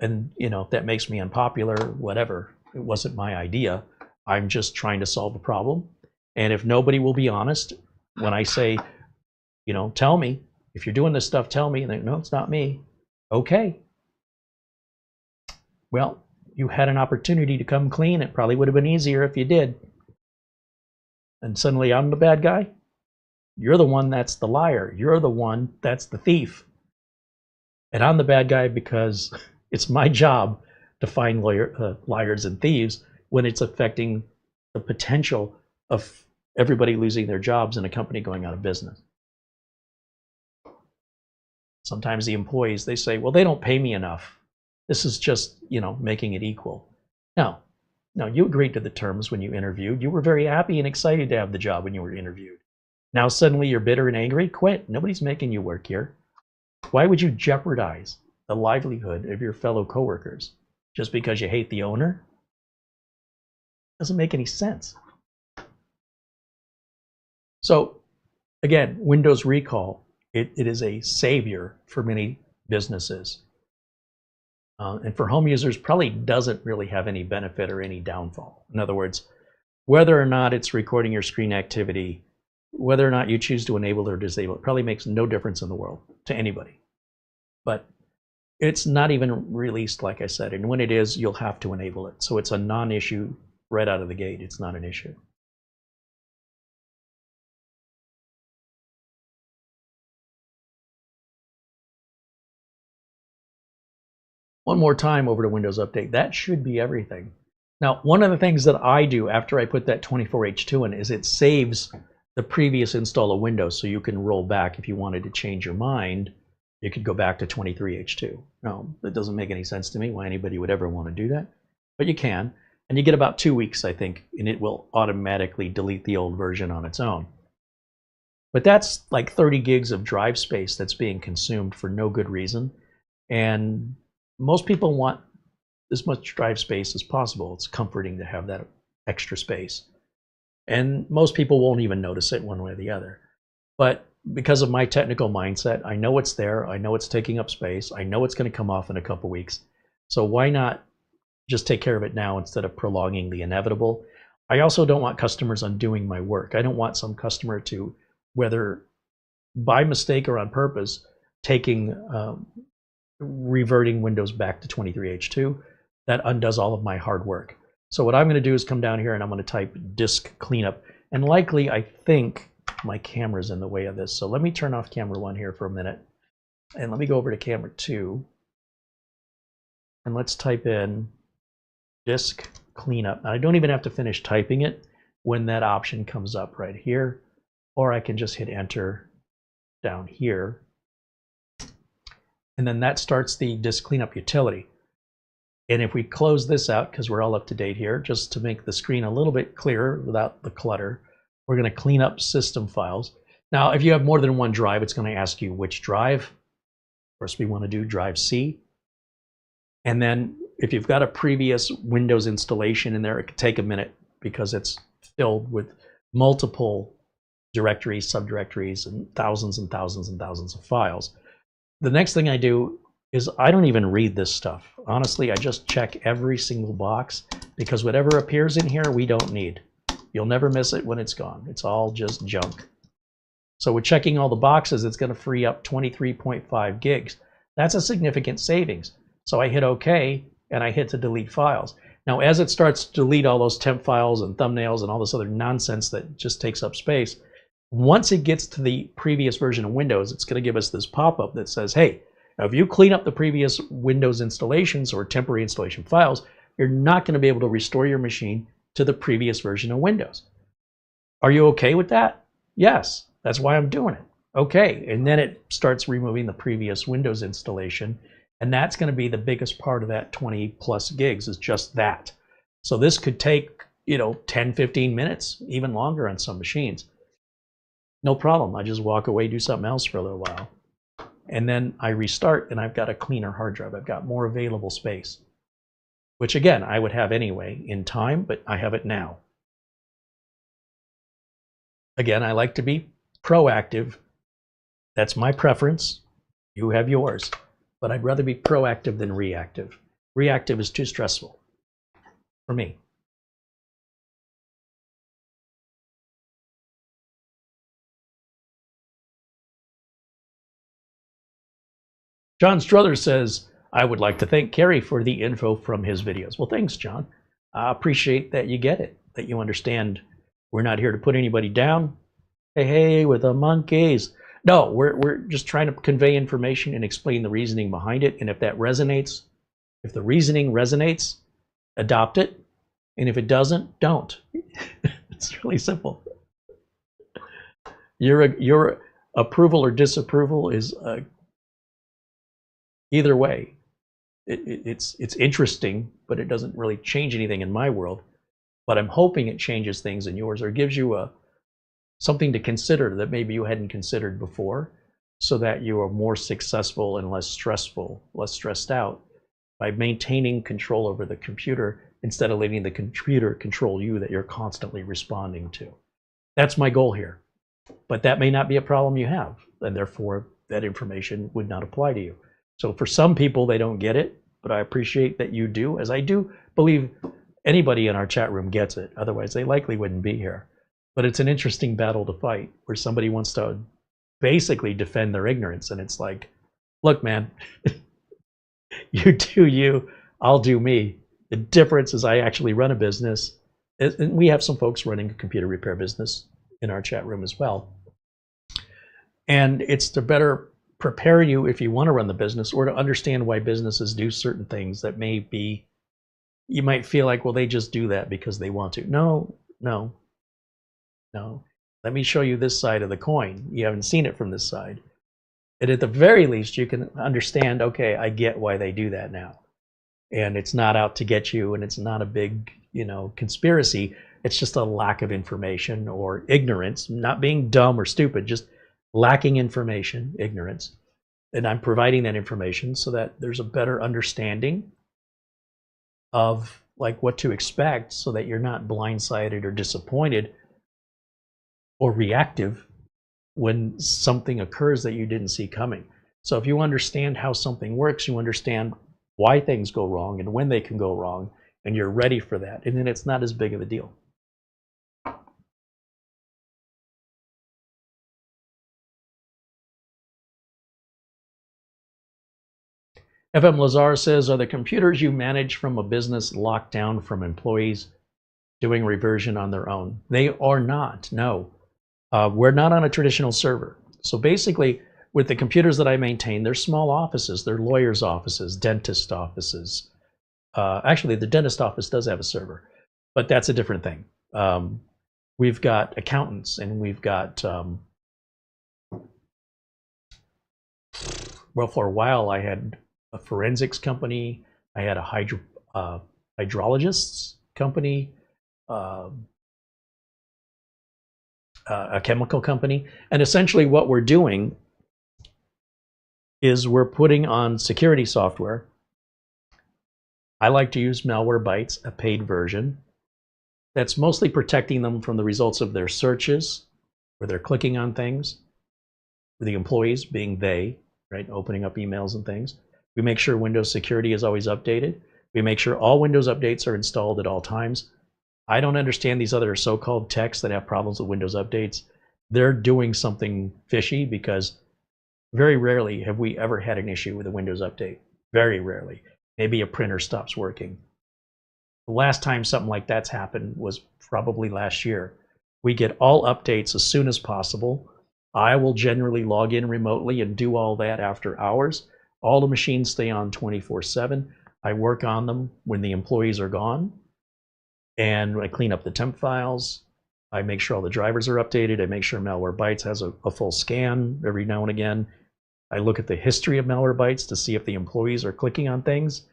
And, you know, if that makes me unpopular, whatever. It wasn't my idea. I'm just trying to solve a problem. And if nobody will be honest, when I say, you know, tell me, if you're doing this stuff, tell me. And they, no, it's not me. Okay. Well, you had an opportunity to come clean. It probably would have been easier if you did. And suddenly I'm the bad guy. You're the one that's the liar. You're the one that's the thief. And I'm the bad guy because it's my job to find liars and thieves when it's affecting the potential of everybody losing their jobs and a company going out of business. Sometimes the employees, they say, well, they don't pay me enough. This is just, you know, making it equal. No, you agreed to the terms when you interviewed. You were very happy and excited to have the job when you were interviewed. Now suddenly you're bitter and angry? Quit. Nobody's making you work here. Why would you jeopardize the livelihood of your fellow coworkers just because you hate the owner? Doesn't make any sense. So again, Windows Recall, it is a savior for many businesses. And for home users, probably doesn't really have any benefit or any downfall. In other words, whether or not it's recording your screen activity, whether or not you choose to enable or disable, it probably makes no difference in the world to anybody. But it's not even released, like I said, and when it is, you'll have to enable it. So it's a non-issue right out of the gate. It's not an issue. One more time over to Windows Update. That should be everything. Now, one of the things that I do after I put that 24H2 in is it saves the previous install of Windows, so you can roll back if you wanted to change your mind. You could go back to 23H2. No, that doesn't make any sense to me why anybody would ever want to do that, but you can, and you get about 2 weeks, I think, and it will automatically delete the old version on its own. But that's like 30 gigs of drive space that's being consumed for no good reason, and most people want as much drive space as possible. It's comforting to have that extra space. And most people won't even notice it one way or the other. But because of my technical mindset, I know it's there. I know it's taking up space. I know it's going to come off in a couple weeks. So why not just take care of it now instead of prolonging the inevitable? I also don't want customers undoing my work. I don't want some customer to, whether by mistake or on purpose, reverting Windows back to 23H2. That undoes all of my hard work. So what I'm going to do is come down here and I'm going to type disk cleanup. And likely, I think my camera's in the way of this. So let me turn off camera 1 here for a minute. And let me go over to camera 2. And let's type in disk cleanup. Now, I don't even have to finish typing it when that option comes up right here. Or I can just hit enter down here. And then that starts the disk cleanup utility. And if we close this out, because we're all up to date here, just to make the screen a little bit clearer without the clutter, we're going to clean up system files. Now, if you have more than one drive, it's going to ask you which drive. First, we want to do drive C. And then if you've got a previous Windows installation in there, it could take a minute because it's filled with multiple directories, subdirectories, and thousands and thousands and thousands of files. The next thing I do is I don't even read this stuff. Honestly, I just check every single box because whatever appears in here, we don't need. You'll never miss it when it's gone. It's all just junk. So with checking all the boxes, it's going to free up 23.5 gigs. That's a significant savings. So I hit OK, and I hit to delete files. Now, as it starts to delete all those temp files and thumbnails and all this other nonsense that just takes up space, once it gets to the previous version of Windows, it's going to give us this pop-up that says, hey, now if you clean up the previous Windows installations or temporary installation files, you're not going to be able to restore your machine to the previous version of Windows. Are you okay with that? Yes, that's why I'm doing it. Okay, and then it starts removing the previous Windows installation, and that's going to be the biggest part of that 20 plus gigs is just that. So this could take, 10, 15 minutes, even longer on some machines. No problem. I just walk away, do something else for a little while. And then I restart and I've got a cleaner hard drive. I've got more available space, which again, I would have anyway in time, but I have it now. Again, I like to be proactive. That's my preference. You have yours. But I'd rather be proactive than reactive. Reactive is too stressful for me. John Struthers says, I would like to thank Carey for the info from his videos. Well, thanks, John. I appreciate that you get it, that you understand we're not here to put anybody down. Hey, with the monkeys. No, we're just trying to convey information and explain the reasoning behind it. And if that resonates, if the reasoning resonates, adopt it. And if it doesn't, don't. It's really simple. Your approval or disapproval is either way. It's interesting, but it doesn't really change anything in my world. But I'm hoping it changes things in yours or gives you something to consider that maybe you hadn't considered before, so that you are more successful and less stressful, less stressed out by maintaining control over the computer instead of letting the computer control you that you're constantly responding to. That's my goal here. But that may not be a problem you have, and therefore that information would not apply to you. So for some people, they don't get it, but I appreciate that you do, as I do believe anybody in our chat room gets it. Otherwise, they likely wouldn't be here. But it's an interesting battle to fight where somebody wants to basically defend their ignorance. And it's like, look, man, you do you, I'll do me. The difference is I actually run a business. And we have some folks running a computer repair business in our chat room as well. And it's to better prepare you if you want to run the business or to understand why businesses do certain things that may be, you might feel like, well, they just do that because they want to. No. Let me show you this side of the coin. You haven't seen it from this side. And at the very least, you can understand, okay, I get why they do that now. And it's not out to get you, and it's not a big, conspiracy. It's just a lack of information or ignorance, not being dumb or stupid, just lacking information, ignorance. And I'm providing that information so that there's a better understanding of like what to expect so that you're not blindsided or disappointed or reactive when something occurs that you didn't see coming. So if you understand how something works, you understand why things go wrong and when they can go wrong, and you're ready for that, and then it's not as big of a deal. FM Lazar says, are the computers you manage from a business locked down from employees doing reversion on their own? They are not, no. We're not on a traditional server. So basically, with the computers that I maintain, they're small offices. They're lawyers' offices, dentist offices. Actually, the dentist office does have a server, but that's a different thing. We've got accountants, and we've got, well, for a while, I had a forensics company. I had a hydrologist's company. A chemical company. And essentially what we're doing is we're putting on security software. I like to use Malwarebytes, a paid version, that's mostly protecting them from the results of their searches, where they're clicking on things, the employees being they, right, opening up emails and things. We make sure Windows security is always updated. We make sure all Windows updates are installed at all times. I don't understand these other so-called techs that have problems with Windows updates. They're doing something fishy, because very rarely have we ever had an issue with a Windows update. Very rarely. Maybe a printer stops working. The last time something like that's happened was probably last year. We get all updates as soon as possible. I will generally log in remotely and do all that after hours. All the machines stay on 24/7. I work on them when the employees are gone, and I clean up the temp files. I make sure all the drivers are updated. I make sure Malwarebytes has a full scan every now and again. I look at the history of Malwarebytes to see if the employees are clicking on things,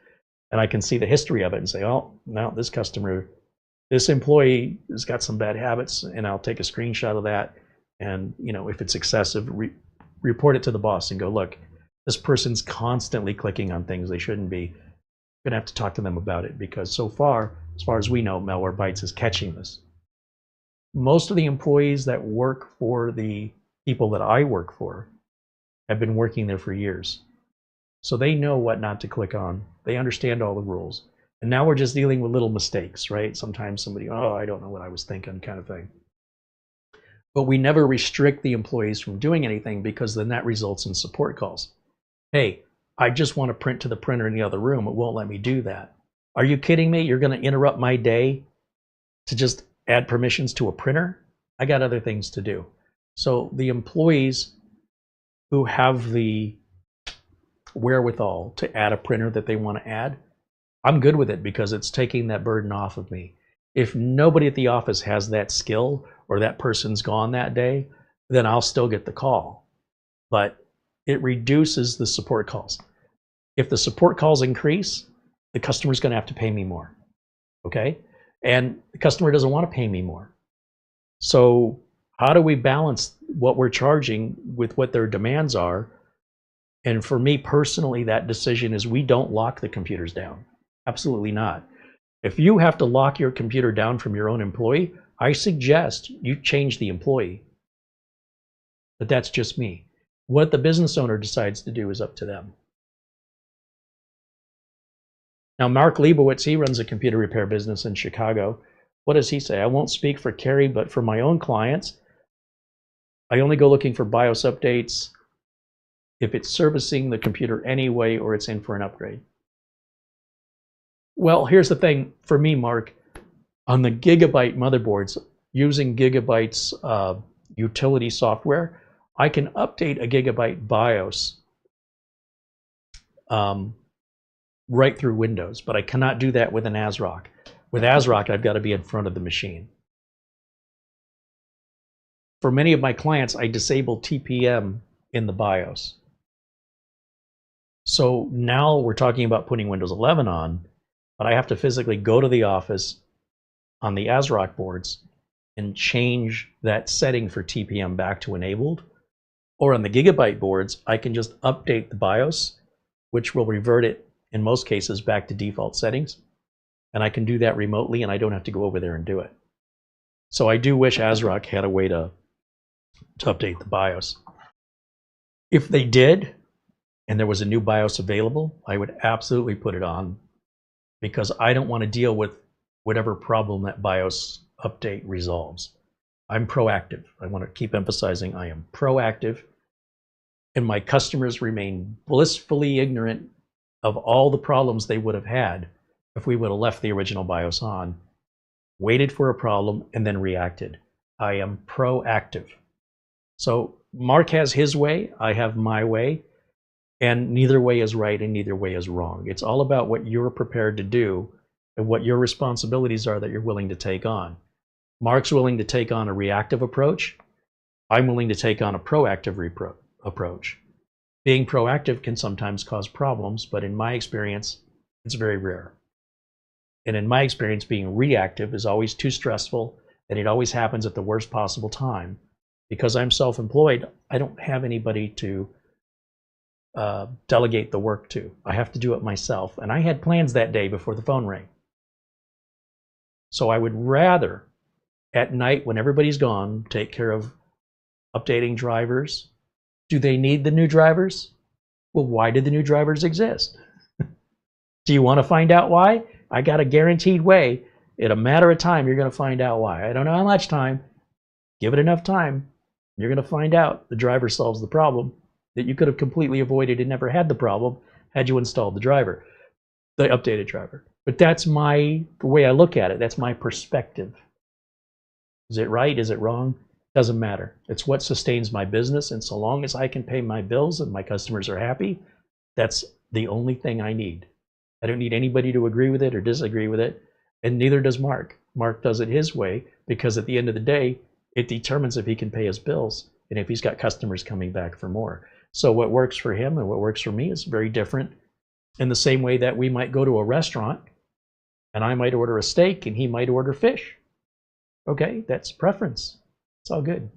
and I can see the history of it and say, oh, now this employee has got some bad habits, and I'll take a screenshot of that, and if it's excessive, report it to the boss and go, look, this person's constantly clicking on things they shouldn't be. I'm gonna have to talk to them about it, because so far, as far as we know, Malwarebytes is catching this. Most of the employees that work for the people that I work for have been working there for years. So they know what not to click on. They understand all the rules. And now we're just dealing with little mistakes, right? Sometimes somebody, oh, I don't know what I was thinking, kind of thing. But we never restrict the employees from doing anything, because then that results in support calls. Hey, I just want to print to the printer in the other room. It won't let me do that. Are you kidding me? You're going to interrupt my day to just add permissions to a printer? I got other things to do. So the employees who have the wherewithal to add a printer that they want to add, I'm good with it, because it's taking that burden off of me. If nobody at the office has that skill, or that person's gone that day, then I'll still get the call. But it reduces the support calls. If the support calls increase, the customer's going to have to pay me more. Okay? And the customer doesn't want to pay me more. So how do we balance what we're charging with what their demands are? And for me personally, that decision is, we don't lock the computers down. Absolutely not. If you have to lock your computer down from your own employee, I suggest you change the employee. But that's just me. What the business owner decides to do is up to them. Now, Mark Leibowitz, he runs a computer repair business in Chicago. What does he say? I won't speak for Carey, but for my own clients, I only go looking for BIOS updates if it's servicing the computer anyway, or it's in for an upgrade. Well, here's the thing for me, Mark. On the Gigabyte motherboards, using Gigabyte's utility software, I can update a Gigabyte BIOS right through Windows, but I cannot do that with an ASRock. With ASRock, I've got to be in front of the machine. For many of my clients, I disable TPM in the BIOS. So now we're talking about putting Windows 11 on, but I have to physically go to the office on the ASRock boards and change that setting for TPM back to enabled. Or on the Gigabyte boards, I can just update the BIOS, which will revert it in most cases back to default settings. And I can do that remotely, and I don't have to go over there and do it. So I do wish ASRock had a way to update the BIOS. If they did, and there was a new BIOS available, I would absolutely put it on, because I don't want to deal with whatever problem that BIOS update resolves. I'm proactive. I want to keep emphasizing I am proactive, and my customers remain blissfully ignorant of all the problems they would have had if we would have left the original BIOS on, waited for a problem, and then reacted. I am proactive. So Mark has his way, I have my way, and neither way is right and neither way is wrong. It's all about what you're prepared to do and what your responsibilities are that you're willing to take on. Mark's willing to take on a reactive approach. I'm willing to take on a proactive approach. Being proactive can sometimes cause problems, but in my experience, it's very rare. And in my experience, being reactive is always too stressful, and it always happens at the worst possible time. Because I'm self-employed, I don't have anybody to delegate the work to. I have to do it myself. And I had plans that day before the phone rang. So I would rather, at night when everybody's gone, take care of updating drivers. Do they need the new drivers? Well, why did the new drivers exist? Do you want to find out why? I got a guaranteed way. In a matter of time, you're going to find out why. I don't know how much time. Give it enough time. You're going to find out the driver solves the problem that you could have completely avoided and never had the problem had you installed the driver, the updated driver. But that's the way I look at it. That's my perspective. Is it right? Is it wrong? Doesn't matter. It's what sustains my business. And so long as I can pay my bills and my customers are happy, that's the only thing I need. I don't need anybody to agree with it or disagree with it. And neither does Mark. Mark does it his way because at the end of the day, it determines if he can pay his bills and if he's got customers coming back for more. So what works for him and what works for me is very different, in the same way that we might go to a restaurant and I might order a steak and he might order fish. Okay, that's preference. It's all good.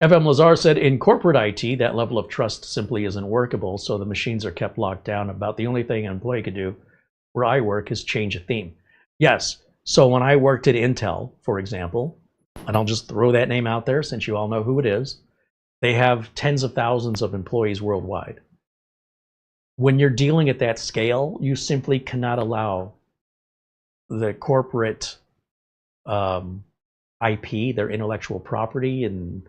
FM Lazar said, in corporate IT, that level of trust simply isn't workable, so the machines are kept locked down. About the only thing an employee could do where I work is change a theme. Yes, so when I worked at Intel, for example, and I'll just throw that name out there since you all know who it is, they have tens of thousands of employees worldwide. When you're dealing at that scale, you simply cannot allow the corporate IP, their intellectual property, and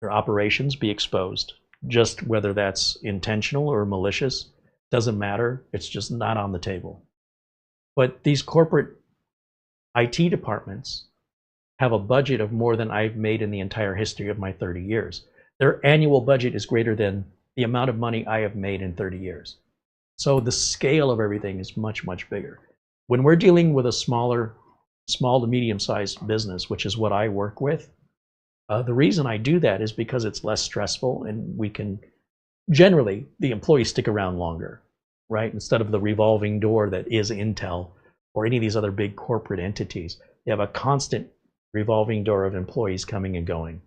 their operations be exposed. Just whether that's intentional or malicious, doesn't matter. It's just not on the table. But these corporate IT departments have a budget of more than I've made in the entire history of my 30 years. Their annual budget is greater than the amount of money I have made in 30 years. So the scale of everything is much, much bigger. When we're dealing with a small to medium-sized business, which is what I work with, the reason I do that is because it's less stressful and we can, generally, the employees stick around longer, right? Instead of the revolving door that is Intel or any of these other big corporate entities, you have a constant revolving door of employees coming and going.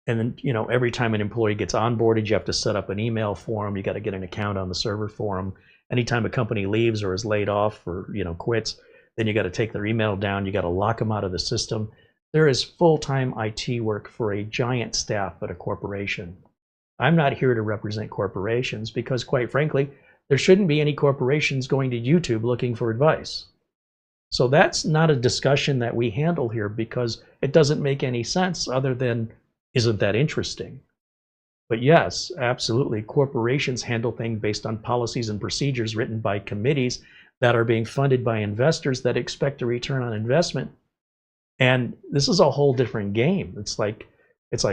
And then, you know, every time an employee gets onboarded, you have to set up an email for them. You got to get an account on the server for them. Anytime a company leaves or is laid off or, you know, quits, then you got to take their email down. You got to lock them out of the system. There is full-time IT work for a giant staff at a corporation. I'm not here to represent corporations because, quite frankly, there shouldn't be any corporations going to YouTube looking for advice. So that's not a discussion that we handle here because it doesn't make any sense other than, isn't that interesting? But yes, absolutely, corporations handle things based on policies and procedures written by committees that are being funded by investors that expect a return on investment. And this is a whole different game. It's like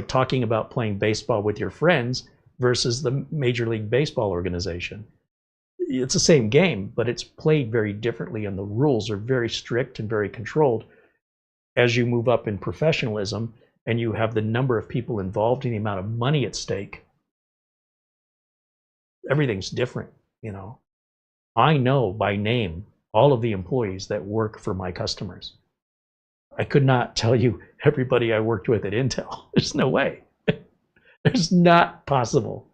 talking about playing baseball with your friends versus the Major League Baseball organization. It's the same game, but it's played very differently, and the rules are very strict and very controlled. As you move up in professionalism and you have the number of people involved and the amount of money at stake, everything's different, you know. I know by name all of the employees that work for my customers. I could not tell you everybody I worked with at Intel. There's no way. There's not possible.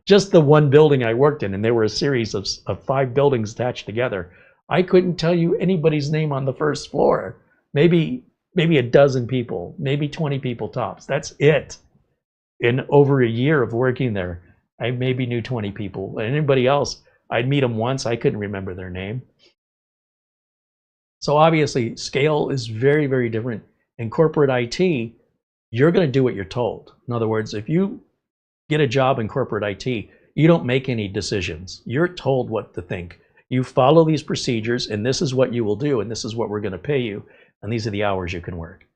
Just the one building I worked in, and there were a series of 5 buildings attached together. I couldn't tell you anybody's name on the first floor. Maybe a dozen people, maybe 20 people tops. That's it. In over a year of working there, I maybe knew 20 people. And anybody else, I'd meet them once, I couldn't remember their name. So obviously, scale is very, very different. In corporate IT, you're going to do what you're told. In other words, if you get a job in corporate IT, you don't make any decisions. You're told what to think. You follow these procedures, and this is what you will do, and this is what we're going to pay you, and these are the hours you can work.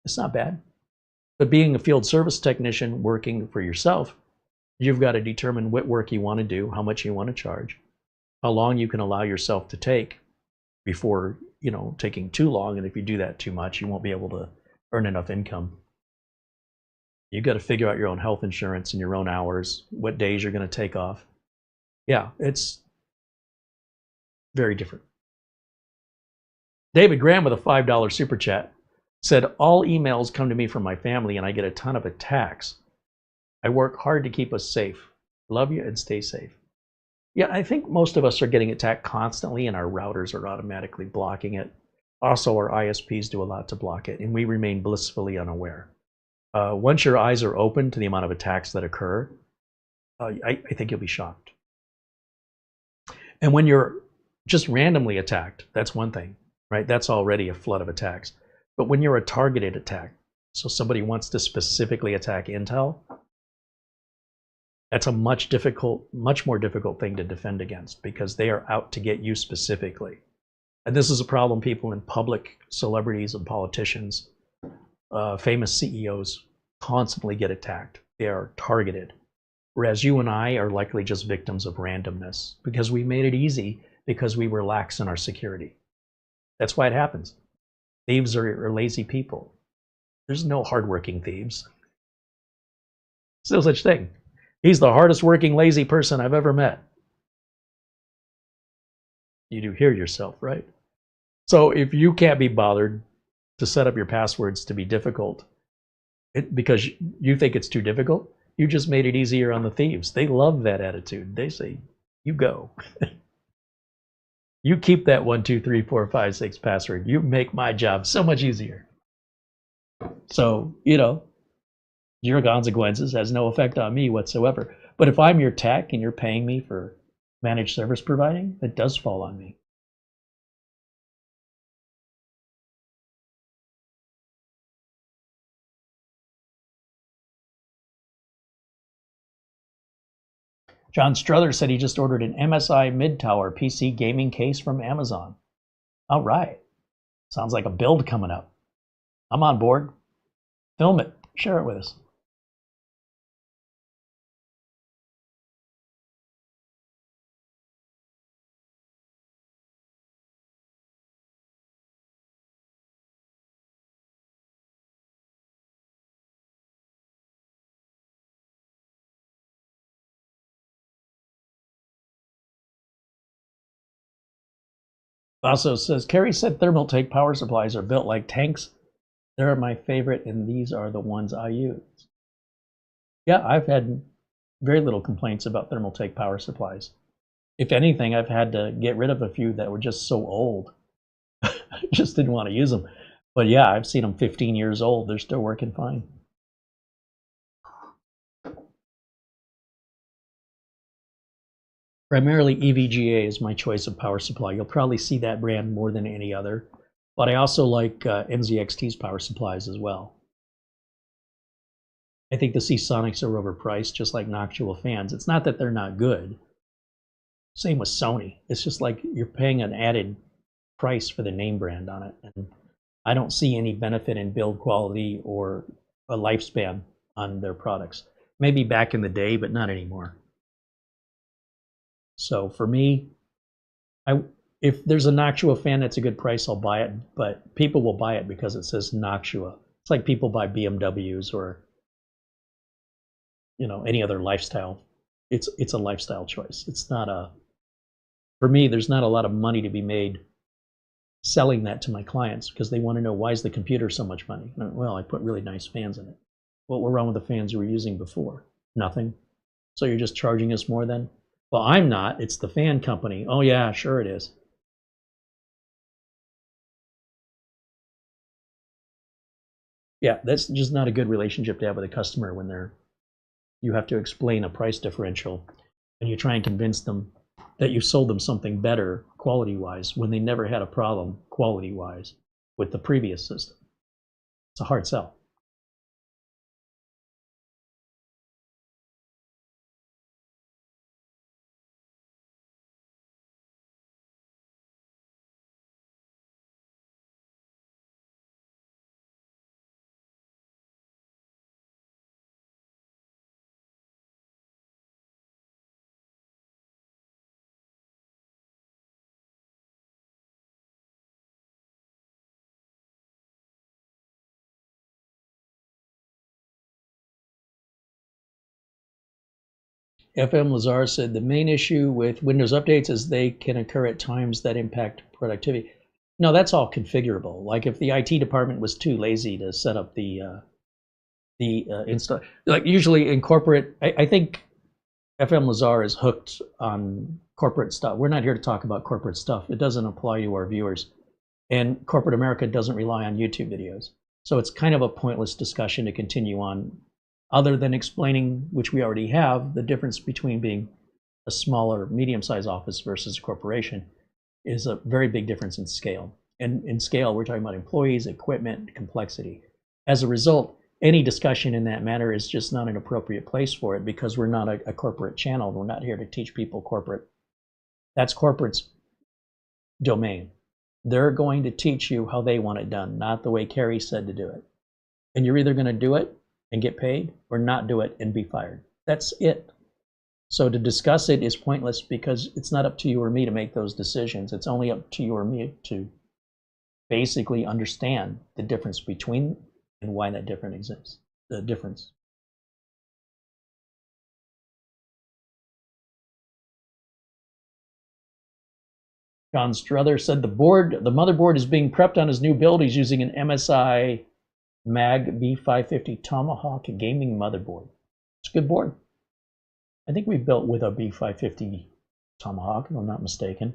It's not bad. But being a field service technician working for yourself, you've got to determine what work you want to do, how much you want to charge, how long you can allow yourself to take before, you know, taking too long. And if you do that too much, you won't be able to earn enough income. You've got to figure out your own health insurance and your own hours, what days you're going to take off. Yeah, it's very different. David Graham with a $5 super chat said, all emails come to me from my family and I get a ton of attacks. I work hard to keep us safe. Love you and stay safe. Yeah, I think most of us are getting attacked constantly and our routers are automatically blocking it. Also, our ISPs do a lot to block it, and we remain blissfully unaware. Once your eyes are open to the amount of attacks that occur, I think you'll be shocked. And when you're just randomly attacked, that's one thing, right? That's already a flood of attacks. But when you're a targeted attack, so somebody wants to specifically attack Intel, that's a much more difficult thing to defend against, because they are out to get you specifically. And this is a problem people in public, celebrities and politicians, famous CEOs, constantly get attacked. They are targeted. Whereas you and I are likely just victims of randomness, because we made it easy because we were lax in our security. That's why it happens. Thieves are lazy people. There's no hardworking thieves. There's no such thing. He's the hardest working lazy person I've ever met. You do hear yourself, right? So if you can't be bothered to set up your passwords to be difficult because you think it's too difficult, you just made it easier on the thieves. They love that attitude. They say, you go. You keep that 1, 2, 3, 4, 5, 6 password. You make my job so much easier. So, zero consequences, has no effect on me whatsoever. But if I'm your tech and you're paying me for managed service providing, it does fall on me. John Struther said he just ordered an MSI mid-tower PC gaming case from Amazon. All right. Sounds like a build coming up. I'm on board. Film it. Share it with us. Also says, Carey said Thermaltake power supplies are built like tanks. They're my favorite, and these are the ones I use. Yeah, I've had very little complaints about Thermaltake power supplies. If anything, I've had to get rid of a few that were just so old. I just didn't want to use them. But yeah, I've seen them 15 years old. They're still working fine. Primarily EVGA is my choice of power supply. You'll probably see that brand more than any other. But I also like NZXT's power supplies as well. I think the Seasonics are overpriced, just like Noctua fans. It's not that they're not good. Same with Sony. It's just like you're paying an added price for the name brand on it. And I don't see any benefit in build quality or a lifespan on their products. Maybe back in the day, but not anymore. So for me, if there's a Noctua fan that's a good price, I'll buy it. But people will buy it because it says Noctua. It's like people buy BMWs or any other lifestyle. It's a lifestyle choice. It's not a. For me, there's not a lot of money to be made selling that to my clients because they want to know, why is the computer so much money? Well, I put really nice fans in it. What were wrong with the fans you were using before? Nothing. So you're just charging us more then? Well, I'm not. It's the fan company. Oh, yeah, sure it is. Yeah, that's just not a good relationship to have with a customer when you have to explain a price differential and you try and convince them that you sold them something better quality-wise when they never had a problem quality-wise with the previous system. It's a hard sell. FM Lazar said the main issue with Windows updates is they can occur at times that impact productivity. No, that's all configurable. Like if the IT department was too lazy to set up the install, like usually in corporate, I think FM Lazar is hooked on corporate stuff. We're not here to talk about corporate stuff. It doesn't apply to our viewers. And corporate America doesn't rely on YouTube videos. So it's kind of a pointless discussion to continue on, other than explaining, which we already have, the difference between being a smaller, medium-sized office versus a corporation is a very big difference in scale. And in scale, we're talking about employees, equipment, complexity. As a result, any discussion in that matter is just not an appropriate place for it, because we're not a corporate channel. We're not here to teach people corporate. That's corporate's domain. They're going to teach you how they want it done, not the way Carey said to do it. And you're either going to do it and get paid, or not do it and be fired. That's it. So to discuss it is pointless, because it's not up to you or me to make those decisions. It's only up to you or me to basically understand the difference between and why that difference exists. The difference. John Struther said the motherboard is being prepped on his new build. He's using an MSI Mag B550 Tomahawk gaming motherboard. It's a good board. I think we built with a B550 Tomahawk, if I'm not mistaken.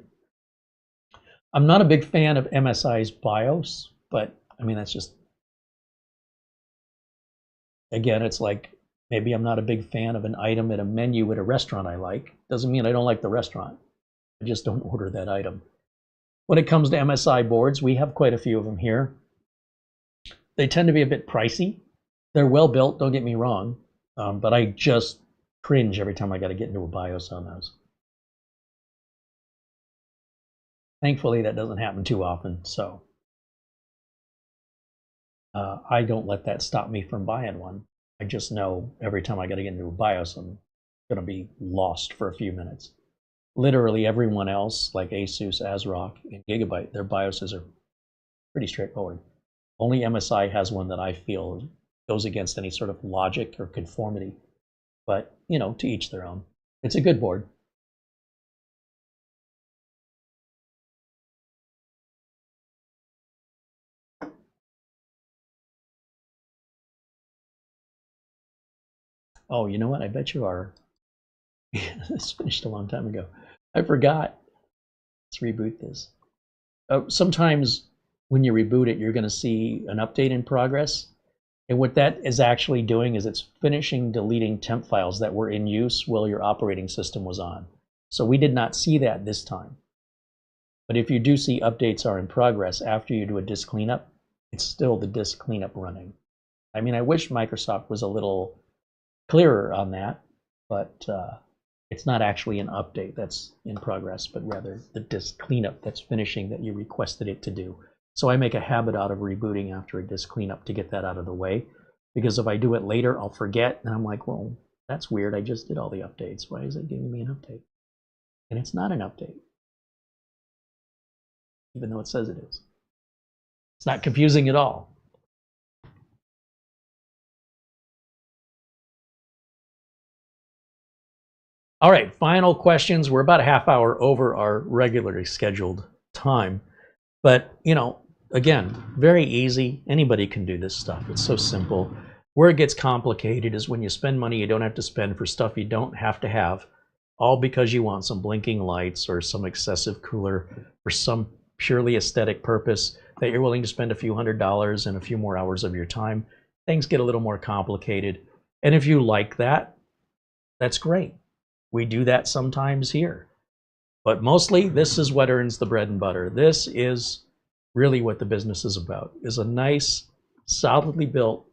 I'm not a big fan of MSI's BIOS, but I mean, that's just, again, it's like maybe I'm not a big fan of an item at a menu at a restaurant I like. Doesn't mean I don't like the restaurant. I just don't order that item. When it comes to MSI boards, we have quite a few of them here. They tend to be a bit pricey. They're well built, don't get me wrong, but I just cringe every time I got to get into a BIOS on those. Thankfully, that doesn't happen too often, so I don't let that stop me from buying one. I just know every time I got to get into a BIOS, I'm going to be lost for a few minutes. Literally everyone else, like Asus, ASRock, and Gigabyte, their BIOSes are pretty straightforward. Only MSI has one that I feel goes against any sort of logic or conformity. But, you know, to each their own. It's a good board. Oh, you know what? I bet you are. This finished a long time ago. I forgot. Let's reboot this. Sometimes when you reboot it, you're going to see an update in progress. And what that is actually doing is it's finishing deleting temp files that were in use while your operating system was on. So we did not see that this time. But if you do see updates are in progress after you do a disk cleanup, it's still the disk cleanup running. I mean, I wish Microsoft was a little clearer on that, but it's not actually an update that's in progress, but rather the disk cleanup that's finishing that you requested it to do. So I make a habit out of rebooting after a disk cleanup to get that out of the way, because if I do it later, I'll forget, and I'm like, well, that's weird. I just did all the updates. Why is it giving me an update? And it's not an update, even though it says it is. It's not confusing at all. All right, final questions. We're about a half hour over our regularly scheduled time. But, you know, again, very easy. Anybody can do this stuff. It's so simple. Where it gets complicated is when you spend money you don't have to spend for stuff you don't have to have, all because you want some blinking lights or some excessive cooler for some purely aesthetic purpose that you're willing to spend a few $100s and a few more hours of your time. Things get a little more complicated. And if you like that, that's great. We do that sometimes here. But mostly, this is what earns the bread and butter. This is really what the business is about, is a nice, solidly built,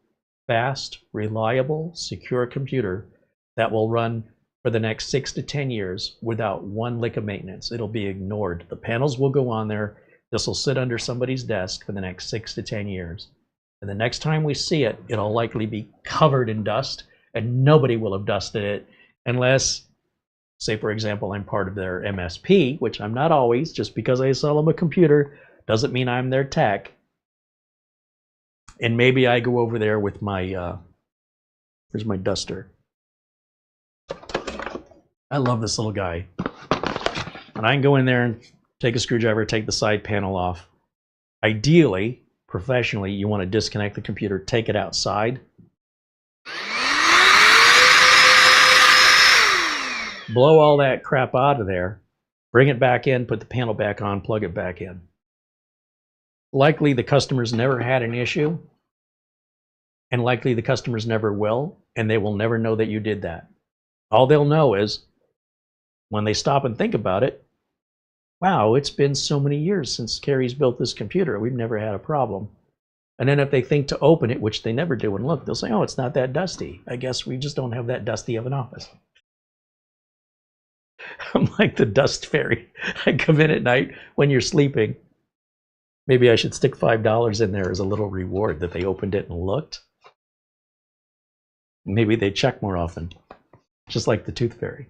fast, reliable, secure computer that will run for the next 6 to 10 years without one lick of maintenance. It'll be ignored. The panels will go on there. This will sit under somebody's desk for the next 6 to 10 years. And the next time we see it, it'll likely be covered in dust, and nobody will have dusted it unless, say, for example, I'm part of their MSP, which I'm not always. Just because I sell them a computer doesn't mean I'm their tech. And maybe I go over there with my, here's my duster. I love this little guy. And I can go in there and take a screwdriver, take the side panel off. Ideally, professionally, you want to disconnect the computer, take it outside. Blow all that crap out of there, bring it back in, put the panel back on, plug it back in. likely the customers never had an issue, and likely the customers never will, and they will never know that you did that. All they'll know is when they stop and think about it, wow, it's been so many years since Carey's built this computer. We've never had a problem. And then if they think to open it, which they never do and look, they'll say, oh, it's not that dusty. I guess we just don't have that dusty of an office. I'm like the dust fairy. I come in at night when you're sleeping. Maybe I should stick $5 in there as a little reward that they opened it and looked. Maybe they check more often, just like the tooth fairy.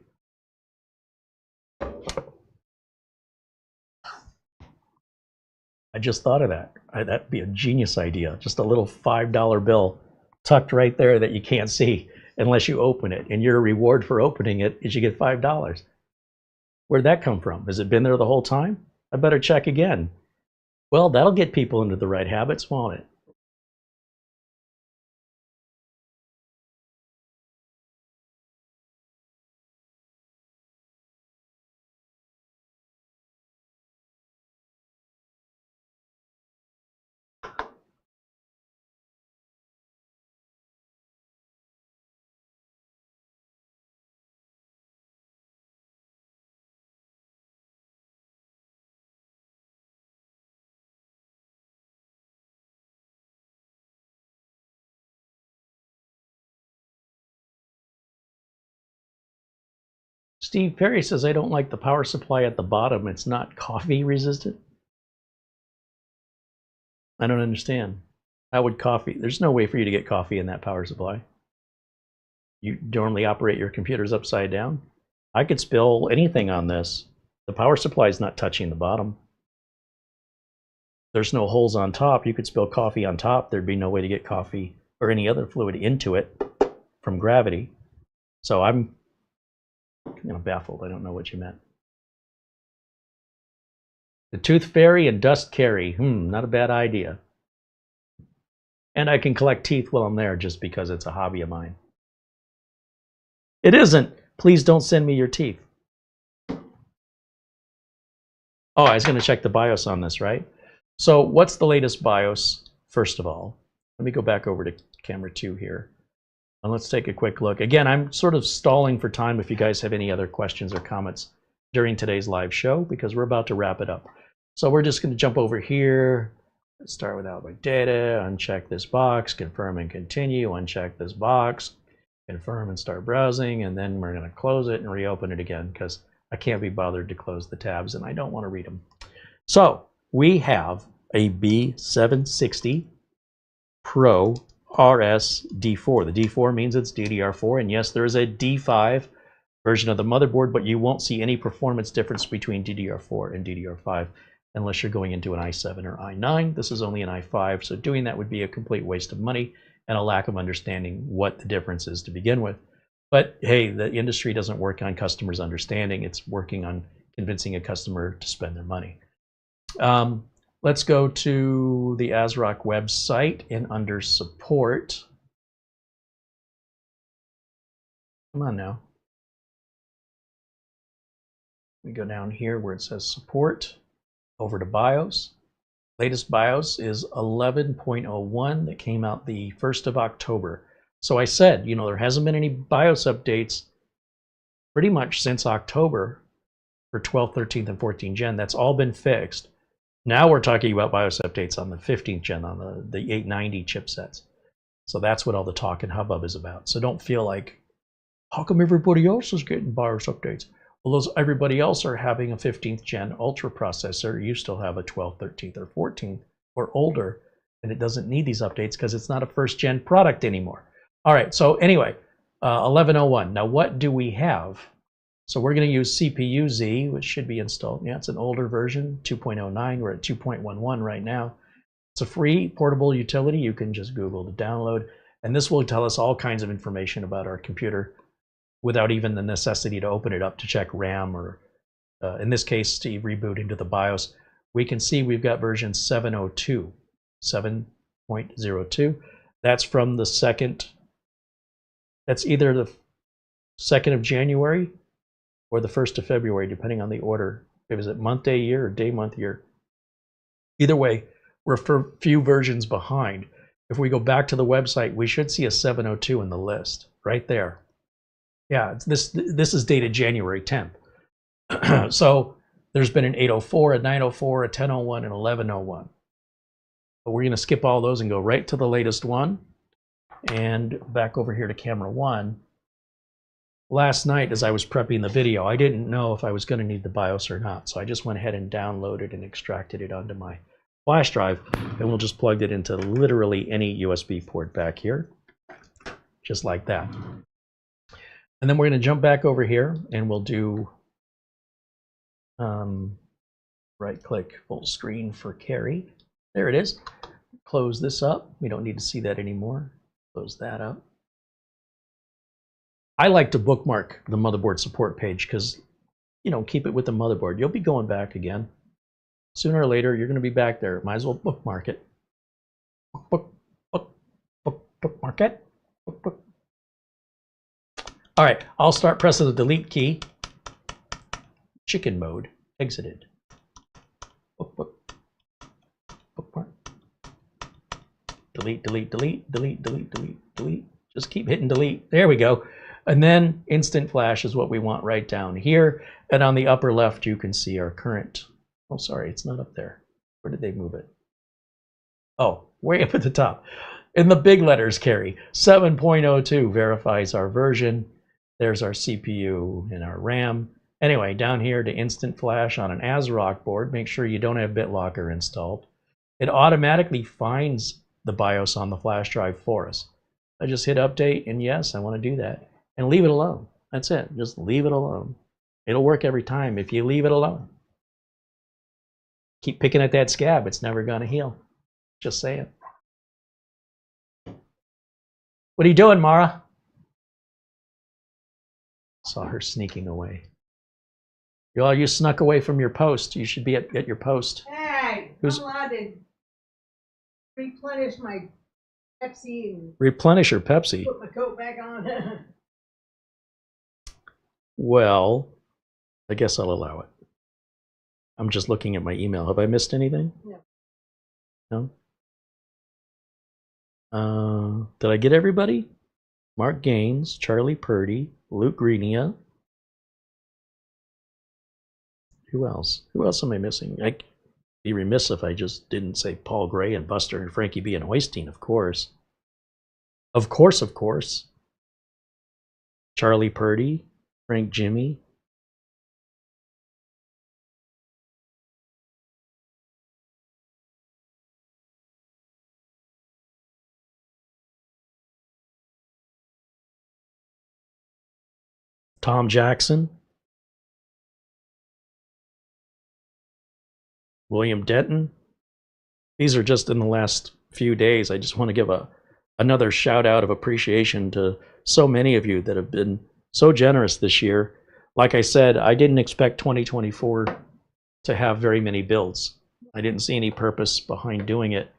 I just thought of that. That'd be a genius idea. Just a little $5 bill tucked right there that you can't see unless you open it. And your reward for opening it is you get $5. Where'd that come from? Has it been there the whole time? I better check again. Well, that'll get people into the right habits, won't it? Steve Perry says, I don't like the power supply at the bottom. It's not coffee resistant. I don't understand. How would coffee? There's no way for you to get coffee in that power supply. You normally operate your computers upside down. I could spill anything on this. The power supply is not touching the bottom. There's no holes on top. You could spill coffee on top. There'd be no way to get coffee or any other fluid into it from gravity. So I'm baffled. I don't know what you meant. The tooth fairy and dust Carey. Not a bad idea. And I can collect teeth while I'm there just because it's a hobby of mine. It isn't. Please don't send me your teeth. Oh, I was going to check the BIOS on this, right? So what's the latest BIOS, first of all? Let me go back over to camera 2 here. And let's take a quick look. Again, I'm sort of stalling for time if you guys have any other questions or comments during today's live show, because we're about to wrap it up. So we're just going to jump over here, start with Outlook data, uncheck this box, confirm and continue, uncheck this box, confirm and start browsing, and then we're going to close it and reopen it again because I can't be bothered to close the tabs and I don't want to read them. So we have a B760 Pro RS D4. The D4 means it's DDR4, and yes, there is a D5 version of the motherboard, but you won't see any performance difference between DDR4 and DDR5 unless you're going into an i7 or i9. This is only an i5, so doing that would be a complete waste of money and a lack of understanding what the difference is to begin with. But hey, the industry doesn't work on customers understanding. It's working on convincing a customer to spend their money. Let's go to the ASRock website and under support. Come on now. We go down here where it says support, over to BIOS. Latest BIOS is 11.01 that came out the 1st of October. So I said, there hasn't been any BIOS updates pretty much since October for 12, 13th, and 14th gen. That's all been fixed. Now we're talking about BIOS updates on the 15th gen, on the 890 chipsets. So that's what all the talk and hubbub is about. So don't feel like, how come everybody else is getting BIOS updates? Well, everybody else are having a 15th gen Ultra processor. You still have a 12th, 13th, or 14th or older, and it doesn't need these updates because it's not a first gen product anymore. All right, so anyway, 1101. Now what do we have? So we're going to use CPU-Z, which should be installed. Yeah, it's an older version, 2.09. We're at 2.11 right now. It's a free portable utility. You can just Google to download, and this will tell us all kinds of information about our computer without even the necessity to open it up to check RAM or, in this case, to reboot into the BIOS. We can see we've got version 702, 7.02. That's from the second, that's either the 2nd of January or the 1st of February, depending on the order. Is it month, day, year, or day, month, year? Either way, we're a few versions behind. If we go back to the website, we should see a 702 in the list right there. Yeah, this is dated January 10th. So there's been an 804, a 904, a 1001, and 1101. But we're going to skip all those and go right to the latest one. And back over here to camera 1. Last night, as I was prepping the video, I didn't know if I was going to need the BIOS or not. So I just went ahead and downloaded and extracted it onto my flash drive. And we'll just plug it into literally any USB port back here. Just like that. And then we're going to jump back over here and we'll do right click full screen for Carey. There it is. Close this up. We don't need to see that anymore. Close that up. I like to bookmark the motherboard support page because, you know, keep it with the motherboard. You'll be going back again. Sooner or later, you're going to be back there. Might as well bookmark it. Bookmark it. Book. All right, I'll start pressing the delete key. Chicken mode, exited. Bookmark. Delete, delete, delete, delete, delete, delete, delete. Just keep hitting delete. There we go. And then instant flash is what we want right down here. And on the upper left, you can see our current. Oh, sorry, it's not up there. Where did they move it? Oh, way up at the top. In the big letters, Carey, 7.02 verifies our version. There's our CPU and our RAM. Anyway, down here to instant flash on an ASRock board, make sure you don't have BitLocker installed. It automatically finds the BIOS on the flash drive for us. I just hit update, and yes, I want to do that. And leave it alone. That's it. Just leave it alone. It'll work every time if you leave it alone. Keep picking at that scab. It's never going to heal. Just saying. What are you doing, Mara? Saw her sneaking away. You snuck away from your post. You should be at your post. Hey, I'm allowed to replenish my Pepsi and replenish your Pepsi. Put my coat back on. Well, I guess I'll allow it. I'm just looking at my email. Have I missed anything? No. No? Did I get everybody? Mark Gaines, Charlie Purdy, Luke Greenia. Who else? Who else am I missing? I'd be remiss if I just didn't say Paul Gray and Buster and Frankie B and Hoistine, of course. Of course. Charlie Purdy, Frank Jimmy. Tom Jackson. William Denton. These are just in the last few days. I just want to give another shout out of appreciation to so many of you that have been so generous this year. Like I said, I didn't expect 2024 to have very many builds. I didn't see any purpose behind doing it,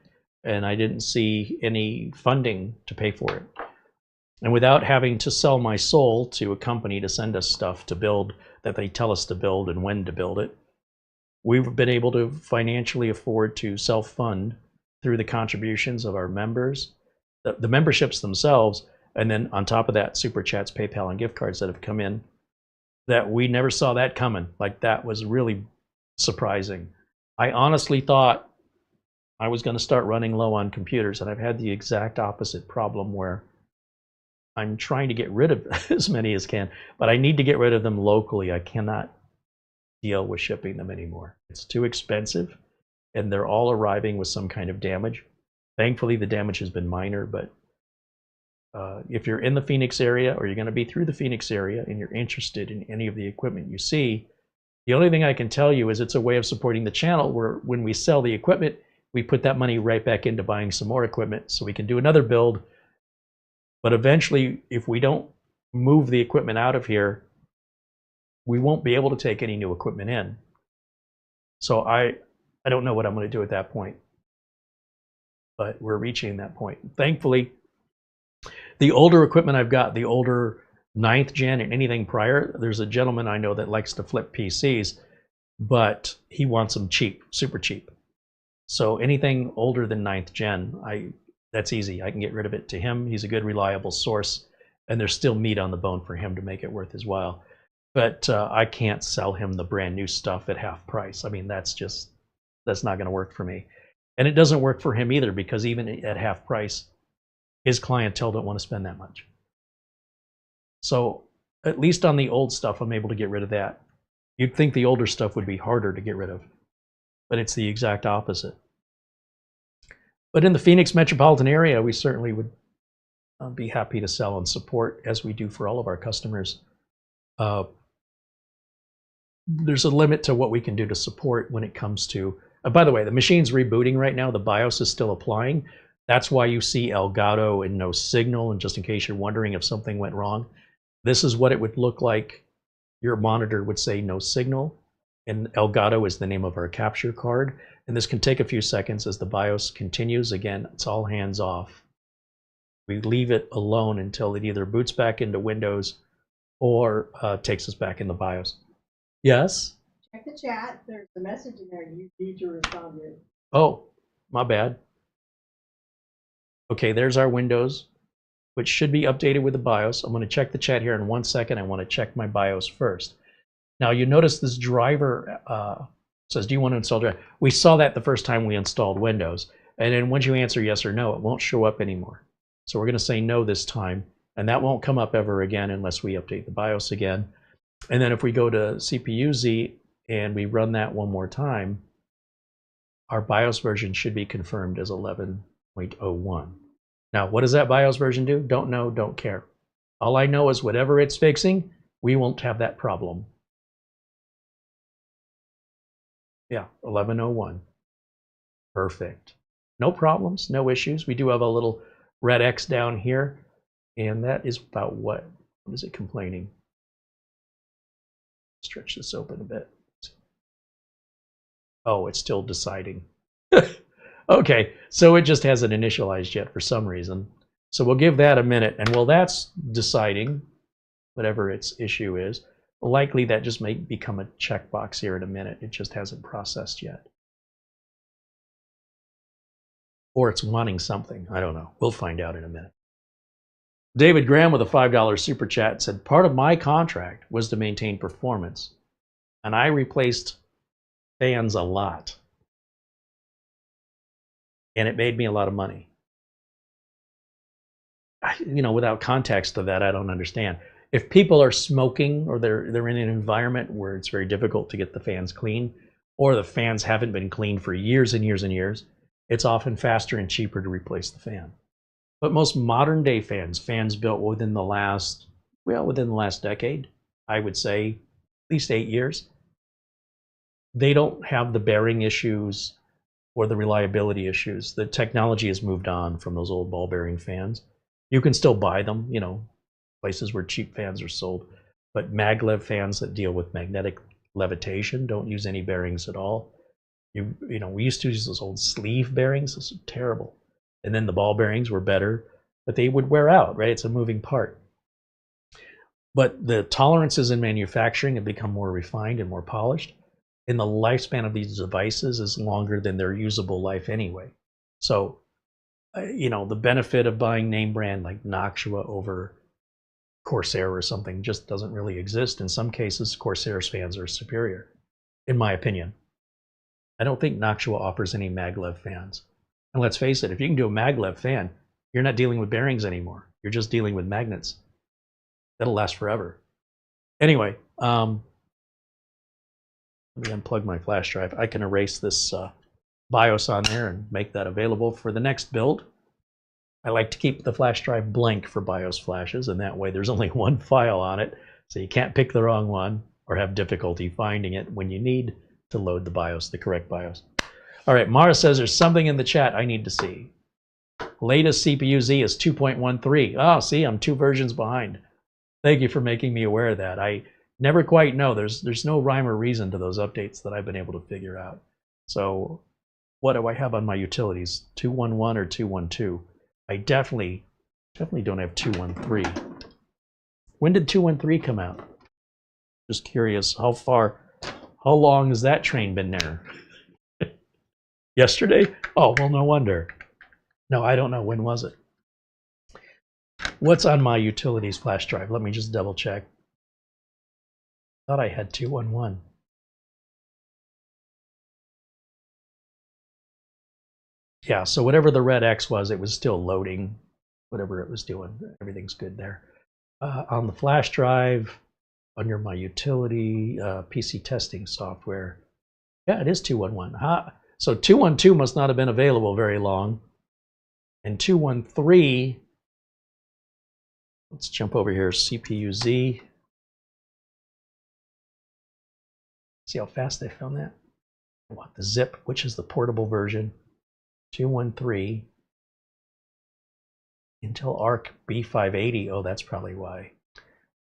and I didn't see any funding to pay for it. And without having to sell my soul to a company to send us stuff to build that they tell us to build and when to build it, we've been able to financially afford to self-fund through the contributions of our members, the memberships themselves, and then on top of that, super chats, PayPal, and gift cards that have come in, that we never saw that coming. Like, that was really surprising. I honestly thought I was going to start running low on computers, and I've had the exact opposite problem where I'm trying to get rid of as many as can, but I need to get rid of them locally. I cannot deal with shipping them anymore. It's too expensive, and they're all arriving with some kind of damage. Thankfully, the damage has been minor, but if you're in the Phoenix area, or you're going to be through the Phoenix area, and you're interested in any of the equipment you see, the only thing I can tell you is it's a way of supporting the channel where when we sell the equipment, we put that money right back into buying some more equipment so we can do another build. But eventually, if we don't move the equipment out of here, we won't be able to take any new equipment in. So I don't know what I'm going to do at that point. But we're reaching that point. Thankfully, the older equipment I've got, the older 9th gen and anything prior, there's a gentleman I know that likes to flip PCs, but he wants them cheap, super cheap. So anything older than 9th gen, that's easy. I can get rid of it to him. He's a good, reliable source, and there's still meat on the bone for him to make it worth his while. But I can't sell him the brand new stuff at half price. I mean, that's not going to work for me. And it doesn't work for him either, because even at half price, his clientele don't want to spend that much. So at least on the old stuff, I'm able to get rid of that. You'd think the older stuff would be harder to get rid of, but it's the exact opposite. But in the Phoenix metropolitan area, we certainly would be happy to sell and support, as we do for all of our customers. There's a limit to what we can do to support when it comes to, by the way, the machine's rebooting right now. The BIOS is still applying. That's why you see Elgato and no signal. And just in case you're wondering if something went wrong, this is what it would look like. Your monitor would say no signal, and Elgato is the name of our capture card. And this can take a few seconds as the BIOS continues. Again, it's all hands off. We leave it alone until it either boots back into Windows or takes us back in the BIOS. Yes? Check the chat. There's a message in there you need to respond to. Oh, my bad. Okay, there's our Windows, which should be updated with the BIOS. I'm going to check the chat here in 1 second. I want to check my BIOS first. Now, you notice this driver says, do you want to install driver? We saw that the first time we installed Windows. And then once you answer yes or no, it won't show up anymore. So we're going to say no this time. And that won't come up ever again unless we update the BIOS again. And then if we go to CPU-Z and we run that one more time, our BIOS version should be confirmed as 11.01. Now, what does that BIOS version do? Don't know, don't care. All I know is whatever it's fixing, we won't have that problem. Yeah, 11.01. Perfect. No problems, no issues. We do have a little red X down here, and that is about what? What is it complaining? Stretch this open a bit. Oh, it's still deciding. Okay, so it just hasn't initialized yet for some reason. So we'll give that a minute, and while that's deciding, whatever its issue is, likely that just may become a checkbox here in a minute. It just hasn't processed yet. Or it's wanting something. I don't know. We'll find out in a minute. David Graham with a $5 super chat said, part of my contract was to maintain performance, and I replaced fans a lot. And it made me a lot of money. You know, without context of that, I don't understand. If people are smoking, or they're in an environment where it's very difficult to get the fans clean, or the fans haven't been cleaned for years and years and years, it's often faster and cheaper to replace the fan. But most modern day fans built within the last decade, I would say at least 8 years, they don't have the bearing issues or the reliability issues. The technology has moved on from those old ball bearing fans. You can still buy them, you know, places where cheap fans are sold, but maglev fans that deal with magnetic levitation don't use any bearings at all. You know, we used to use those old sleeve bearings. Those are terrible. And then the ball bearings were better, but they would wear out, right? It's a moving part. But the tolerances in manufacturing have become more refined and more polished, and the lifespan of these devices is longer than their usable life anyway. So, you know, the benefit of buying name brand like Noctua over Corsair or something just doesn't really exist. In some cases, Corsair's fans are superior, in my opinion. I don't think Noctua offers any maglev fans. And let's face it, if you can do a maglev fan, you're not dealing with bearings anymore. You're just dealing with magnets. That'll last forever. Anyway, let me unplug my flash drive. I can erase this BIOS on there and make that available for the next build. I like to keep the flash drive blank for BIOS flashes, and that way there's only one file on it, so you can't pick the wrong one or have difficulty finding it when you need to load the BIOS, the correct BIOS. All right, Mara says there's something in the chat I need to see. Latest CPU-Z is 2.13. Oh, see, I'm 2 versions behind. Thank you for making me aware of that. I never quite know. There's no rhyme or reason to those updates that I've been able to figure out. So what do I have on my utilities? 2.11 or 2.12? I definitely don't have 2.13. When did 2.13 come out? Just curious, how long has that train been there? Yesterday? Oh, well, no wonder. No, I don't know. When was it? What's on my utilities flash drive? Let me just double check. Thought I had 211. Yeah, so whatever the red X was, it was still loading whatever it was doing. Everything's good there. On the flash drive, under my utility, PC testing software, yeah, it is 211. So 212 must not have been available very long. And 213, let's jump over here, CPU Z. See how fast I found that? I want the zip, which is the portable version. 213. Intel Arc B580. Oh, that's probably why.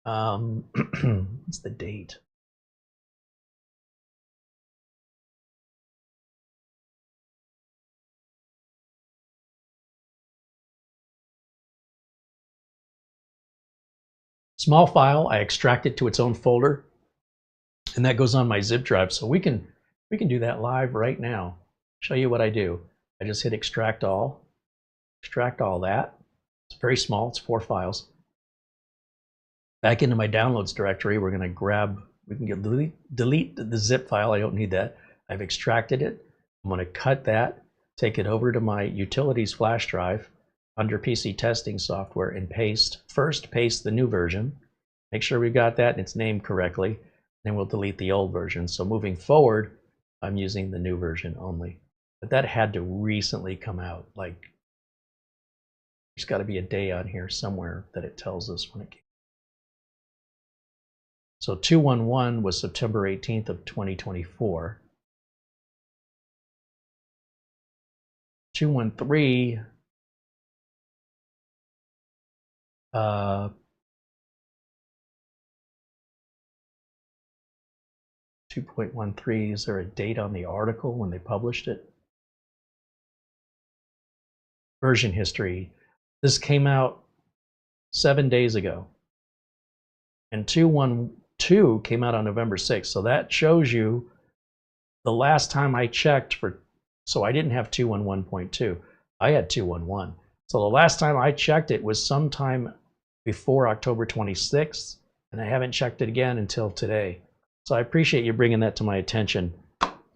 What's the date? Small file. I extract it to its own folder, and that goes on my zip drive. So we can do that live right now. Show you what I do. I just hit extract all that. It's very small. It's 4 files. Back into my downloads directory, we're going to grab, we can delete the zip file. I don't need that. I've extracted it. I'm going to cut that, take it over to my utilities flash drive under PC testing software and paste the new version. Make sure we got that and it's named correctly. Then we'll delete the old version. So moving forward, I'm using the new version only. But that had to recently come out. Like, there's got to be a day on here somewhere that it tells us when it came. So 211 was September 18th of 2024. 213 2.13, is there a date on the article when they published it? Version history. This came out 7 days ago. And 212 came out on November 6th. So that shows you the last time I checked for, so I didn't have 211.2. I had 211. So the last time I checked it was sometime before October 26th, and I haven't checked it again until today. So I appreciate you bringing that to my attention.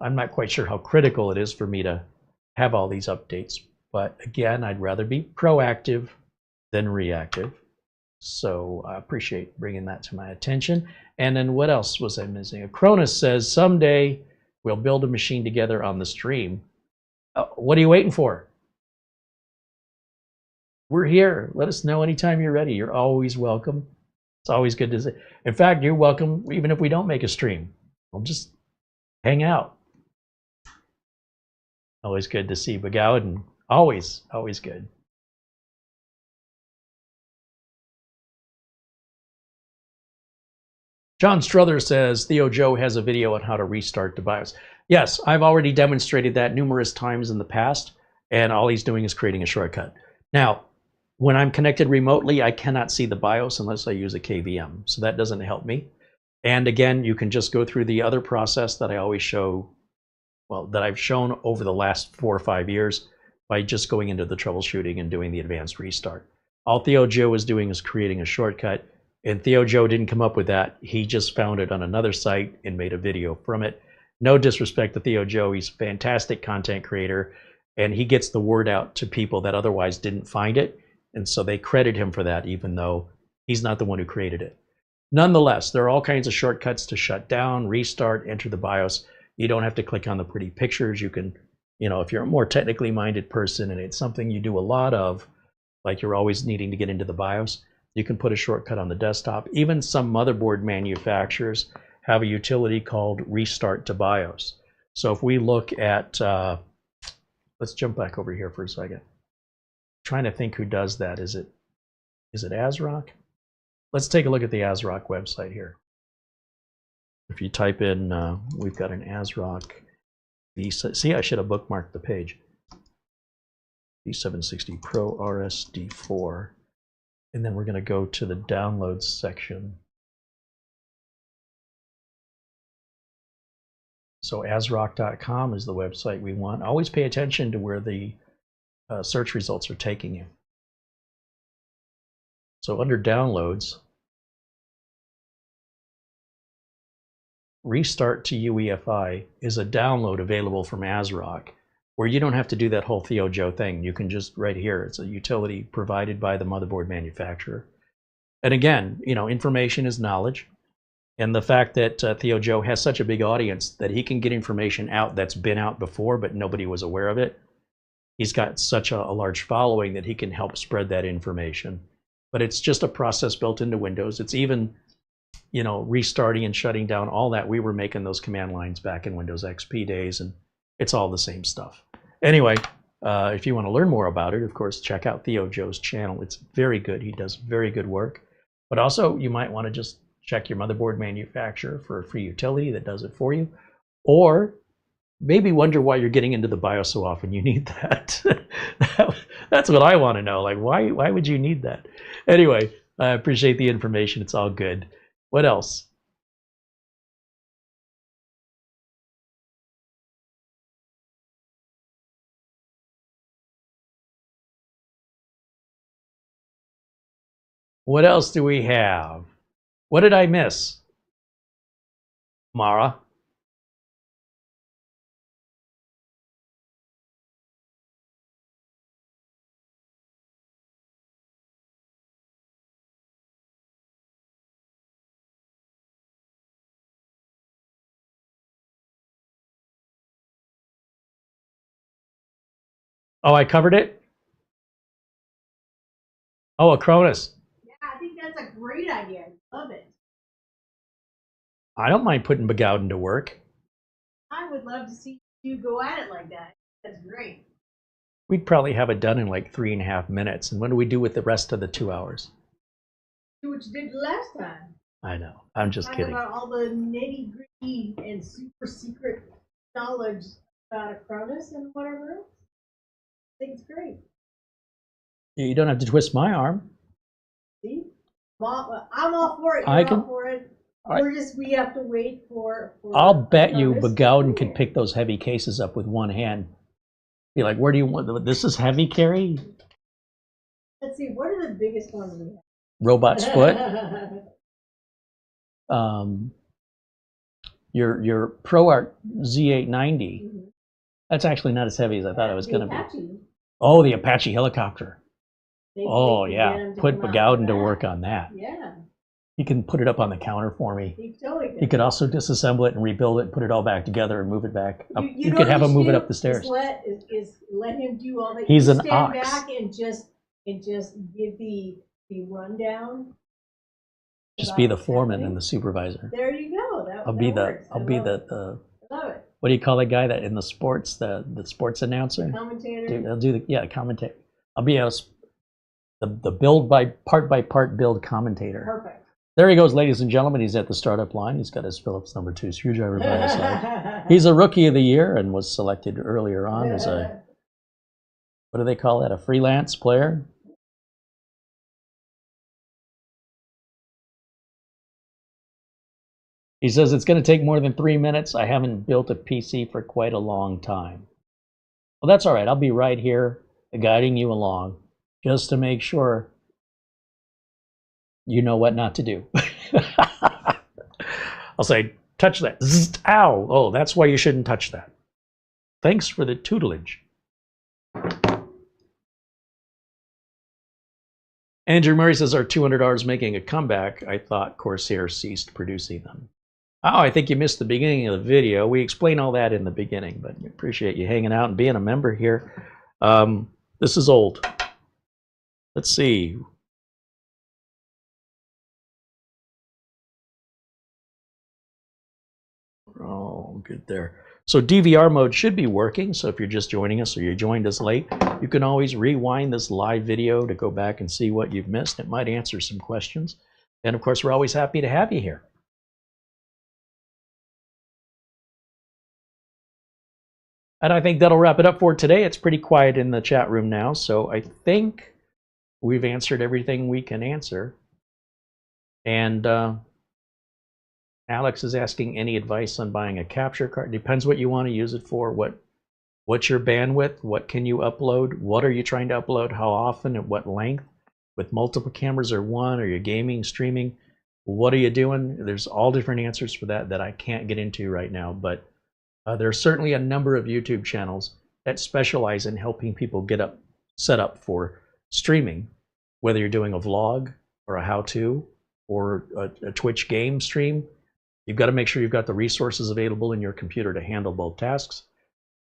I'm not quite sure how critical it is for me to have all these updates, but again, I'd rather be proactive than reactive. So I appreciate bringing that to my attention. And then what else was I missing? Cronus says, someday we'll build a machine together on the stream. What are you waiting for? We're here. Let us know anytime you're ready. You're always welcome. It's always good to see. In fact, you're welcome even if we don't make a stream. We'll just hang out. Always good to see Begowden. Always good. John Struther says, Theo Joe has a video on how to restart the BIOS. Yes, I've already demonstrated that numerous times in the past, and all he's doing is creating a shortcut. Now, when I'm connected remotely, I cannot see the BIOS unless I use a KVM, so that doesn't help me. And again, you can just go through the other process that I always show, well, that I've shown over the last 4 or 5 years by just going into the troubleshooting and doing the advanced restart. All Theo Joe is doing is creating a shortcut, and Theo Joe didn't come up with that. He just found it on another site and made a video from it. No disrespect to Theo Joe, he's a fantastic content creator, and he gets the word out to people that otherwise didn't find it. And so they credit him for that, even though he's not the one who created it. Nonetheless, there are all kinds of shortcuts to shut down, restart, enter the BIOS. You don't have to click on the pretty pictures. You can, you know, if you're a more technically minded person and it's something you do a lot of, like you're always needing to get into the BIOS, you can put a shortcut on the desktop. Even some motherboard manufacturers have a utility called Restart to BIOS. So if we look at, let's jump back over here for a second. Trying to think who does that. Is it ASRock? Let's take a look at the ASRock website here. If you type in, we've got an ASRock B760. See, I should have bookmarked the page. B760 Pro RS D4. And then we're going to go to the downloads section. So ASRock.com is the website we want. Always pay attention to where the search results are taking you. So under downloads, Restart to UEFI is a download available from ASRock, where you don't have to do that whole Theo Joe thing. You can just, right here, it's a utility provided by the motherboard manufacturer. And again, you know, information is knowledge. And the fact that Theo Joe has such a big audience that he can get information out that's been out before, but nobody was aware of it. He's got such a large following that he can help spread that information. But it's just a process built into Windows. It's even, you know, restarting and shutting down, all that. We were making those command lines back in Windows XP days, and it's all the same stuff. Anyway, if you want to learn more about it, of course, check out Theo Joe's channel. It's very good. He does very good work. But also, you might want to just check your motherboard manufacturer for a free utility that does it for you. Or maybe wonder why you're getting into the BIOS so often. You need that. That's what I want to know. Like, why would you need that? Anyway, I appreciate the information. It's all good. What else? What else do we have? What did I miss? Mara? Oh, I covered it? Oh, Acronis. Yeah, I think that's a great idea. I love it. I don't mind putting Begowden to work. I would love to see you go at it like that. That's great. We'd probably have it done in like 3.5 minutes. And what do we do with the rest of the 2 hours? Do what you did last time. I know. I'm just kidding. Talk about all the nitty gritty and super secret knowledge about Acronis and whatever else. I think it's great. You don't have to twist my arm. See? I'm all for it. You're I can. all for it. I, We have to wait for I'll bet you Acronis. Begowden can pick those heavy cases up with one hand. Be like, where do you want this? Is heavy, Carey? Let's see, what are the biggest ones we have? Robot's foot. Your ProArt Z890. Mm-hmm. That's actually not as heavy as I thought it was going to be. Apache. Oh, the Apache helicopter. Maybe Oh, they can yeah. get 'em to Put come out Begowden with to that. work on that. Yeah. He can put it up on the counter for me. He totally He could also disassemble it and rebuild it and put it all back together and move it back up. You know could what have him should move it do? up the stairs. Is let him do all that. He's You an stand ox. back and just give the rundown. Just about be the what's foreman happening. and the supervisor. There you go. That, I'll that be works. the I love it. what do you call that guy that in the sports, the sports announcer? Commentator. I'll do the commentator. I'll be the build by part build commentator. Perfect. There he goes, ladies and gentlemen. He's at the startup line. He's got his Phillips #2 screwdriver by his side. He's a rookie of the year and was selected earlier on as a, what do they call that, a freelance player? He says it's going to take more than 3 minutes. I haven't built a PC for quite a long time. Well, that's all right. I'll be right here guiding you along just to make sure you know what not to do. I'll say, touch that. Zzzt, ow. Oh, that's why you shouldn't touch that. Thanks for the tutelage. Andrew Murray says, are 200 Rs making a comeback? I thought Corsair ceased producing them. Oh, I think you missed the beginning of the video. We explain all that in the beginning, but we appreciate you hanging out and being a member here. This is old. Let's see. Oh, good there. So DVR mode should be working. So if you're just joining us or you joined us late, you can always rewind this live video to go back and see what you've missed. It might answer some questions. And of course, we're always happy to have you here. And I think that'll wrap it up for today. It's pretty quiet in the chat room now, so I think we've answered everything we can answer. And Alex is asking any advice on buying a capture card. Depends what you want to use it for. What's your bandwidth? What can you upload? What are you trying to upload? How often? At what length? With multiple cameras or one? Are you gaming, streaming? What are you doing? There's all different answers for that I can't get into right now. But there are certainly a number of YouTube channels that specialize in helping people get set up for streaming, whether you're doing a vlog or a how-to or a Twitch game stream. You've got to make sure you've got the resources available in your computer to handle both tasks.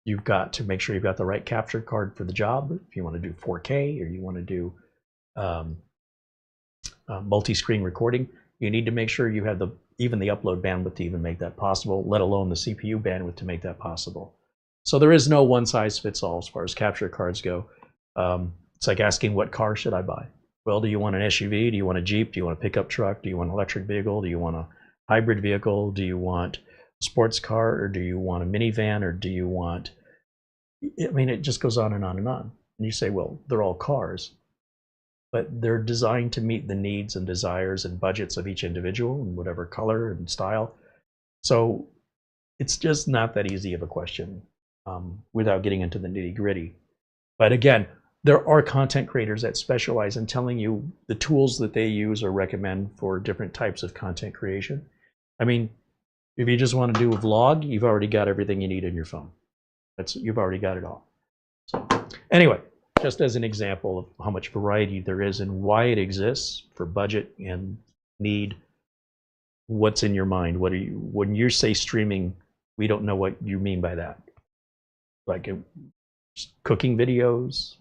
You've got to make sure you've got the right capture card for the job. If you want to do 4K or you want to do multi-screen recording, you need to make sure you have even the upload bandwidth to even make that possible, let alone the CPU bandwidth to make that possible. So there is no one size fits all as far as capture cards go. It's like asking, what car should I buy? Well, do you want an SUV? Do you want a Jeep? Do you want a pickup truck? Do you want an electric vehicle? Do you want a hybrid vehicle? Do you want a sports car, or do you want a minivan, or do you want, I mean, it just goes on and on and on. And you say, well, they're all cars, but they're designed to meet the needs and desires and budgets of each individual in whatever color and style. So it's just not that easy of a question without getting into the nitty-gritty. But again, there are content creators that specialize in telling you the tools that they use or recommend for different types of content creation. I mean, if you just want to do a vlog, you've already got everything you need in your phone. You've already got it all. So anyway, just as an example of how much variety there is and why it exists for budget and need, what's in your mind? When you say streaming, we don't know what you mean by that. Like cooking videos,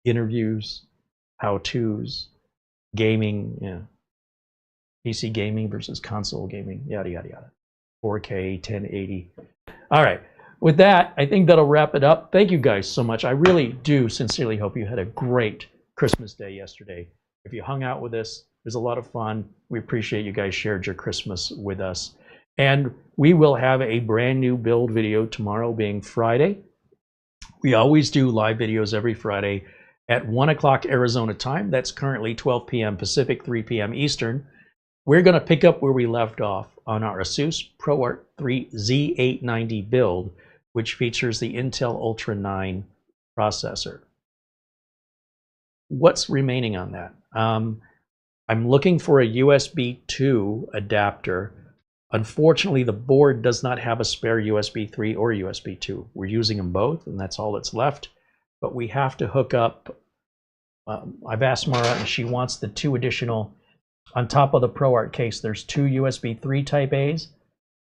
interviews, how-tos, gaming, yeah. PC gaming versus console gaming, yada, yada, yada. 4K, 1080. All right. With that, I think that'll wrap it up. Thank you guys so much. I really do sincerely hope you had a great Christmas day yesterday. If you hung out with us, it was a lot of fun. We appreciate you guys shared your Christmas with us. And we will have a brand new build video tomorrow, being Friday. We always do live videos every Friday at 1 o'clock Arizona time. That's currently 12 p.m. Pacific, 3 p.m. Eastern. We're going to pick up where we left off on our ASUS ProArt 3 Z890 build, which features the Intel Ultra 9 processor. What's remaining on that? I'm looking for a USB 2 adapter. Unfortunately, the board does not have a spare USB 3 or USB 2. We're using them both, and that's all that's left. But we have to hook up. I've asked Mara, and she wants the 2 additional. On top of the ProArt case, there's 2 USB 3 Type A's,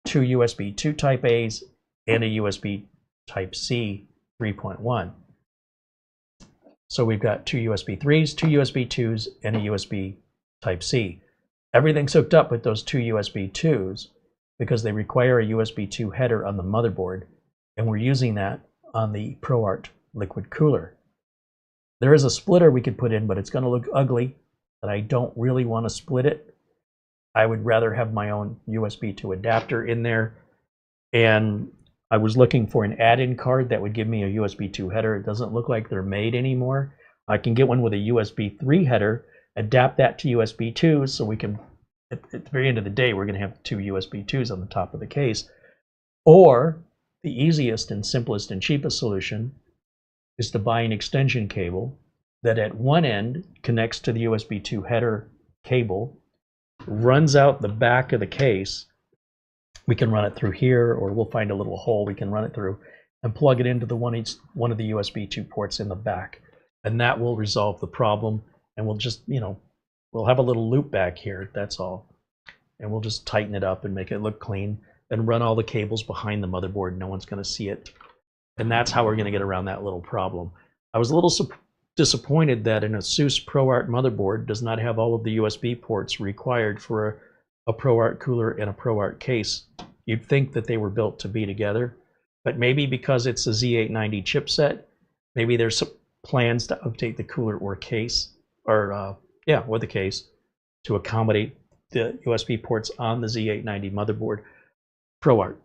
2 USB 2 Type A's, and a USB Type C 3.1. So we've got 2 USB 3s, 2 USB 2s, and a USB Type C. Everything's hooked up with those 2 USB 2s because they require a USB 2 header on the motherboard, and we're using that on the ProArt liquid cooler. There is a splitter we could put in, but it's going to look ugly, and I don't really want to split it. I would rather have my own USB 2 adapter in there, and I was looking for an add-in card that would give me a USB 2 header. It doesn't look like they're made anymore. I can get one with a USB 3 header, adapt that to USB 2, so we can, at the very end of the day, we're going to have 2 USB 2s on the top of the case. Or the easiest and simplest and cheapest solution is to buy an extension cable that at one end connects to the USB 2 header cable, runs out the back of the case. We can run it through here, or we'll find a little hole we can run it through and plug it into one of the USB 2 ports in the back. And that will resolve the problem. And we'll just, we'll have a little loop back here, that's all. And we'll just tighten it up and make it look clean and run all the cables behind the motherboard. No one's going to see it. And that's how we're going to get around that little problem. I was a little disappointed that an ASUS ProArt motherboard does not have all of the USB ports required for a ProArt cooler and a ProArt case. You'd think that they were built to be together, but maybe because it's a Z890 chipset, maybe there's some plans to update the cooler or case, or the case, to accommodate the USB ports on the Z890 motherboard. ProArt.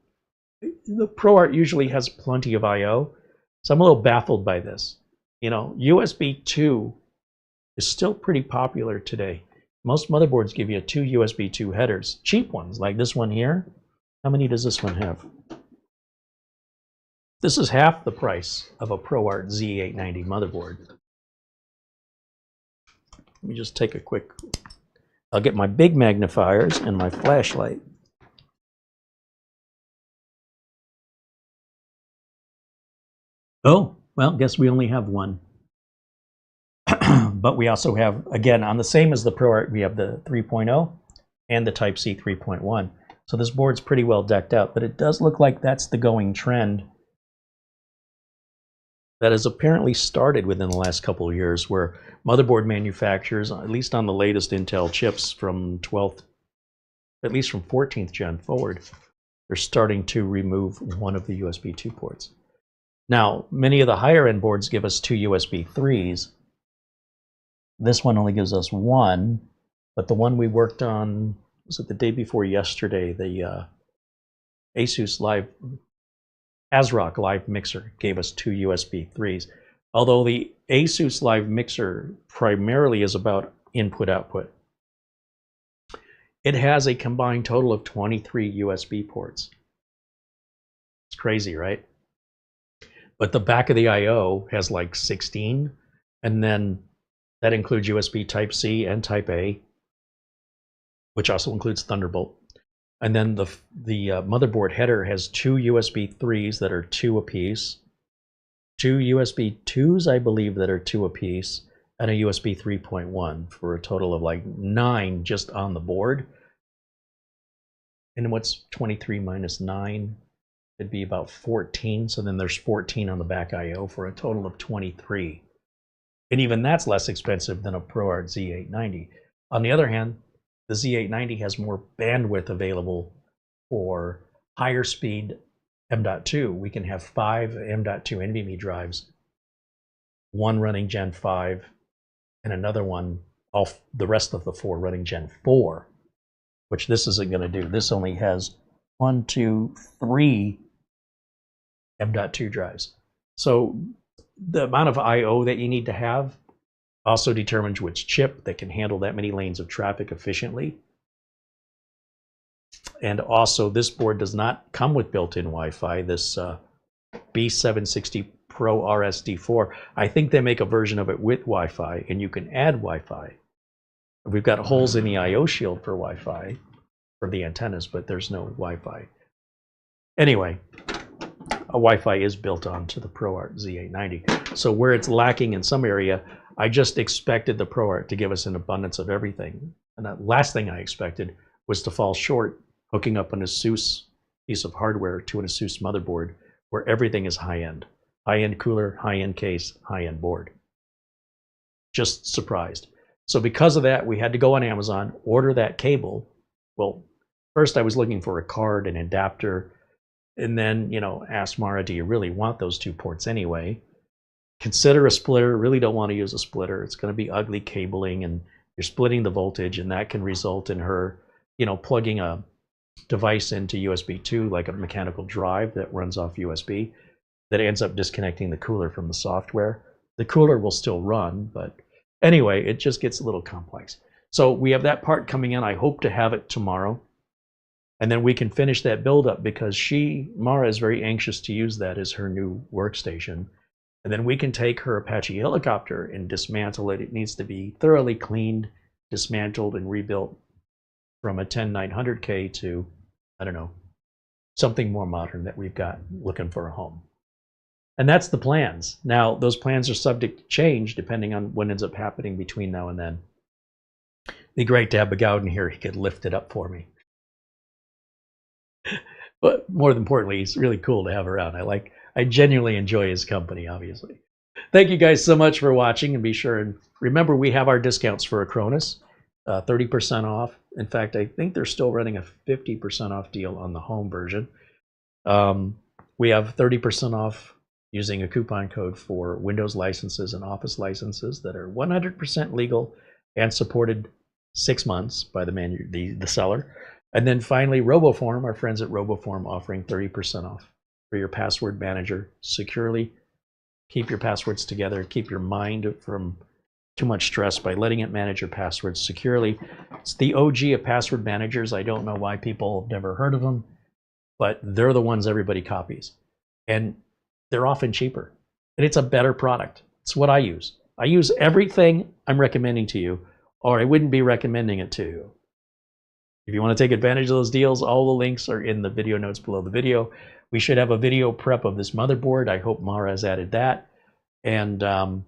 The ProArt usually has plenty of I/O, so I'm a little baffled by this. USB 2 is still pretty popular today. Most motherboards give you 2 USB 2 headers. Cheap ones, like this one here. How many does this one have? This is half the price of a ProArt Z890 motherboard. Let me just take a quick... I'll get my big magnifiers and my flashlight. Oh, well, guess we only have one. But we also have, again, on the same as the ProArt, we have the 3.0 and the Type-C 3.1. So this board's pretty well decked out, but it does look like that's the going trend that has apparently started within the last couple of years, where motherboard manufacturers, at least on the latest Intel chips from 12th, at least from 14th gen forward, they're starting to remove one of the USB 2 ports. Now, many of the higher end boards give us 2 USB 3s. This one only gives us 1, but the one we worked on, was it the day before yesterday, the ASRock Live Mixer gave us 2 USB 3s. Although the ASUS Live Mixer primarily is about input-output. It has a combined total of 23 USB ports. It's crazy, right? But the back of the I/O has like 16, and then that includes USB Type-C and Type-A, which also includes Thunderbolt. And then the motherboard header has 2 USB 3s that are 2 apiece, 2 USB 2s, I believe, that are 2 apiece, and a USB 3.1 for a total of like 9 just on the board. And what's 23 minus 9? It'd be about 14. So then there's 14 on the back I/O for a total of 23. And even that's less expensive than a ProArt Z890. On the other hand, the Z890 has more bandwidth available for higher speed M.2. We can have 5 M.2 NVMe drives, one running Gen 5, and another one, the rest of the 4 running Gen 4, which this isn't going to do. This only has 1, 2, 3 M.2 drives. So the amount of I/O that you need to have also determines which chip that can handle that many lanes of traffic efficiently. And also, this board does not come with built-in Wi-Fi. This B760 Pro RS D4, I think they make a version of it with Wi-Fi, and you can add Wi-Fi. We've got holes in the I/O shield for Wi-Fi, for the antennas, but there's no Wi-Fi. Anyway, a Wi-Fi is built onto the ProArt Z890. So where it's lacking in some area, I just expected the ProArt to give us an abundance of everything. And the last thing I expected was to fall short hooking up an ASUS piece of hardware to an ASUS motherboard where everything is high-end. High-end cooler, high-end case, high-end board. Just surprised. So because of that, we had to go on Amazon, order that cable. Well, first I was looking for a card, an adapter, and then, asked Mara, do you really want those 2 ports anyway? Consider a splitter. Really don't want to use a splitter. It's going to be ugly cabling, and you're splitting the voltage, and that can result in her, plugging a device into USB 2, like a mechanical drive that runs off USB, that ends up disconnecting the cooler from the software. The cooler will still run, but anyway, it just gets a little complex. So we have that part coming in. I hope to have it tomorrow. And then we can finish that build up, because Mara is very anxious to use that as her new workstation. And then we can take her Apache helicopter and dismantle it. It needs to be thoroughly cleaned, dismantled, and rebuilt from a 10900K to, I don't know, something more modern that we've got looking for a home. And that's the plans. Now, those plans are subject to change depending on what ends up happening between now and then. It'd be great to have Begowden here. He could lift it up for me. But more importantly, it's really cool to have around. I genuinely enjoy his company, obviously. Thank you guys so much for watching, and be sure and remember, we have our discounts for Acronis, 30% off. In fact, I think they're still running a 50% off deal on the home version. We have 30% off using a coupon code for Windows licenses and Office licenses that are 100% legal and supported 6 months by the seller. And then finally, RoboForm, our friends at RoboForm, offering 30% off for your password manager. Securely keep your passwords together, keep your mind from too much stress by letting it manage your passwords securely. It's the OG of password managers. I don't know why people have never heard of them, but they're the ones everybody copies. And they're often cheaper. And it's a better product. It's what I use. I use everything I'm recommending to you, or I wouldn't be recommending it to you. If you want to take advantage of those deals, all the links are in the video notes below the video. We should have a video prep of this motherboard. I hope Mara has added that. And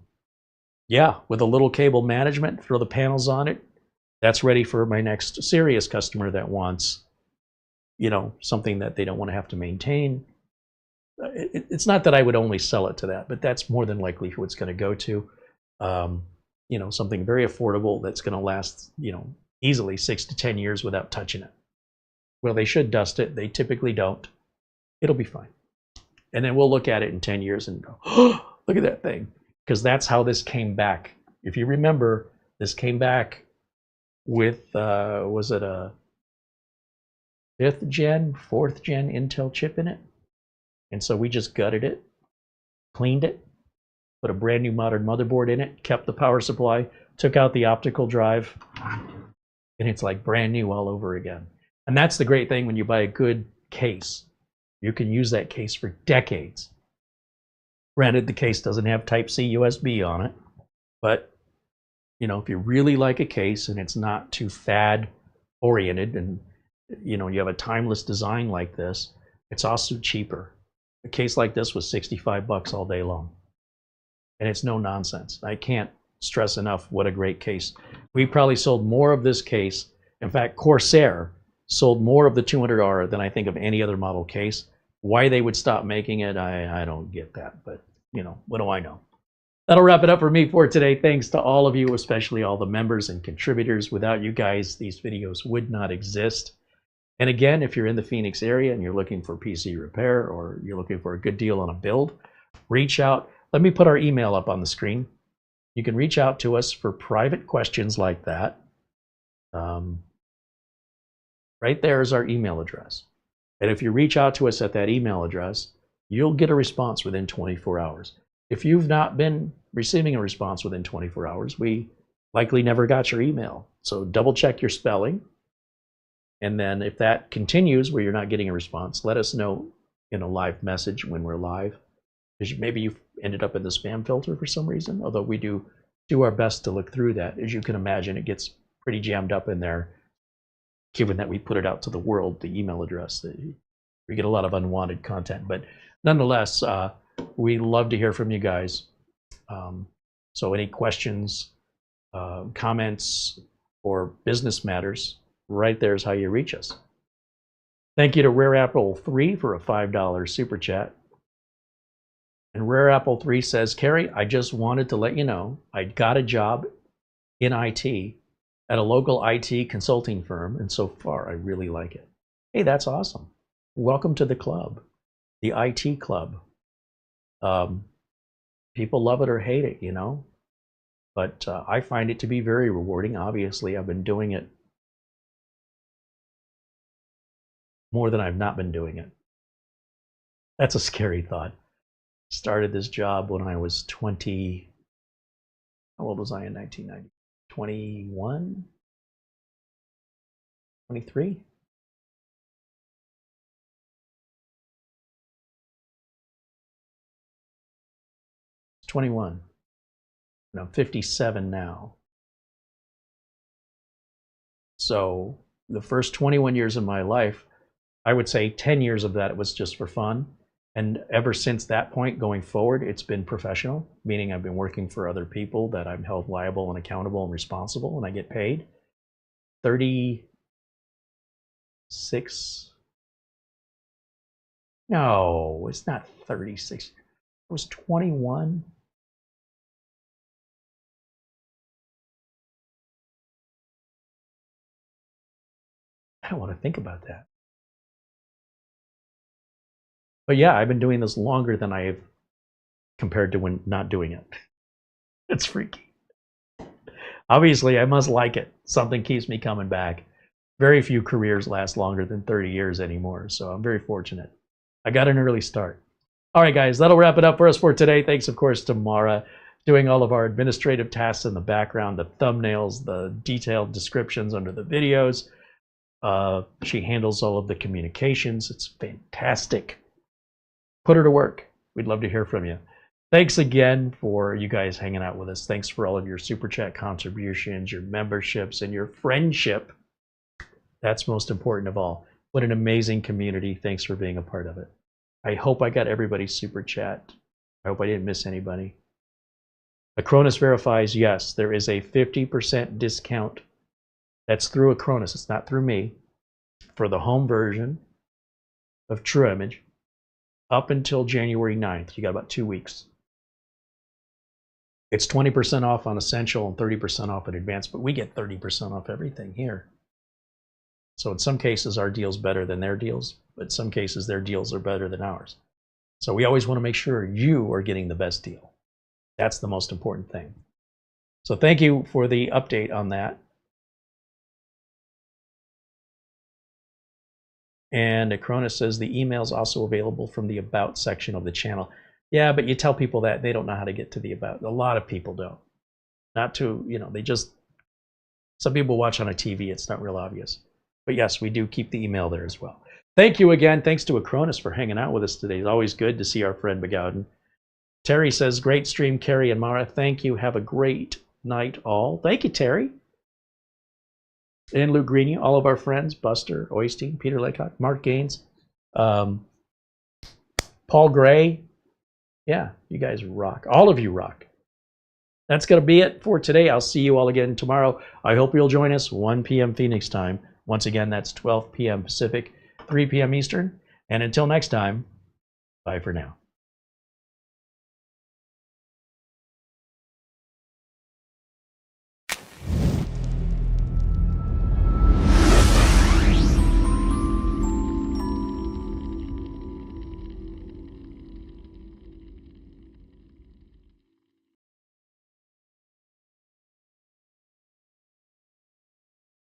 yeah, with a little cable management, throw the panels on it. That's ready for my next serious customer that wants, you know, something that they don't want to have to maintain. It's not that I would only sell it to that, but that's more than likely who it's going to go to. You know, something very affordable that's going to last, you know, easily 6 to 10 years without touching it. Well, they should dust it. They typically don't. It'll be fine. And then we'll look at it in 10 years and go, oh, look at that thing. Because that's how this came back. If you remember, this came back with, was it a 5th gen, 4th gen Intel chip in it? And so we just gutted it, cleaned it, put a brand new modern motherboard in it, kept the power supply, took out the optical drive, and it's like brand new all over again. And that's the great thing when you buy a good case. You can use that case for decades. Granted, the case doesn't have Type-C USB on it, but you know, if you really like a case and it's not too fad-oriented, and you know, you have a timeless design like this, it's also cheaper. A case like this was $65 all day long, and it's no nonsense. I can't stress enough what a great case. We probably sold more of this case. In fact, Corsair sold more of the 200R than I think of any other model case. Why they would stop making it, I don't get that, but you know, what do I know? That'll wrap it up for me for today. Thanks to all of you, especially all the members and contributors. Without you guys, these videos would not exist. And again, if you're in the Phoenix area and you're looking for PC repair, or you're looking for a good deal on a build, reach out. Let me put our email up on the screen. You can reach out to us for private questions like that. Right there is our email address. And if you reach out to us at that email address, you'll get a response within 24 hours. If you've not been receiving a response within 24 hours, we likely never got your email. So double check your spelling. And then if that continues where you're not getting a response, let us know in a live message when we're live. Because maybe you've ended up in the spam filter for some reason, although we do our best to look through that. As you can imagine, it gets pretty jammed up in there, given that we put it out to the world, the email address. We get a lot of unwanted content. But nonetheless, we love to hear from you guys. So any questions, comments, or business matters, right there is how you reach us. Thank you to Rare Apple 3 for a $5 super chat. And Rare Apple 3 says, Carey, I just wanted to let you know I got a job in IT at a local IT consulting firm, and so far I really like it. Hey, that's awesome. Welcome to the club, the IT club. People love it or hate it, you know, but I find it to be very rewarding. Obviously, I've been doing it more than I've not been doing it. That's a scary thought. Started this job when I was 20. How old was I in 1990? 21? 23? It's 21. And I'm 57 now. So the first 21 years of my life, I would say 10 years of that it was just for fun. And ever since that point going forward, it's been professional, meaning I've been working for other people that I'm held liable and accountable and responsible, and I get paid. 36. No, it's not 36. It was 21. I don't want to think about that. But yeah, I've been doing this longer than I've compared to when not doing it. It's freaky. Obviously, I must like it. Something keeps me coming back. Very few careers last longer than 30 years anymore, so I'm very fortunate. I got an early start. All right, guys, that'll wrap it up for us for today. Thanks, of course, to Mara, doing all of our administrative tasks in the background, the thumbnails, the detailed descriptions under the videos. She handles all of the communications. It's fantastic. Put her to work. We'd love to hear from you. Thanks again for you guys hanging out with us. Thanks for all of your Super Chat contributions, your memberships, and your friendship. That's most important of all. What an amazing community. Thanks for being a part of it. I hope I got everybody's Super Chat. I hope I didn't miss anybody. Acronis verifies, yes, there is a 50% discount. That's through Acronis. It's not through me. For the home version of TrueImage up until January 9th. You got about 2 weeks. It's 20% off on Essential and 30% off in Advanced, but we get 30% off everything here. So in some cases, our deal's better than their deals, but in some cases, their deals are better than ours. So we always want to make sure you are getting the best deal. That's the most important thing. So thank you for the update on that. And Acronis says the email is also available from the About section of the channel. Yeah, but you tell people that, they don't know how to get to the About. A lot of people don't. Not to, you know, they just, some people watch on a TV, it's not real obvious. But yes, we do keep the email there as well. Thank you again. Thanks to Acronis for hanging out with us today. It's always good to see our friend McGowden. Terry says, great stream, Carey and Mara. Thank you. Have a great night all. Thank you, Terry. And Luke Greeny, all of our friends, Buster, Oystein, Peter Laycock, Mark Gaines, Paul Gray. Yeah, you guys rock. All of you rock. That's going to be it for today. I'll see you all again tomorrow. I hope you'll join us 1 p.m. Phoenix time. Once again, that's 12 p.m. Pacific, 3 p.m. Eastern. And until next time, bye for now.